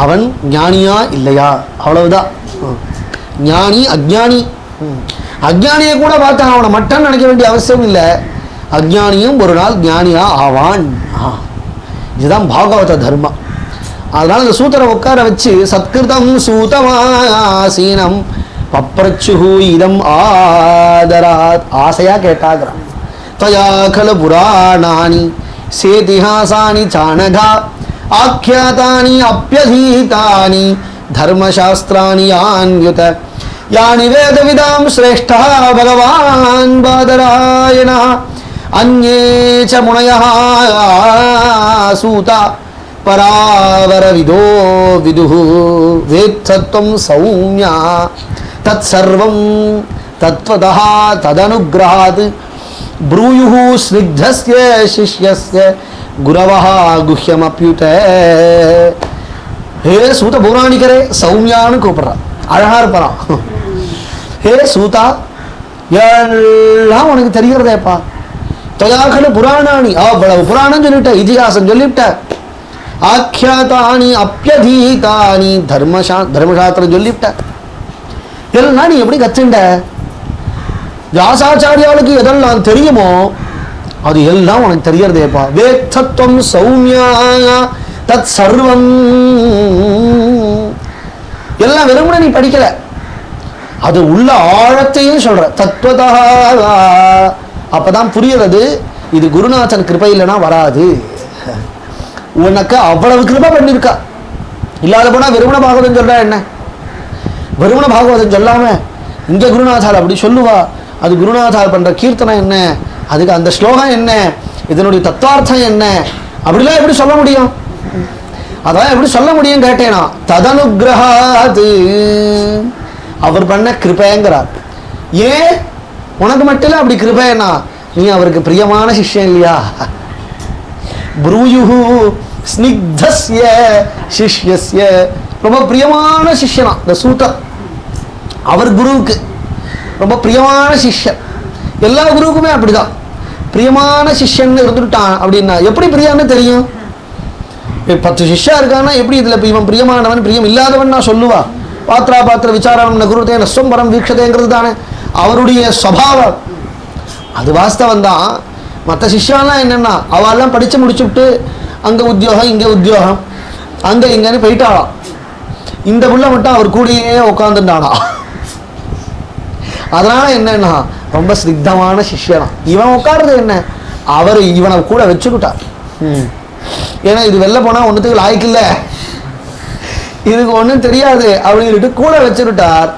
B: அவன் ஞானியா இல்லையா, அவ்வளவுதான். ஞானி அஜ்ஞானி, அஜ்ஞானியை கூட பார்த்தா அவனை மட்டும் நினைக்க வேண்டிய அவசியம் இல்லை. அஜ்ஞானியும் ஒரு நாள் ஞானியா ஆவான். இதுதான் பாகவத தர்மம். அதனால இந்த சூத்திர உட்கார வச்சு சத்கிருதம் சூதமாசீனம் பப்ரச்சுஹு இதம் ஆதராத் ஆசையா கேட்டாகிறான். தயா கல புராணானி சேதிஹாசானி சானகா ஆக்யாதானி அப்யதீதானி தர்மசாஸ்திராணி யான்யுத யானி வேதவிதாம் ஸ்ரேஷ்டா பகவான் பாதராயணः அன்யே ச முனயः சூதா பராவர விதோ விதுः வேத்தத்வம் சௌம்யா தத் சர்வம் தத்வதः ததனுக்ரஹாத் ப்ரூயுः ஸ்னிக்தஸ்ய சிஷ்யஸ்ய குரவः குஹ்யமப்யுத. ஹே சூத பௌராணிகரே, சௌமியான்னு கூப்பிட்றான், அழகா இருப்பான். ஹே சூதா, எல்லாம் உனக்கு தெரிகிறதேப்பா. தயாகல புராணாணி, அவ்வளவு புராணம் சொல்லிவிட்ட, இதிகாசம் சொல்லிவிட்ட, ஆக்கியாதானி அப்யதீதானி தர்மசாஸ்திரம் சொல்லிவிட்ட, எல்லாம் நீ எப்படி கத்துண்ட? வியாசாச்சாரியாளுக்கு எதெல்லாம் தெரியுமோ அது எல்லாம் உனக்கு தெரியறதேப்பா. வேத்தத்வம் சௌமியா தத் சர்வம், எல்லாம் வெறுமனே நீ படிக்கல, அது உள்ள ஆழத்தையும் சொல்ற. தத்துவதா அப்பதான் புரியுறது. இது குருநாதன் கிருபை இல்லைன்னா வராது. உனக்கு அவ்வளவு கிருபை பண்ணிருக்கா. இல்லாத போனா வெறுமன பாகவதம் சொல்ற என்ன? வெறுமன பாகவதம் சொல்லாம இங்கே குருநாதால் அப்படி சொல்லுவா. அது குருநாதால் பண்ணுற கீர்த்தனம் என்ன, அதுக்கு அந்த ஸ்லோகம் என்ன, இதனுடைய தத்துவார்த்தம் என்ன, அப்படிலாம் எப்படி சொல்ல முடியும்? அதான் எப்படி சொல்ல முடியும் கேட்டேனா, ததனுகிரகாது அவர் பண்ண கிருபைங்கிறார். ஏன் உனக்கு மட்டும் இல்லை அப்படி கிருபைனா, நீ அவருக்கு பிரியமான சிஷ்யன் இல்லையா? ப்ரூயுஹு ஸ்னிக்தஸ்ய சிஷ்யஸ்ய, ரொம்ப பிரியமான சிஷ்யனா இந்த சூத்தர். அவர் குருவுக்கு ரொம்ப பிரியமான சிஷ்யன். எல்லா குருவுக்குமே அப்படிதான், பிரியமான சிஷ்யன் இருந்துட்டான் அப்படின்னா எப்படி பிரியான்னு தெரியும்? 10 சிஷ்யா இருக்கான்னா எப்படி இதில் இவன் பிரியமானவன் பிரியம் இல்லாதவன் நான் சொல்லுவா? பாத்திரா பாத்திர விசாரம் குருதே நஸ்வம்பரம் வீக்ஷதேங்கிறது தானே அவருடைய ஸ்வபாவம். அது வாஸ்தவம் தான். மற்ற சிஷ்யாலாம் என்னென்னா அவெல்லாம் படித்து முடிச்சுவிட்டு அங்கே உத்தியோகம் இங்கே உத்தியோகம் அங்கே இங்கேன்னு போயிட்டாளாம். இந்த புள்ள மட்டும் அவர் கூடயே உட்காந்துட்டானா. அதனால என்னன்னா ரொம்ப ஸ்னிக்தமான சிஷ்யனா. இவன் உட்கார்றது என்ன, அவர் இவனை கூட வச்சுக்கிட்டார். ஏன்னா இது வெளில போனால் ஒன்றுத்துக்கு லாய்க்கில்லை, இதுக்கு ஒன்றும் தெரியாது அப்படின்னு சொல்லிட்டு கூட வச்சுக்கிட்டார்.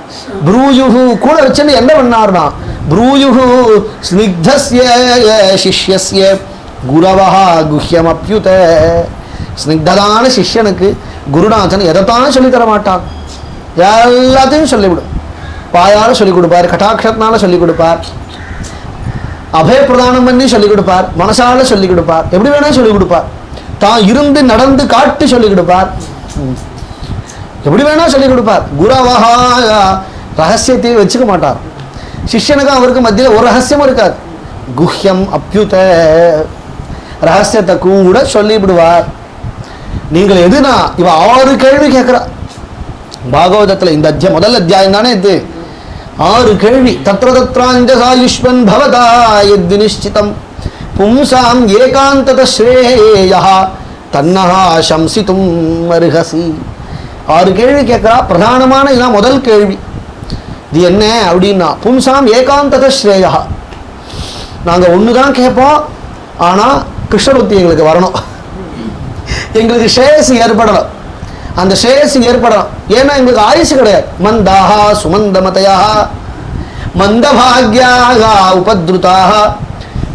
B: ப்ரூயுஹு கூட வச்சுன்னு என்ன பண்ணார்னா, ப்ரூயுஹு ஸ்னிக்தஸ்ய சிஷ்யஸ்ய குரவஹ குஹ்யமப்யுத. ஸ்னிக்ததான சிஷ்யனுக்கு குருநாதன் எதைத்தான் சொல்லித்தர மாட்டான், எல்லாத்தையும் சொல்லிவிடும். வாயால் சொல்லிக் கொடுப்பார், கட்டாட்சத்தினால சொல்லிக் கொடுப்பார், அபயப்பிரதானம் பண்ணி சொல்லிக் கொடுப்பார், மனசால சொல்லிக் கொடுப்பார், எப்படி வேணாலும் சொல்லிக் கொடுப்பார், தான் இருந்து நடந்து காட்டி சொல்லிக் கொடுப்பார், எப்படி வேணா சொல்லிக் கொடுப்பார். குரவஹா ரகசியத்தை வச்சுக்க மாட்டார். சிஷ்யனுக்கும் அவருக்கு மத்தியில் ஒரு ரகசியமும் இருக்காது. குஹ்யம் அப்யுத, ரகசியத்தை கூட சொல்லிவிடுவார். நீங்கள் எதுனா இவ 6 கேள்வி கேட்கிறா பாகவதத்தில். இந்த முதல் அத்தியாயம் தானே இது. 6 கேள்வி. தத்ர தத்ராஞ்சசாயுஷ்மன் பவதா யத் நிஷ்சிதம் பும்சாம் ஏகாந்தத ஸ்ரேயஹ தன்னஹா சம்சிதும் அர்ஹசி. 6 கேள்வி கேட்கிறா. பிரதானமான இதான் முதல் கேள்வி. இது என்ன அப்படின்னா, பும்சாம் ஏகாந்தத ஸ்ரேயா. நாங்கள் ஒன்று தான் கேட்போம், ஆனால் கிருஷ்ணபக்தி எங்களுக்கு வரணும், எங்களுக்கு ஸ்ரேயஸ் ஏற்படணும், அந்த ஸ்ரேயஸ் ஏற்படணும். ஏன்னா எங்களுக்கு ஆயுசு கிடையாது. மந்தாஹா சுமந்தமதயா மந்தபாக்யாக உபத்ருதாக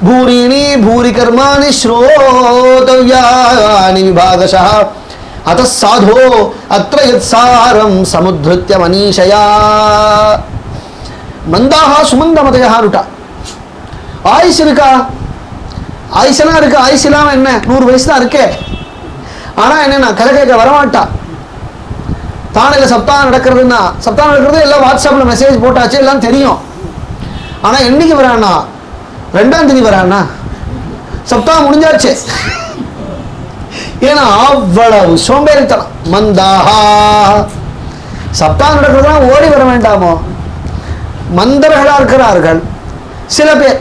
B: பூரிணி பூரி கர்மாணி ஸ்ரோதவ்யானி விபாகசா அத சாதோ அத்ர யத்சாரம் சமுத்ருத்ய மனீஷயா. மந்தாஹா சுமந்தமதயான்னுட்டா. ஆயுசு இருக்கா? ஆயுசெல்லாம் இருக்கு. ஆயுசு இல்லாம என்ன, 100 வயசு தான் இருக்கே. ஆனா என்னன்னா கதை கேட்க வரமாட்டா. தானையில் சப்தாகம் நடக்கிறதுன்னா, சப்தாகம் நடக்கிறது எல்லாம் வாட்ஸ்அப்பில் மெசேஜ் போட்டாச்சு, எல்லாம் தெரியும். ஆனா என்னைக்கு வரானா, 2ஆம் தேதி வரானா, சப்தாகம் முடிஞ்சாச்சு. ஏன்னா அவ்வளவு சோம்பேறித்தனம். மந்தாஹா, சப்தாகம் நடக்கிறதுலாம் ஓடி வர வேண்டாமோ? மந்தர்களா இருக்கிறார்கள் சில பேர்.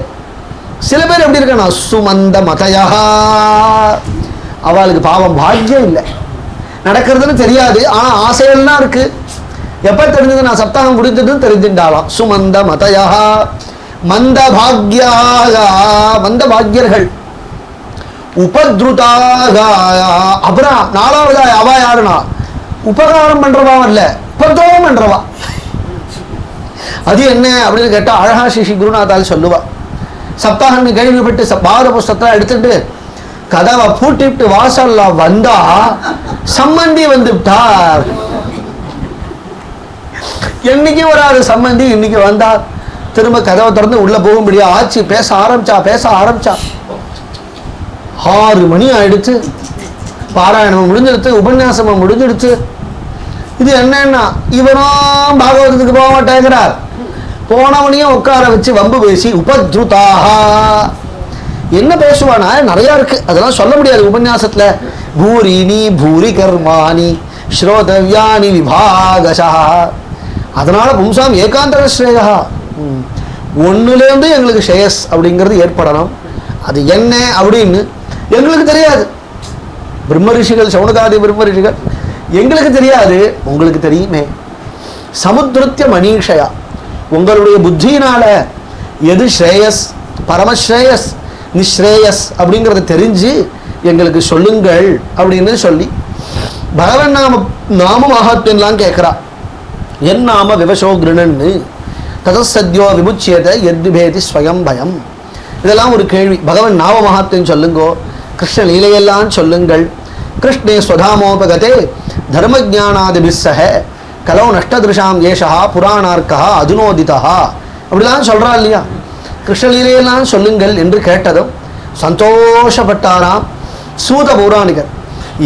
B: சில பேர் எப்படி இருக்கா, சுமந்த மதயா, அவளுக்கு பாவம் பாக்கியம் இல்லை, நடக்கிறதுன்னு தெரியாது, ஆனா ஆசையெல்லாம் இருக்கு. எப்ப தெரிஞ்சது, நான் சப்தாகம் முடிஞ்சதுன்னு தெரிஞ்சுட்டாலாம். சுமந்த மதயா மந்த பாக்யாக, மந்த பாக்யர்கள். உபத்ருதாக, அப்புறம் 4வது அவ யாருன்னா உபகாரம் பண்றவா இல்ல, உபத்ரவம் பண்றவா. அது என்ன அப்படின்னு கேட்டா அழகா ஸ்ரீ குருநாதால் சொல்லுவா. சப்தாகம் கேள்விப்பட்டு பாரத புஸ்தகத்தை எடுத்துட்டு கதவை பூட்டிட்டு வாசல்ல வந்தா சம்மந்தி வந்துட்டார். என்னைக்கு வராது சம்மந்தி, இன்னைக்கு வந்தார். திரும்ப கதவை திறந்து உள்ள போகும்படியா ஆச்சு. பேச ஆரம்பிச்சா 6 மணி ஆயிடுச்சு. பாராயணம் முடிஞ்சிடுச்சு, உபன்யாசமும் முடிஞ்சிடுச்சு. இது என்னன்னா, இவனும் பாகவதத்துக்கு போக மாட்டேங்கிறார். போனவனையும் உட்கார வச்சு வம்பு பேசி உபத்ருதாக. என்ன பேசுவானா, நிறைய இருக்கு, அதெல்லாம் சொல்ல முடியாது உபன்யாசத்துல. பூரிணி பூரி கர்மாணி ஸ்ரோதவ்யானி விபாகசா. அதனால பும்சாம் ஏகாந்தர ஸ்ரேயா, ஒன்னுலேருந்து எங்களுக்கு ஸ்ரேயஸ் அப்படிங்கிறது ஏற்படணும். அது என்ன அப்படின்னு எங்களுக்கு தெரியாது. பிரம்ம ரிஷிகள், சௌனகாதி பிரம்ம ரிஷிகள், எங்களுக்கு தெரியாது, உங்களுக்கு தெரியுமே. சமுத்ருத்ய மனீஷயா, உங்களுடைய புத்தியினால எது ஸ்ரேயஸ், பரமஸ்ரேயஸ், நிஸ்ரேயஸ் அப்படிங்கிறத தெரிஞ்சு எங்களுக்கு சொல்லுங்கள் அப்படின்னு சொல்லி பகவன் நாம மகாத்மியம்லாம் கேட்குறா. என் நாம விவசோ கிருணன்னு ததசத்யோ விமுச்சியத யத்விபேதி ஸ்வயம் பயம். இதெல்லாம் ஒரு கேள்வி. பகவன் நாம மகாத்மியம் சொல்லுங்கோ, கிருஷ்ண லீலையெல்லாம் சொல்லுங்கள். கிருஷ்ணே ஸ்வதாமோபகதே தர்மஜானாதிபிஸ்ஸஹ கலோ நஷ்டதிருஷாம் ஏஷா புராணார்க்கா அதுனோதிதா அப்படிலாம் சொல்கிறா இல்லையா? கிருஷ்ணலீலையெல்லாம் சொல்லுங்கள் என்று கேட்டதும் சந்தோஷப்பட்டாராம் சூத பௌராணிகர்.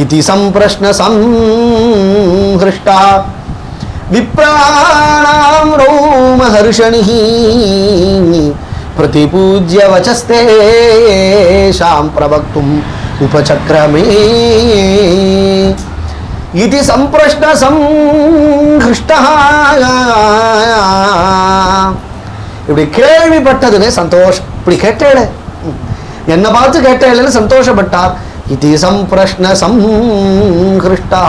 B: இதி சம்பிரஷ்ன சம்ஹிருஷ்டா விப்ராணாம் ரௌமஹர்ஷணிஹி பிரதிபூஜ்ய வசஸ்தேஷாம் பிரவக்தும் உபசக்ரமே. இதி சம்பிரஷ்ன சம்ஹிருஷ்டா இப்படி கேள்விப்பட்டதுனே சந்தோஷம். இப்படி கேட்டேளே, என்ன பார்த்து கேட்டேன்னு சந்தோஷப்பட்டார். இது சம்பிரஷ்ன சம்ஹிருஷ்டா.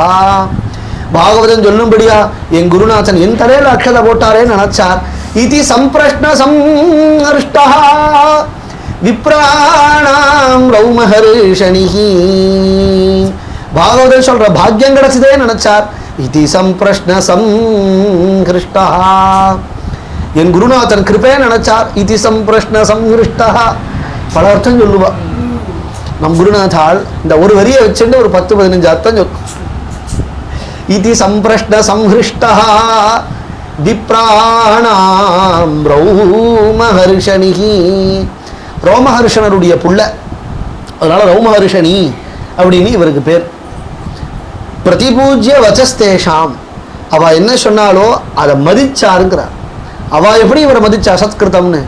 B: பாகவதன் சொல்லும்படியா என் குருநாதன் என் தலையில் அக்ஷதை போட்டாரேன்னு நினைச்சார். இது சம்பிரஷ்ன சம்ஹிருஷ்டா விப்ராணாம் ரௌமஹர்ஷணிஹி. பாகவதன் சொல்ற பாக்கியம் கிடைச்சதே நினைச்சார். இது சம்பிரஷ்ன சம்ஹிருஷ்டா என் குருநாதன் கிருபே நினைச்சார். இது சம்பிரஷ்ன சம்ஹிருஷ்டா பல அர்த்தம் சொல்லுவா. நம் குருநாதால் இந்த ஒரு வரியை வச்சுட்டு ஒரு 10-15 அர்த்தம் சொல்லும். இது சம்பிரஷ்ன சம்ஹிருஷ்டா விப்ராணாம் ரௌமஹர்ஷணிஹி. ரோமஹர்ஷனருடைய புள்ள, அதனால ரௌமஹர்ஷணி அப்படின்னு இவருக்கு பேர். பிரதிபூஜ்ய வச்சஸ்தேஷாம், அவ என்ன சொன்னாலோ அதை மதிச்சாருங்கிறார். அவ எப்படி இவரை மதிச்சா சத்கிருதம்னு,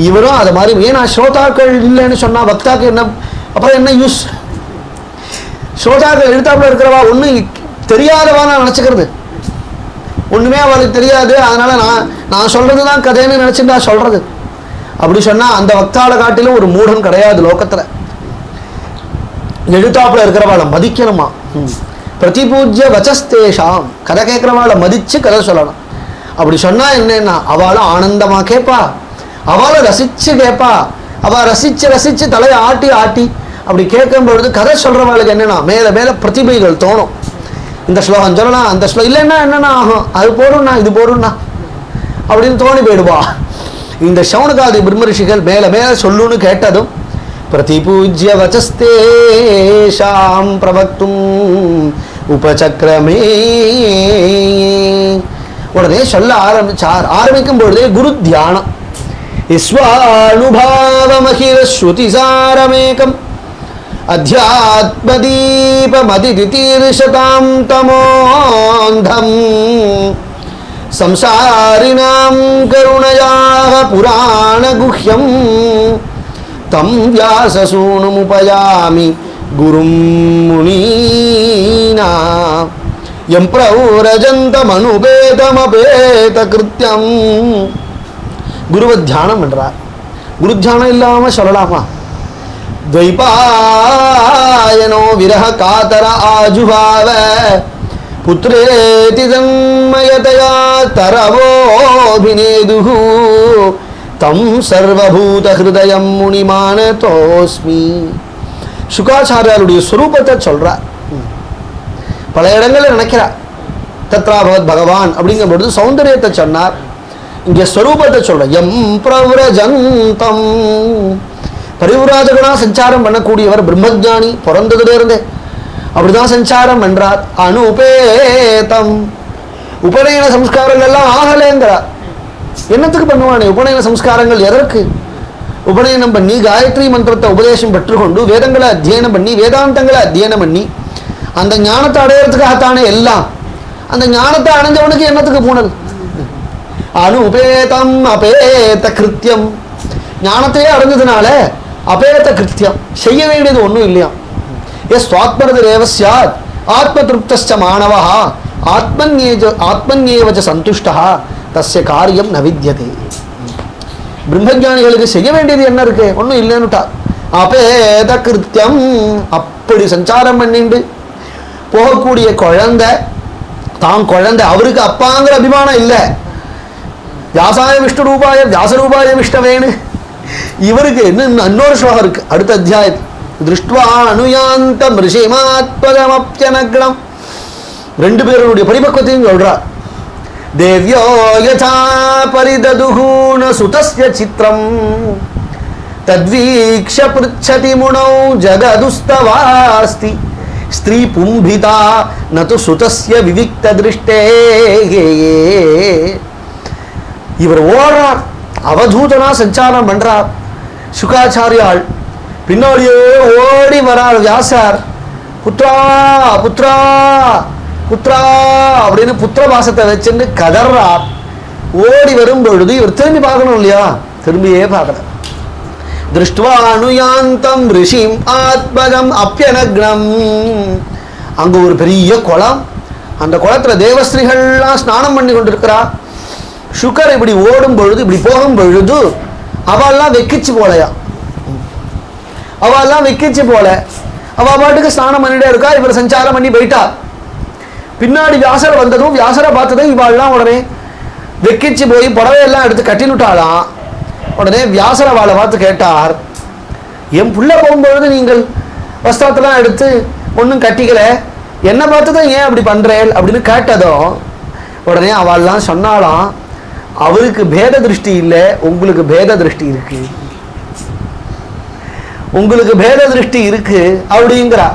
B: இவரும் அதை மாதிரி. ஏன்னா ஸ்ரோதாக்கள் இல்லைன்னு சொன்னா பக்தாக்கு என்ன அப்புறம் என்ன யூஸ்? ஸ்ரோதாக்கள் எழுத்தாப்புல இருக்கிறவா ஒன்றும் தெரியாதவா நான் நினச்சிக்கிறது, ஒன்றுமே அவளுக்கு தெரியாது, அதனால நான் சொல்றது தான் கதைன்னு நினச்சிட்டு நான் சொல்றது. அப்படி சொன்னால் அந்த பக்தாளை காட்டிலும் ஒரு மூடன் கிடையாது லோகத்தில். எழுத்தாப்புல இருக்கிறவாளை மதிக்கணுமா. பிரதிபூஜ்ய வச்சஸ்தேஷாம், கதை கேட்குறவாளை மதித்து கதை சொல்லணும். அப்படி சொன்னால் என்னன்னா அவளும் ஆனந்தமாக கேட்பா, அவளை ரசித்து கேட்பா. அவள் ரசித்து ரசித்து தலையை ஆட்டி ஆட்டி அப்படி கேட்கும் பொழுது கதை சொல்கிறவாளுக்கு என்னென்னா மேலே மேலே பிரதிபைகள் தோணும். இந்த ஸ்லோகம் சொல்லலாம், அந்த ஸ்லோகம் இல்லைன்னா என்னென்னா ஆகும், அது போடும்னா இது போடும்னா அப்படின்னு தோணி போயிடுவா. இந்த சௌனகாதி பிரம்மரிஷிகள் மேலே மேலே சொல்லுன்னு கேட்டதும் பிரதிபூஜ்ய வச்சஸ்தேஷாம் பிரவக்தும் உபசக்ரமே. உடனே சொல்ல ஆரம்பிச்சார். ஆரம்பிக்கும் பொழுதே குரு தியானம். இஸ்வானுபாவமகிர ஸ்ருதிசாரமேகம் அத்யாத்மதீபமதிதிதீர்ஷதாம் தமோந்தம் சம்சாரிணாம் கருணயாக புராணகுஹ்யம் தம் வியாசசூனுமுபயாமி குரும் முனீனா யம் பிரௌரஜந்தமனுபேதமபேத கிருத்யம். குருவ தியானம் என்றார். குரு தியானம் இல்லாமல் சொல்லலாமா? துவைபாயனோ விரஹ காதர ஆஜுபாவ புத்ரேதி தன்மயதயா தரவோபிநேதுஹு தம் சர்வபூத ஹிருதயம் முனிமானதோஸ்மி. சுகாச்சாரியாருடைய ஸ்வரூபத்தை சொல்றார். பல இடங்களில் நினைக்கிறார் தத்ராபவத் பகவான் அப்படிங்கும் பொழுது சௌந்தரியத்தை சொன்னார். இங்கே ஸ்வரூபத்தை சொல்ற. எம் பிரவ்ரஜந்தம், பரிவிராஜகனா சஞ்சாரம் பண்ணக்கூடியவர் பிரம்மஜானி, பிறந்ததுல இருந்தே அப்படிதான் சஞ்சாரம் என்றார். அனுபேதம், உபநயன சம்ஸ்காரங்கள்லாம் ஆகலேங்கிறார். என்னத்துக்கு பண்ணுவானே உபநயன சம்ஸ்காரங்கள்? எதற்கு? உபநயனம் பண்ணி காயத்ரி மந்திரத்தை உபதேசம் பெற்றுக்கொண்டு வேதங்களை அத்தியனம் பண்ணி வேதாந்தங்களை அத்தியனம் பண்ணி அந்த ஞானத்தை அடையிறதுக்காகத்தானே எல்லாம். அந்த ஞானத்தை அடைஞ்சவனுக்கு என்னத்துக்கு பூணல்? அனுபேதம் அபேத கிருத்தியம், ஞானத்தையே அடைஞ்சதுனால அபேத கிருத்தியம், செய்ய வேண்டியது ஒன்றும் இல்லையா. எஸ் சுவாத்மரதேவ ஸ்யாத் ஆத்ம திருப்தஸ்ச மாணவா ஆத்மன்யேவச்ச சந்துஷ்டா தஸ்ய காரியம் ந வித்யதே. பிரம்மஜானிகளுக்கு செய்ய வேண்டியது என்ன இருக்கு? ஒன்றும் இல்லைன்னுட்டா. அபேத கிருத்தியம், அப்படி சஞ்சாரம் பண்ணிண்டு போகக்கூடிய குழந்தை, தான் குழந்தை, அவருக்கு அப்பாங்கிற அபிமானம் இல்லை. வியாசாய விஷ்ணு ரூபாய வியாசரூபாய விஷ்ணவேனு இவருக்கு இன்னொரு ஸ்லோகம் இருக்கு அடுத்த அத்தியாயத்தில். திருஷ்டுவா அனுயாந்தம் ரிஷிமாத்மகமப்யனக்னம், ரெண்டு பேருடைய பரிபக்குவத்தையும் சொல்றார். தேவ்யோ யதா परिददुः न सुतस्य चित्रम् तद्वीक्ष्य पृच्छति मुनौ जगदुस्तवास्ति स्त्री पुंभिता न तु सुतस्य विविक्त दृष्टे இவர் ஓடுறார் அவதூதனா சஞ்சாரம் பண்றார் சுகாச்சாரியால் பின்னாடியே ஓடி வரார் வியாசர் புத்ரா புத்ரா புத்ரா அப்படின்னு புத்திர பாசத்தை வச்சுன்னு கதறார் ஓடி வரும் பொழுது இவர் திரும்பி பார்க்கணும் இல்லையா திரும்பியே பார்க்கல திருஷ்டுவா அனுயாந்தம் ரிஷிம் ஆத்மகம் அப்பியனக்னம் அங்க ஒரு பெரிய குளம் அந்த குளத்துல தேவஸ்திரீகள்லாம் ஸ்நானம் பண்ணி கொண்டிருக்கிறா சுகர் இப்படி ஓடும் பொழுது இப்படி போகும் பொழுது அவெல்லாம் வெக்கிச்சு போலையா அவெல்லாம் வெக்கிச்சு போல அவ பாட்டுக்கு ஸ்நானம் பண்ணிட்டே இருக்கா இவர் சஞ்சாரம் பண்ணி போயிட்டா பின்னாடி வியாசரை வந்ததும் வியாசரை பார்த்ததும் இவாள்லாம் உடனே வெக்கிச்சு போய் புடவையெல்லாம் எடுத்து கட்டினுட்டாளாம் உடனே வியாசரை அவளை பார்த்து கேட்டார் என் புள்ள போகும்பொழுது நீங்கள் வஸ்திரத்தெல்லாம் எடுத்து ஒன்றும் கட்டிக்கல என்ன பார்த்து தான் ஏன் அப்படி பண்றேன் அப்படின்னு கேட்டதும் உடனே அவள்லாம் சொன்னாலாம் அவருக்கு பேத திருஷ்டி இல்லை உங்களுக்கு பேத திருஷ்டி இருக்கு உங்களுக்கு பேத திருஷ்டி இருக்கு அப்படிங்கிறா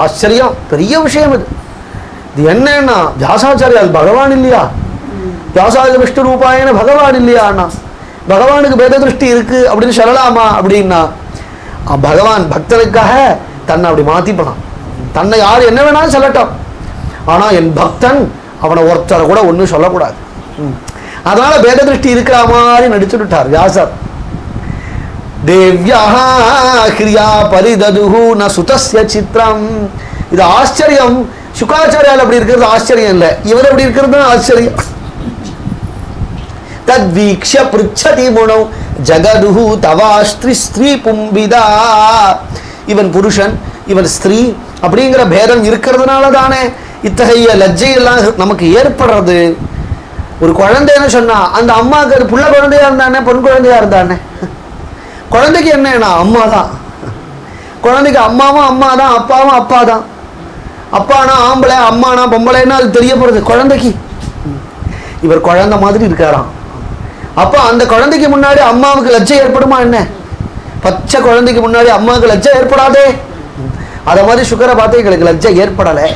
B: ஆச்சரியம் பெரிய விஷயம் இது என்னன்னா வியாசாச்சாரியால் பகவான் இல்லையா வியாசாய விஷ்ணு ரூபாயன பகவான் இல்லையா அண்ணா பகவானுக்கு பேத திருஷ்டி இருக்கு அப்படின்னு சொல்லலாமா அப்படின்னா பகவான் பக்தனுக்காக தன்னை அப்படி மாத்திப்பனான் தன்னை யார் என்ன வேணாலும் சொல்லட்டும் ஆனா என் பக்தன் அவனை ஒருத்தரை கூட ஒன்றும் சொல்லக்கூடாது அதனால பேத திருஷ்டி இருக்கிற மாதிரி நடிச்சுட்டார் வியாசர் தேவ்யா கிரியா பரிததுஹு ந சுதஸ்ய சித்திரம் இது ஆச்சரியம் சுகாச்சாரியால் அப்படி இருக்கிறது ஆச்சரியம் இல்லை இவர் அப்படி இருக்கிறது ஆச்சரியம் தத்வீக்ஷ்ய பிருச்சதி முனௌ ஜகதுஹு தவாஸ்திரி ஸ்திரீ பும்பிதா இவன் புருஷன் இவன் ஸ்திரீ அப்படிங்கிற பேதம் இருக்கிறதுனால தானே இத்தகைய லஜ்ஜையெல்லாம் நமக்கு ஏற்படுறது ஒரு குழந்தைன்னு சொன்னா அந்த அம்மாவுக்கு அது புள்ள குழந்தையா இருந்தானே பொன் குழந்தையா இருந்தானே குழந்தைக்கு என்னன்னா அம்மா தான் குழந்தைக்கு அம்மாவும் அம்மா தான் அப்பாவும் அப்பா தான் அப்பானா ஆம்பளை அம்மானா பொம்பளைன்னா அது தெரிய போறது குழந்தைக்கு இவர் குழந்தை மாதிரி இருக்காராம் அப்போ அந்த குழந்தைக்கு முன்னாடி அம்மாவுக்கு லஜ்ஜை ஏற்படுமா என்ன பச்சை குழந்தைக்கு முன்னாடி அம்மாவுக்கு லஜ்ஜை ஏற்படாதே அத மாதிரி சுகரை பார்த்து எங்களுக்கு லஜ்ஜை ஏற்படலை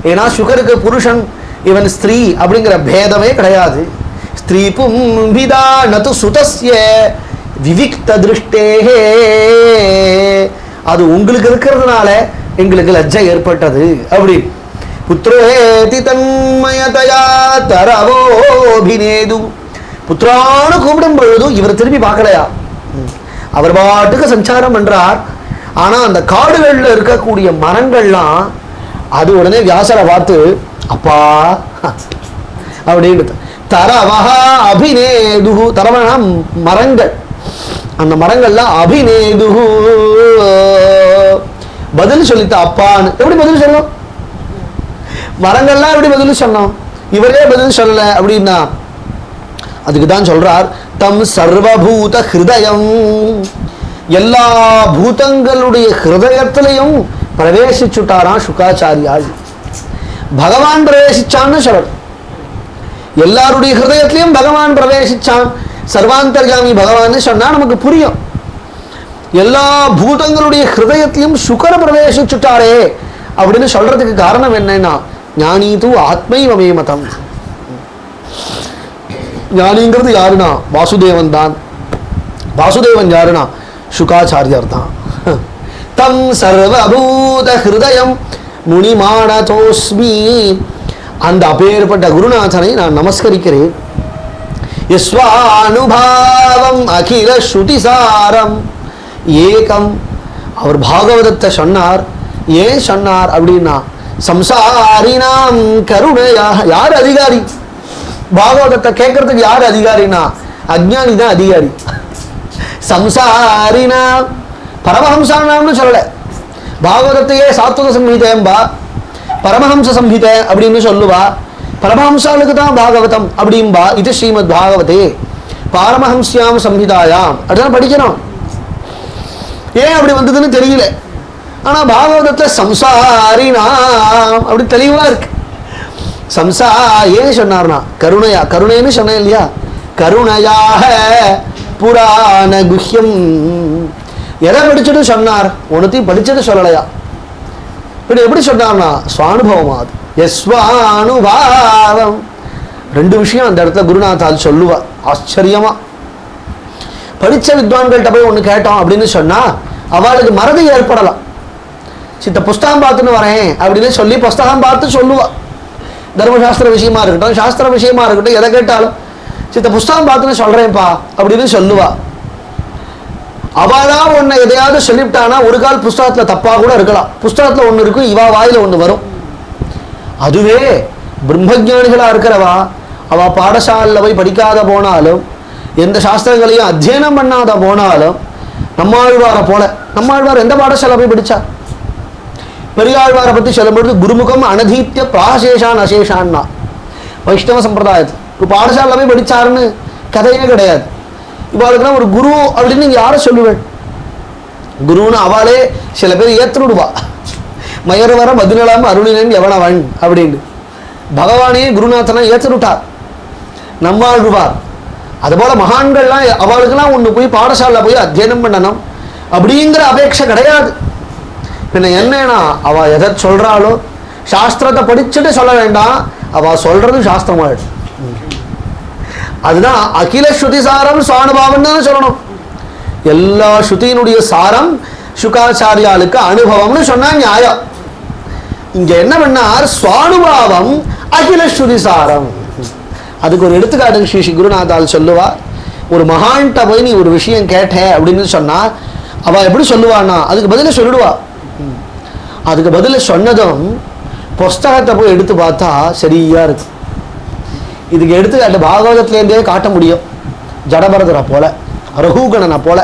B: ஏன்னா சுகருக்கு புருஷன் இவன் ஸ்திரீ அப்படிங்கிற பேதமே கிடையாது ஸ்திரீ பும்பிதா நது சுதஸ்ய விவிக்த திருஷ்டே அது உங்களுக்கு இருக்கிறதுனால எங்களுக்கு லஜ்ஜை ஏற்பட்டது அப்படி புத்ரேதி தன்மயதயா தரவோபிநேது புத்திரான்னு கூப்பிடும் பொழுது இவர் திரும்பி பார்க்கலையா அவர் பாட்டுக்கு சஞ்சாரம் பண்றார் ஆனா அந்த காடுகள்ல இருக்கக்கூடிய மரங்கள்லாம் அது உடனே வியாசரை பார்த்து அப்பா அப்படின்னு தரவஹா அபிநேதுஹு தரவனா மரங்கள் அந்த மரங்கள்லாம் அபிநேதுஹு பதில் சொல்லித்த அப்பான்னு எப்படி பதில் சொல்லும் மரங்கள்லாம் எப்படி பதில் சொன்னோம் இவரே பதில் சொல்லல அப்படின்னா அதுக்கு தான் சொல்றார் தம் சர்வபூத ஹிருதயம் எல்லா பூதங்களுடைய ஹிருதயத்திலையும் பிரவேசிச்சுட்டாராம் சுகாச்சாரியால் பகவான் பிரவேசிச்சான்னு சொல்லணும் எல்லாருடைய ஹிருதயத்திலையும் பகவான் பிரவேசிச்சான் சர்வாந்தர்யாமி பகவான் சொன்னா நமக்கு புரியும் எல்லா பூதங்களுடைய ஹிருதயத்திலையும் சுகர பிரவேசிச்சுட்டாரே அப்படின்னு சொல்றதுக்கு காரணம் என்னன்னா ஞானி தூ ஆத்மைவமே மதம் ஞானிங்கிறது யாருன்னா வாசுதேவன் தான் வாசுதேவன் யாருன்னா சுகாச்சாரியர் தான் தம் சர்வபூத ஹிருதயம் முனிமானதோஸ்மி அந்த அப்பேற்பட்ட குருநாதனை நான் நமஸ்கரிக்கிறேன் யஸ்வானுபாவம் அகில ஸ்ருதிசாரம் ஏகம் அவர் பாகவதத்தை சொன்னார் ஏன் சொன்னார் அப்படின்னா சம்சாரினாம் கருணையா யார் அதிகாரி பாகவதத்தை கேட்கறதுக்கு யார் அதிகாரினா அஜ்ஞானி தான் அதிகாரி சம்சாரினா பரமஹம்சானாம்னு சொல்லல பாகவதத்தையே சாத்வத சம்ஹிதேம்பா பரமஹம்ச சம்ஹிதை அப்படின்னு சொல்லுவா பரமஹம்சாளுக்கு தான் பாகவதம் அப்படின்பா இது ஸ்ரீமத் பாகவதே பாரமஹம்ஸ்யாம் சம்ஹிதாயாம் அப்படிதான் படிக்கணும் ஏன் அப்படி வந்ததுன்னு தெரியல ஆனா பாகவதத்துல சம்சாரினாம் அப்படி தெளிவா இருக்கு சம்சா ஏன் சொன்னார்னா கருணையா கருணைன்னு சொன்னேன் இல்லையா கருணையாக புராண குஹ்யம். எதை படிச்சுட்டு சொன்னார்? ஒன்றுத்தையும் படிச்சுட்டு சொல்லலையா? இப்படி எப்படி சொன்னார்னா சுவானுபவம். அது எஸ்வானுபாவம். 2 விஷயம் அந்த இடத்துல குருநாதால் சொல்லுவார் ஆச்சரியமா. படித்த வித்வான்கள்கிட்ட போய் ஒன்று கேட்டோம் அப்படின்னு சொன்னா அவளுக்கு மறதி ஏற்படலாம். சித்த புஸ்தகம் பார்த்துன்னு வரேன் அப்படின்னு சொல்லி புஸ்தகம் பார்த்து சொல்லுவா. தர்மசாஸ்திர விஷயமா இருக்கட்டும், சாஸ்திர விஷயமா இருக்கட்டும், எதை கேட்டாலும் சித்த புஸ்தகம் பார்த்துன்னு சொல்றேன்ப்பா அப்படின்னு சொல்லுவா. அவதான் ஒன்று எதையாவது சொல்லிவிட்டானா ஒரு கால் புஸ்தகத்தில் தப்பாக கூட இருக்கலாம். புஸ்தகத்தில் ஒன்று இருக்கும், இவா வாயில ஒன்று வரும். அதுவே பிரம்மஜானிகளா இருக்கிறவா அவ பாடசாலையில் போய் படிக்காத போனாலும் எந்த சாஸ்திரங்களையும் அத்தியனம் பண்ணாத போனாலும் நம்மாழ்வாரை போல. நம்மாழ்வார் எந்த பாடசாலை போய் படிச்சா? பெரியாழ்வாரை பற்றி சொல்லும்பொழுது குருமுகம் அனதீத்திய பிராசேஷான் அசேஷான்னா வைஷ்ணவ சம்பிரதாயத்தில் ஒரு பாடசாலை போய் படிச்சாருன்னு கதையே கிடையாது. இவாளுக்குலாம் ஒரு குரு அப்படின்னு நீங்க யாரை சொல்லுவேன்? குருன்னு அவளே சில பேர் ஏற்றுடுவா. மயர் வர பதினெல்லாம் அருளினன் எவனவன் அப்படின்னு பகவானையே குருநாதனா ஏற்றுட்டார் நம்மாழ்வார். அதுபோல மகான்கள்லாம் அவளுக்கெல்லாம் ஒன்று போய் பாடசாலை போய் அத்தியனம் பண்ணணும் அப்படிங்கிற அபேட்சை கிடையாது. பின்ன என்னன்னா அவ எதை சொல்றாளோ சாஸ்திரத்தை படிச்சுட்டு சொல்ல வேண்டாம், அவ சொல்றது சாஸ்திரமாயிடும். அதுதான் அகில ஸ்ருதி சாரம் சுவானுபாவம் தானே சொல்லணும். எல்லா ஸ்ருதியினுடைய சாரம் சுகாச்சாரியாளுக்கு அனுபவம்னு சொன்னா நியாயம். இங்க என்ன பண்ணார்? சுவானுபாவம் அகில ஸ்ருதி சாரம். அதுக்கு ஒரு எடுத்துக்காட்டு ஸ்ரீ குருநாதால் சொல்லுவா. ஒரு மகான்கிட்ட போய் நீ ஒரு விஷயம் கேட்ட அப்படின்னு சொன்னா அவ எப்படி சொல்லுவான்னா அதுக்கு பதில சொல்லிடுவா. அதுக்கு பதில சொன்னதும் புஸ்தகத்தை போய் எடுத்து பார்த்தா சரியா இருக்கு. இதுக்கு எடுத்துக்காட்டு பாகவதத்திலேருந்தே காட்ட முடியும். ஜடபரதரை போல, ரகுகணனை போல.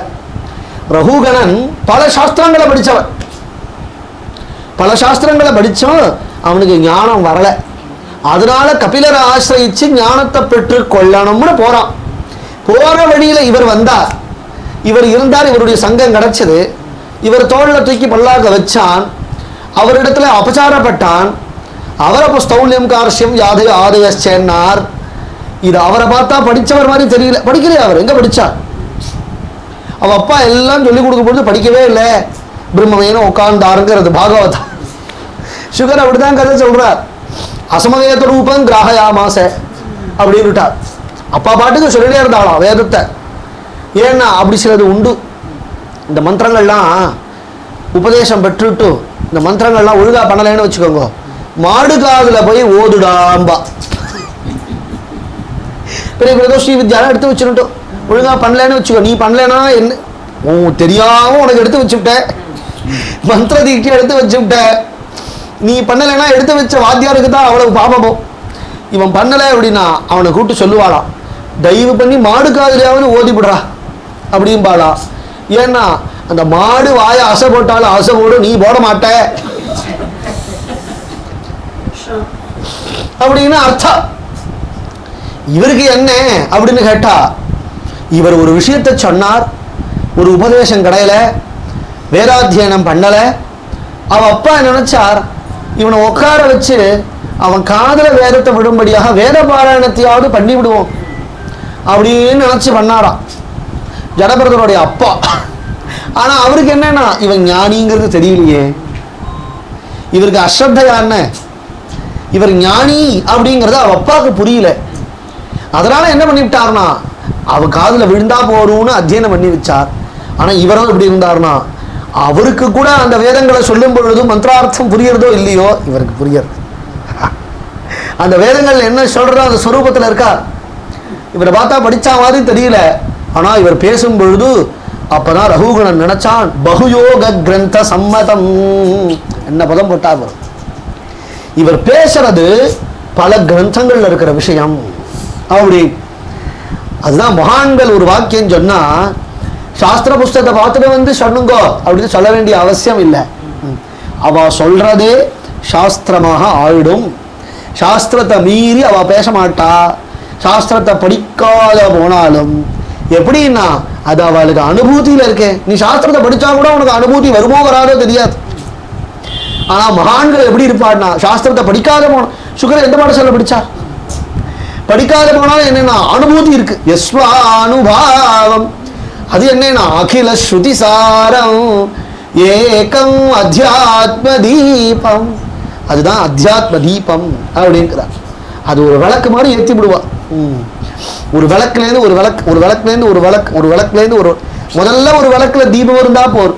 B: ரகுகணன் பல சாஸ்திரங்களை படித்தவன். பல சாஸ்திரங்களை படித்தவன் அவனுக்கு ஞானம் வரல. அதனால கபிலரை ஆசிரியிச்சு ஞானத்தை பெற்று கொள்ளணும்னு போறான். போற வழியில இவர் வந்தார். இவர் இருந்தார், இவருடைய சங்கம் கிடைச்சது. இவர் தோல்ல தூக்கி பல்லாக வச்சான். அவரிடத்துல அபச்சாரப்பட்டான். அவரை இப்போ ஸ்தௌல்யம் கார்ஷ்யம் யாது ஆதயச்சேன்னார். இது அவரை பார்த்தா படித்தவர் மாதிரி தெரியல. படிக்கலையே. அவர் எங்க படிச்சார்? அவ அப்பா எல்லாம் சொல்லிக் கொடுக்கும் பொழுது படிக்கவே இல்லை. பிரம்மவேன உட்கார்ந்தாருங்கிறது பாகவதம். சுகர் அப்படிதான் கதை சொல்றார். அசமவேத ரூபம் கிராகயாமாச அப்படின்னு விட்டார். அப்பா பாட்டுக்கு சொல்லிட்டே இருந்தாளாம் வேதத்தை. ஏன்னா அப்படி சிலது உண்டு. இந்த மந்திரங்கள்லாம் உபதேசம் பெற்றுட்டு இந்த மந்திரங்கள்லாம் ஒழுங்கா பண்ணலைன்னு வச்சுக்கோங்க, மாடு காதுல போய் ஓதுடாம்பா. பெரிய பெரிய ஸ்ரீ வித்யாலாம் எடுத்து வச்சுட்டோம். ஒழுங்கா பண்ணலன்னு வச்சுக்கோ. நீ பண்ணலன்னா என்ன தெரியாம உனக்கு எடுத்து வச்சுவிட்ட. மந்திர தீட்சி எடுத்து வச்சுவிட்ட. நீ பண்ணலைன்னா எடுத்து வச்ச வாத்தியாருக்கு தான் அவ்வளவு பாபமோ. இவன் பண்ணலை அப்படின்னா அவனை கூப்பிட்டு சொல்லுவாளாம், தயவு பண்ணி மாடு காதுலையாவது ஓதிவிடுறா அப்படின்பாளா. ஏன்னா அந்த மாடு வாய அசை போட்டாலும் அசை போடும், நீ போட மாட்ட அப்படின்னு அர்த்தம். இவருக்கு என்ன அப்படின்னு கேட்டா, இவர் ஒரு விஷயத்தை சொன்னார், ஒரு உபதேசம் கிடையல, வேதாத்தியனம் பண்ணல. அவ அப்பா நினைச்சார் இவனை உட்கார வச்சு அவன் காதல வேதத்தை விடும்படியாக வேத பாராயணத்தையாவது பண்ணி விடுவோம் அப்படின்னு நினைச்சு பண்ணாராம் ஜடபரதனுடைய அப்பா. ஆனா அவருக்கு என்னன்னா இவன் ஞானிங்கிறது தெரியலையே, இவருக்கு அஸ்ரத்தையா என்ன, இவர் ஞானி அப்படிங்கிறது அவ அப்பாவுக்கு புரியல. அதனால என்ன பண்ணிவிட்டார்னா அவ காதுல விழுந்தா போறோம்னு அத்தியனம் பண்ணி வச்சார். ஆனா இவரும் எப்படி இருந்தார்னா அவருக்கு கூட அந்த வேதங்களை சொல்லும் பொழுது மந்திரார்த்தம் புரியறதோ இல்லையோ இவருக்கு புரியாது. அந்த வேதங்கள் என்ன சொல்றதோ அந்த ஸ்வரூபத்தில் இருக்கார். இவரை பார்த்தா படிச்சா மாதிரி தெரியல. ஆனா இவர் பேசும் பொழுது அப்பதான் ரகுகணன் நினைச்சான் பகுயோக கிரந்த சம்மதம். என்ன பதம் போட்டா வரும். இவர் பேசுறது பல கிரந்தங்கள்ல இருக்கிற விஷயம் அப்படி. அதுதான் மகான்கள் ஒரு வாக்கியம் சொன்னா சாஸ்திர புஸ்தகத்தை பார்த்துட்டு சொன்னுங்கோ அப்படின்னு சொல்ல வேண்டிய அவசியம் இல்லை. அவ சொல்றதே சாஸ்திரமாக ஆயிடும். சாஸ்திரத்தை மீறி அவ பேச மாட்டா. சாஸ்திரத்தை படிக்காத போனாலும் எப்படின்னா அது அவளுக்கு அனுபூதியில இருக்கே. நீ சாஸ்திரத்தை படிச்சா கூட உனக்கு அனுபூதி வருமோ வராதோ தெரியாது. ஆனா மகான்கள் எப்படி இருப்பார்னா சாஸ்திரத்தை படிக்காத போன சுகர் எந்த பாடசாலை படிச்சார்? படிக்காத போனாலும் என்னன்னா அனுபூதி இருக்கு. யஸ்வானுபாவம் அது என்னன்னா அகில ஸ்ருதி சாரம் ஏகம் அத்தியாத்ம தீபம். அதுதான் அத்தியாத்ம தீபம் அப்படிங்கிறார். அது ஒரு விளக்கு மாதிரி ஏற்றி விடுவா. ஒரு விளக்குலேருந்து ஒரு விளக்கு, ஒரு விளக்குலேருந்து ஒரு விளக்கு, ஒரு விளக்குலேருந்து ஒரு முதல்ல ஒரு விளக்குல தீபம் இருந்தா போர்.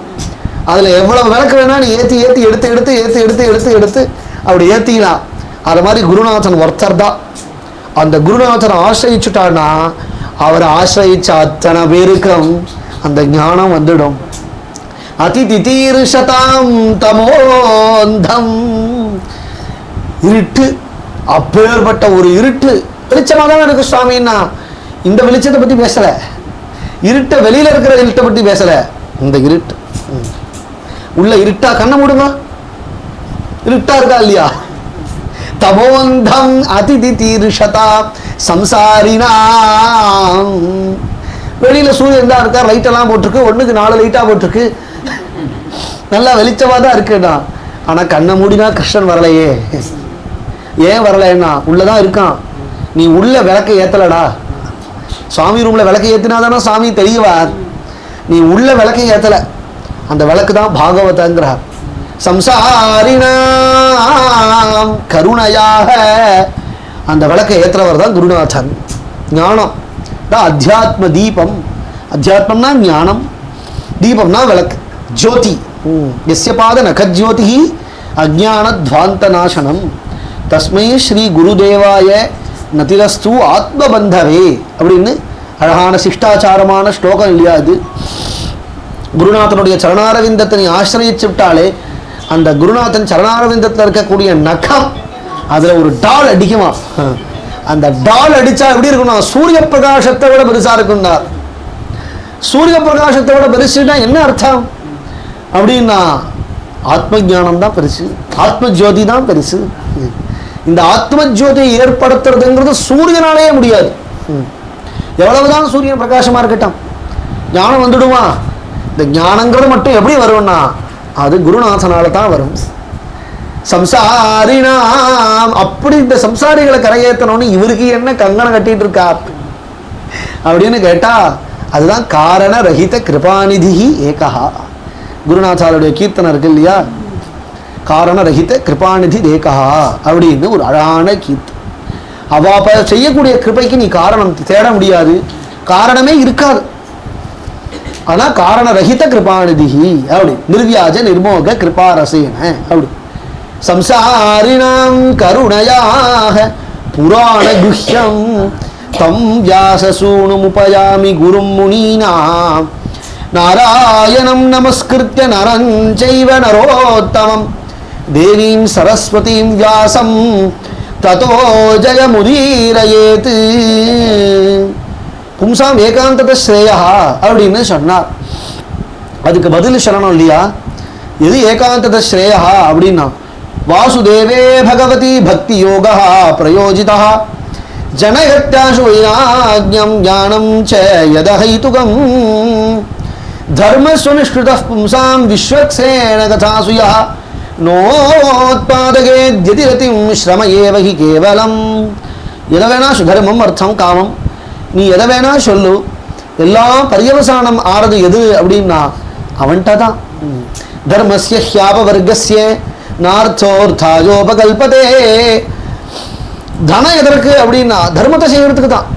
B: அதுல எவ்வளவு விளக்கு வேணா நீ ஏற்றி ஏற்றி எடுத்து எடுத்து ஏற்றி எடுத்து எடுத்து எடுத்து அப்படி ஏற்றிக்கலாம். அது மாதிரி குருநாதன் ஒருத்தர் தான். அந்த குருநாதனை ஆசிரியிச்சுட்டான்னா அவரை ஆசிரியிச்ச அத்தனை பேருக்கும் அந்த ஞானம் வந்துடும். அதிதிதீர்ஷதாம் தமோந்தம். இருட்டு, அப்பேற்பட்ட ஒரு இருட்டு வெளிச்சமாக தான் இருக்கு சுவாமின்னா. இந்த வெளிச்சத்தை பத்தி பேசல, இருட்ட வெளியில இருக்கிற இருட்டை பத்தி பேசல. இந்த இருட்டு உள்ள இருட்டா, கண்ணை மூடுங்க, இருட்டா இருக்கா இல்லையா? தமோந்தம் அதிதிதீர்ஷதா சம்சாரினாம். வெளியில சூரியன் தான் இருக்கா, லைட் எல்லாம் போட்டிருக்கு, 1க்கு 4 லைட்டா போட்டிருக்கு, நல்லா வெளிச்சமா தான் இருக்குண்ணா. ஆனா கண்ணை மூடினா கிருஷ்ணன் வரலையே. ஏன் வரலன்னா உள்ளதான் இருக்கான். நீ உள்ள விளக்கை ஏத்தலடா. சுவாமி ரூம்ல விளக்கை ஏத்தினாதானா சாமி தெரியவார். நீ உள்ள விளக்கை ஏத்தல. அந்த விளக்கு தான் பாகவதங்கிறார். சம்சாரினாம் கருணையாக அந்த விளக்கை ஏத்துறவர் தான் குருநாதன். ஞானம் தான் அத்தியாத்ம தீபம். அத்தியாத்மம்னா ஞானம், தீபம்னா விளக்கு, ஜோதி. எஸ்ய பாத நகஜோதி அஜ்ஞான துவாந்த நாசனம் தஸ்மை ஸ்ரீ குருதேவாய நதிரஸ்து ஆத்மபந்தவே அப்படின்னு அழகான சிஷ்டாச்சாரமான ஸ்லோகம் இல்லையா அது? குருநாதனுடைய சரணாரவிந்தத்தை நீ ஆசிரியிச்சு விட்டாலே அந்த குருநாதன் சரணாரவிந்தத்தில் இருக்கக்கூடிய நகம் அதில் ஒரு டால் அடிக்குமா. அந்த டால் அடித்தா எப்படி இருக்கும்னா சூரிய பிரகாசத்தை விட பெருசாக இருக்கும்னா. சூரிய பிரகாசத்தை விட பெருசுன்னா என்ன அர்த்தம் அப்படின்னா ஆத்ம ஞானம் தான் பெருசு, ஆத்ம ஜோதி தான் பெருசு. இந்த ஆத்ம ஜோதியை ஏற்படுத்துறதுங்கிறது சூரியனாலேயே முடியாது. எவ்வளவுதான் சூரியன் பிரகாசமா இருக்கட்டும், ஞானம் வந்துடுமா? இந்த ஞானங்கிறது மட்டும் எப்படி வரும்னா அது குருநாதனால தான் வரும். சம்சாரினாம் அப்படி இந்த சம்சாரிகளை கரையேற்றணும்னு இவருக்கு என்ன கங்கணம் கட்டிட்டு இருக்கா அப்படின்னு கேட்டா அதுதான் காரண ரஹித கிருபாநிதி ஏகா. குருநாதாருடைய கீர்த்தனை இருக்கு இல்லையா, காரண ரஹித கிருபாநிதி ஏகா அப்படின்னு ஒரு அழகான கீர்த்தனை. அவ செய்யக்கூடிய கிருபைக்கு நீ காரணம் தேட முடியாது, காரணமே இருக்காது. ஆனா காரண ரஹித கிருபாநிதி அப்படி நிர்வியாஜ நிர்மோக கிருபா ரசேன அப்படி சம்சாரிணாம் கருணையாக புராண குஹ்யம் தம் வியாசசூனுமுபயாமி குரும் முனீனாம் நாராயணம் நமஸ்கிருத்ய நரம் சைவ நரோத்தமம் தேவீம் சரஸ்வதீம் வியாசம் ததோ ஜயமுதீரயேத். பும்சாம் ஏகாந்தத ஸ்ரேயா அப்படின்னு சொன்னார். அதுக்கு பதில் சொல்லணும் இல்லையா? எது ஏகாந்தத ஸ்ரேயா அப்படின்னா வாசுதேவே பகவதி பக்தி யோகா பிரயோஜிதா ஜனகத்யாசு வைராக்யம் ஞானம் ச யதஹைதுகம் தர்மஸ்வனிஷ்கிருதः பும்சாம் விஸ்வக்சேன கதாசுயா நோத்பாதகேத்யதிரதிம் ஸ்ரம ஏவ ஹி கேவலம். எதை வேணா சுதர்மம் அர்த்தம் காமம் நீ எதை வேணா சொல்லு, எல்லாம் பரியவசானம் ஆறது எது அப்படின்னா அவன்கிட்ட தான். தர்மஸ்ய ஹ்யாபவர்கஸ்ய நார்த்தோர்த்தாயோபகல்பதே. தனம் எதற்கு அப்படின்னா தர்மத்தை செய்யறதுக்கு தான்.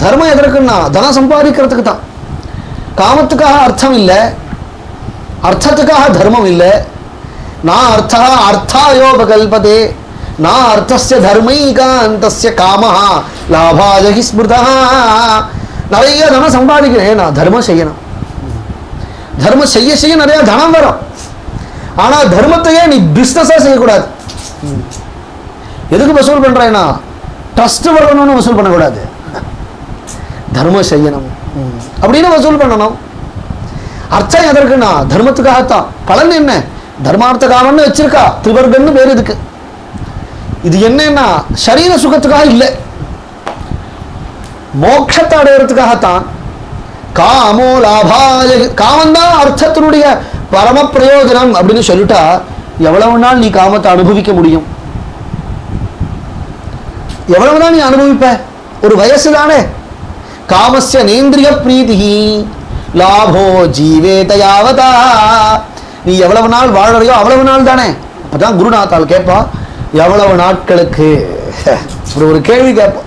B: தர்மம் எதற்குன்னா தனம் சம்பாதிக்கிறதுக்கு தான். காமத்துக்காக அர்த்தம் இல்லை, அர்த்தத்துக்காக தர்மம் இல்லை. நான் அர்த்தா அர்த்தாயோபகல்பதே நான் அர்த்தஸ்ய தர்மைகாந்தஸ்ய காமஹா லாபாஜகி ஸ்மிருதா. நிறைய தனம் சம்பாதிக்கிறேன், நான் தர்மம் செய்யணும். தர்மம் செய்ய செய்ய நிறைய தனம் வரும். ஆனா தர்மத்தையே நீ பிஸ்னஸா செய்யக்கூடாது. எதுக்கு வசூல் பண்றேன்னா ட்ரஸ்ட் வரணும்னு வசூல் பண்ணக்கூடாது, தர்மம் செய்யணும் அப்படின்னு வசூல் பண்ணணும். அர்த்தம் எதற்குன்னா தர்மத்துக்காகத்தான். பலன் என்ன? தர்மார்த்த காமம்னு வச்சிருக்கா, திரிவர்கன்னு பேர் இதுக்கு. இது என்னன்னா சரீர சுகத்துக்காக இல்லை, மோட்சத்தை அடையிறதுக்காகத்தான். காமோ லாபாய காமந்தான் அர்த்தத்தினுடைய பரம பிரயோஜனம் அப்படின்னு சொல்லிட்டா எவ்வளவு நாள் நீ காமத்தை அனுபவிக்க முடியும்? எவ்வளவு நாள் நீ அனுபவிப்ப? ஒரு வயசு தானே. காமஸ்ய நேந்திரிய பிரீதி லாபோ ஜீவேதயாவதா. நீ எவ்வளவு நாள் வாழறையோ அவ்வளவு நாள் தானே. அப்பதான் குருநாத்தால் கேட்பா, எவ்வளவு நாட்களுக்கு ஒரு கேள்வி கேட்போம்.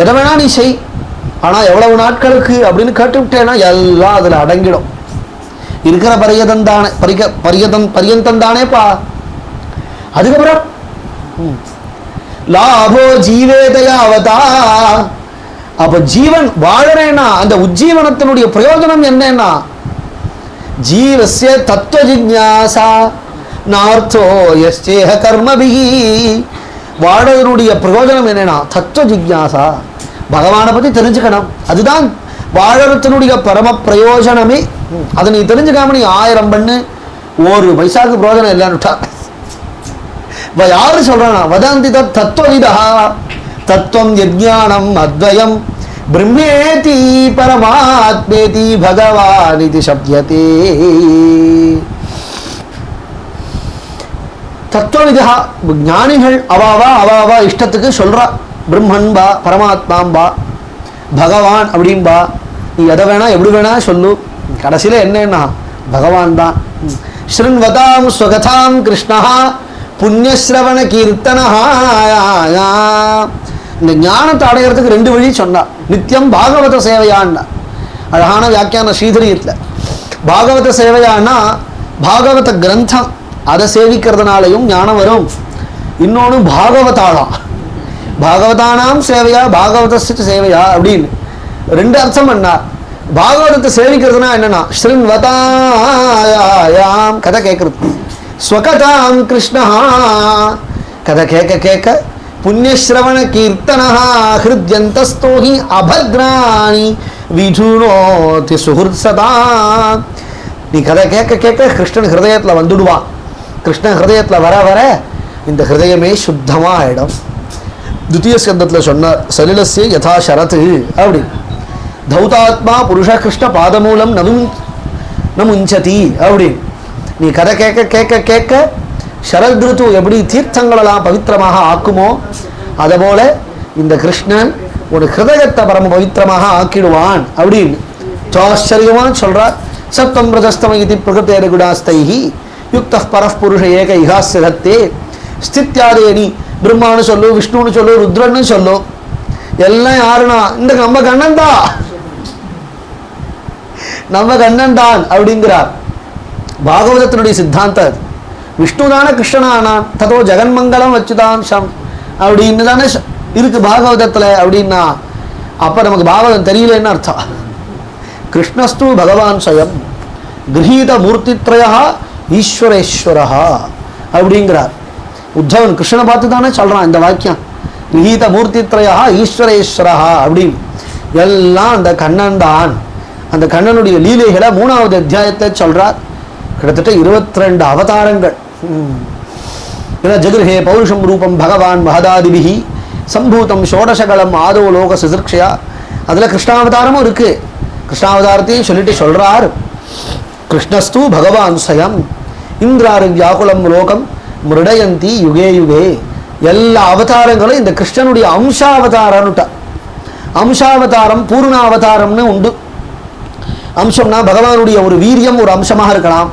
B: எதை வேணா நீ செய், ஆனா எவ்வளவு நாட்களுக்கு அப்படின்னு கேட்டுவிட்டேன்னா எல்லாம் அதுல அடங்கிடும். இருக்கிற பரியதம் தானே, பரியந்தம் தானேப்பா. அதுக்கப்புறம் லாபோ ஜீவேதயாவதா. அப்ப ஜீவன் வாழறேன்னா அந்த உஜ்ஜீவனத்தினுடைய பிரயோஜனம் என்னன்னா ஜீவஸ்ய தத்துவ ஜிக்ஞாசா நார்த்தோ யஸ்சேஹ கர்மபிஹி. வாழறனுடைய பிரயோஜனம் என்னன்னா தத்துவ ஜிக்ஞாசா, பகவானை பத்தி தெரிஞ்சுக்கணும். அதுதான் வாழறத்தினுடைய பரம பிரயோஜனமே. அதை நீ தெரிஞ்சுக்காம நீ 1000 பண்ணு, ஒரு பைசாக்கு பிரயோஜனம் இல்லைன்னுட்டா. யாரு சொல்றானா வதந்தி தத்துவவிதா தத்துவம் யஜ்ஞானம் அத்வயம் பிரம்மேதி பரமாத்மேதி பகவான் இது சப்யதே. தத்துவவிதா ஞானிகள் அவாவா இஷ்டத்துக்கு சொல்றா. பிரம்மன் பா, பரமாத்மாம்பா, பகவான் அப்படின்பா. நீ எதை வேணா எப்படி வேணா சொல்லு, கடைசியில என்னன்னா பகவான் தான். ஸ்ருண்வதாம் ஸ்வகதாம் கிருஷ்ணா புண்ணியஸ்ரவண கீர்த்தனா. இந்த ஞானத்தை அடைகிறதுக்கு 2 வழி சொன்னா. நித்தியம் பாகவத சேவையான்னா, அழகான வியாக்கியான ஸ்ரீதரீர்ல. பாகவத சேவையானா பாகவத கிரந்தம், அதை சேவிக்கிறதுனாலையும் ஞானம் வரும். இன்னொன்று பாகவதாளா, பாகவதானாம் சேவையா பாகவதஸ்ய சேவையா அப்படின்னு 2 அர்த்தம் பண்ணார். பாகவதத்தை சேவிக்கிறதுனா என்னன்னா ஸ்ருண்வதாயாம் கதை கேட்கறது, ஸ்வகதாம் கிருஷ்ணா கதை கேட்க கேட்க, புண்ணியஸ்ரவண கீர்த்தனா ஹிருத்யந்தஸ்தோஹி அபத்ராணி விதுனோதி சுஹுத் சதா. நீ கதை கேட்க கேட்க கிருஷ்ணன் ஹிருதயத்தில் வந்துடுவான். கிருஷ்ணன் ஹிருதயத்தில் வர வர இந்த ஹிருதயமே சுத்தமாக ஆயிடும். துத்திய ஸ்கந்தத்தில் சொன்னார் சலிலஸ்ய யதா சரத்து அப்படி. தௌதாத்மா புருஷ கிருஷ்ண பாதமூலம் நமுஞ்சதி அப்படி. நீ கதை கேட்க கேட்க கேட்க சரத் ருத்து எப்படி தீர்த்தங்களெல்லாம் பவித்திரமாக ஆக்குமோ அதபோல இந்த கிருஷ்ணன் ஒரு ஹிருதயத்தை பரம பவித்திரமாக ஆக்கிடுவான் அப்படின்னு ஆச்சரியமான சொல்றார். சப்தம் பிரதஸ்தம இது பிரகிருத்தேர குணாஸ்தைஹி யுக்த பரஃப் புருஷ ஏக இஹாஸ்யதத்தே. ஸ்தித்யாதே நீ பிரம்மான்னு சொல்லு, விஷ்ணுன்னு சொல்லு, ருத்ரன்னு சொல்லு, எல்லாம் யாருன்னா இந்த நம்ம கண்ணன் தான், நம்ம கண்ணன் தான் அப்படிங்கிறார். பாகவதத்தினுடைய சித்தாந்தம் விஷ்ணு தானே கிருஷ்ணனானான், ததோ ஜெகன்மங்கலம் வச்சுதாம்சம் அப்படின்னு தானே இருக்கு பாகவதத்துல அப்படின்னா. அப்ப நமக்கு பாகவதம் தெரியலன்னு அர்த்தம். கிருஷ்ணஸ்து பகவான் ஸ்வயம் கிரகீத மூர்த்தித்ரயா ஈஸ்வரேஸ்வரா அப்படிங்கிறார். உத்தவன் கிருஷ்ணனை பார்த்து தானே சொல்றான் இந்த வாக்கியம், கிரகீத மூர்த்தித்ரயா ஈஸ்வரேஸ்வரா அப்படின்னு. எல்லாம் அந்த கண்ணன் தான். அந்த கண்ணனுடைய லீலைகளை 3வது அத்தியாயத்தை சொல்றார். கிட்டத்தட்ட 22 அவதாரங்கள். ஜகிருஹே பௌருஷம் ரூபம் பகவான் மகதாதிபிஹி சம்பூதம் ஷோடசகலம் ஆதோ லோக சிசிர்க்ஷயா. அதில் கிருஷ்ணாவதாரமும் இருக்கு. கிருஷ்ணாவதாரத்தையும் சொல்லிட்டு சொல்றார், கிருஷ்ணஸ்து பகவான் ஸ்வயம் இந்திராரு வியாகுலம் லோகம் மிருடயந்தி யுகே யுகே. எல்லா அவதாரங்களும் இந்த கிருஷ்ணனுடைய அம்சாவதாரம்னுட்டா. அம்சாவதாரம் பூர்ணாவதாரம்னு உண்டு. அம்சம்னா பகவானுடைய ஒரு வீரியம் ஒரு அம்சமாக இருக்கலாம்.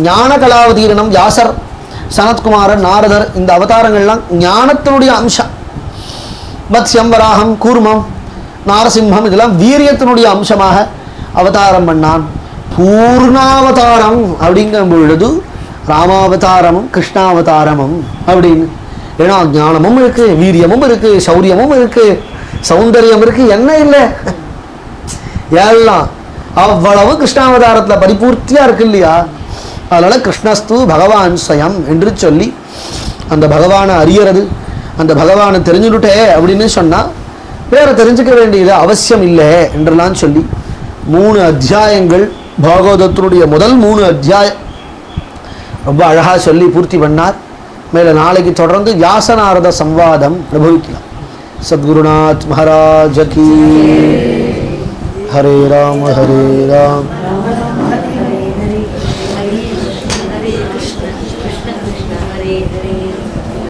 B: ஞான கலாவதீரணம் வியாசர், சனத்குமாரன், நாரதர், இந்த அவதாரங்கள்லாம் ஞானத்தினுடைய அம்சம். மத்ஸ்யம், வராகம், கூர்மம், நாரசிம்ஹம் இதெல்லாம் வீரியத்தினுடைய அம்சமாக அவதாரம் பண்ணான். பூர்ணாவதாரம் அப்படிங்கும் பொழுது ராமாவதாரமும் கிருஷ்ணாவதாரமும் அப்படின்னு. ஏன்னா ஞானமும் இருக்கு, வீரியமும் இருக்கு, சௌரியமும் இருக்கு, சௌந்தரியம் இருக்கு, என்ன இல்லை எல்லாம் அவ்வளவு கிருஷ்ணாவதாரத்தில் பரிபூர்த்தியா இருக்கு இல்லையா. அதனால கிருஷ்ணஸ்து பகவான் ஸ்வயம் என்று சொல்லி அந்த பகவானை அறியறது, அந்த பகவானை தெரிஞ்சுட்டே அப்படின்னு சொன்னா வேற தெரிஞ்சுக்க வேண்டியது அவசியம் இல்லை என்றெல்லாம் சொல்லி 3 அத்தியாயங்கள் பாகவதத்தினுடைய முதல் 3 அத்தியாயம் ரொம்ப அழகா சொல்லி பூர்த்தி பண்ணார். மேல நாளைக்கு தொடர்ந்து வியாசநாரத சம்வாதம் அனுபவிக்கலாம். சத்குருநாத் மகாராஜ் கி. ஹரே ராம் ஹரே ராம்.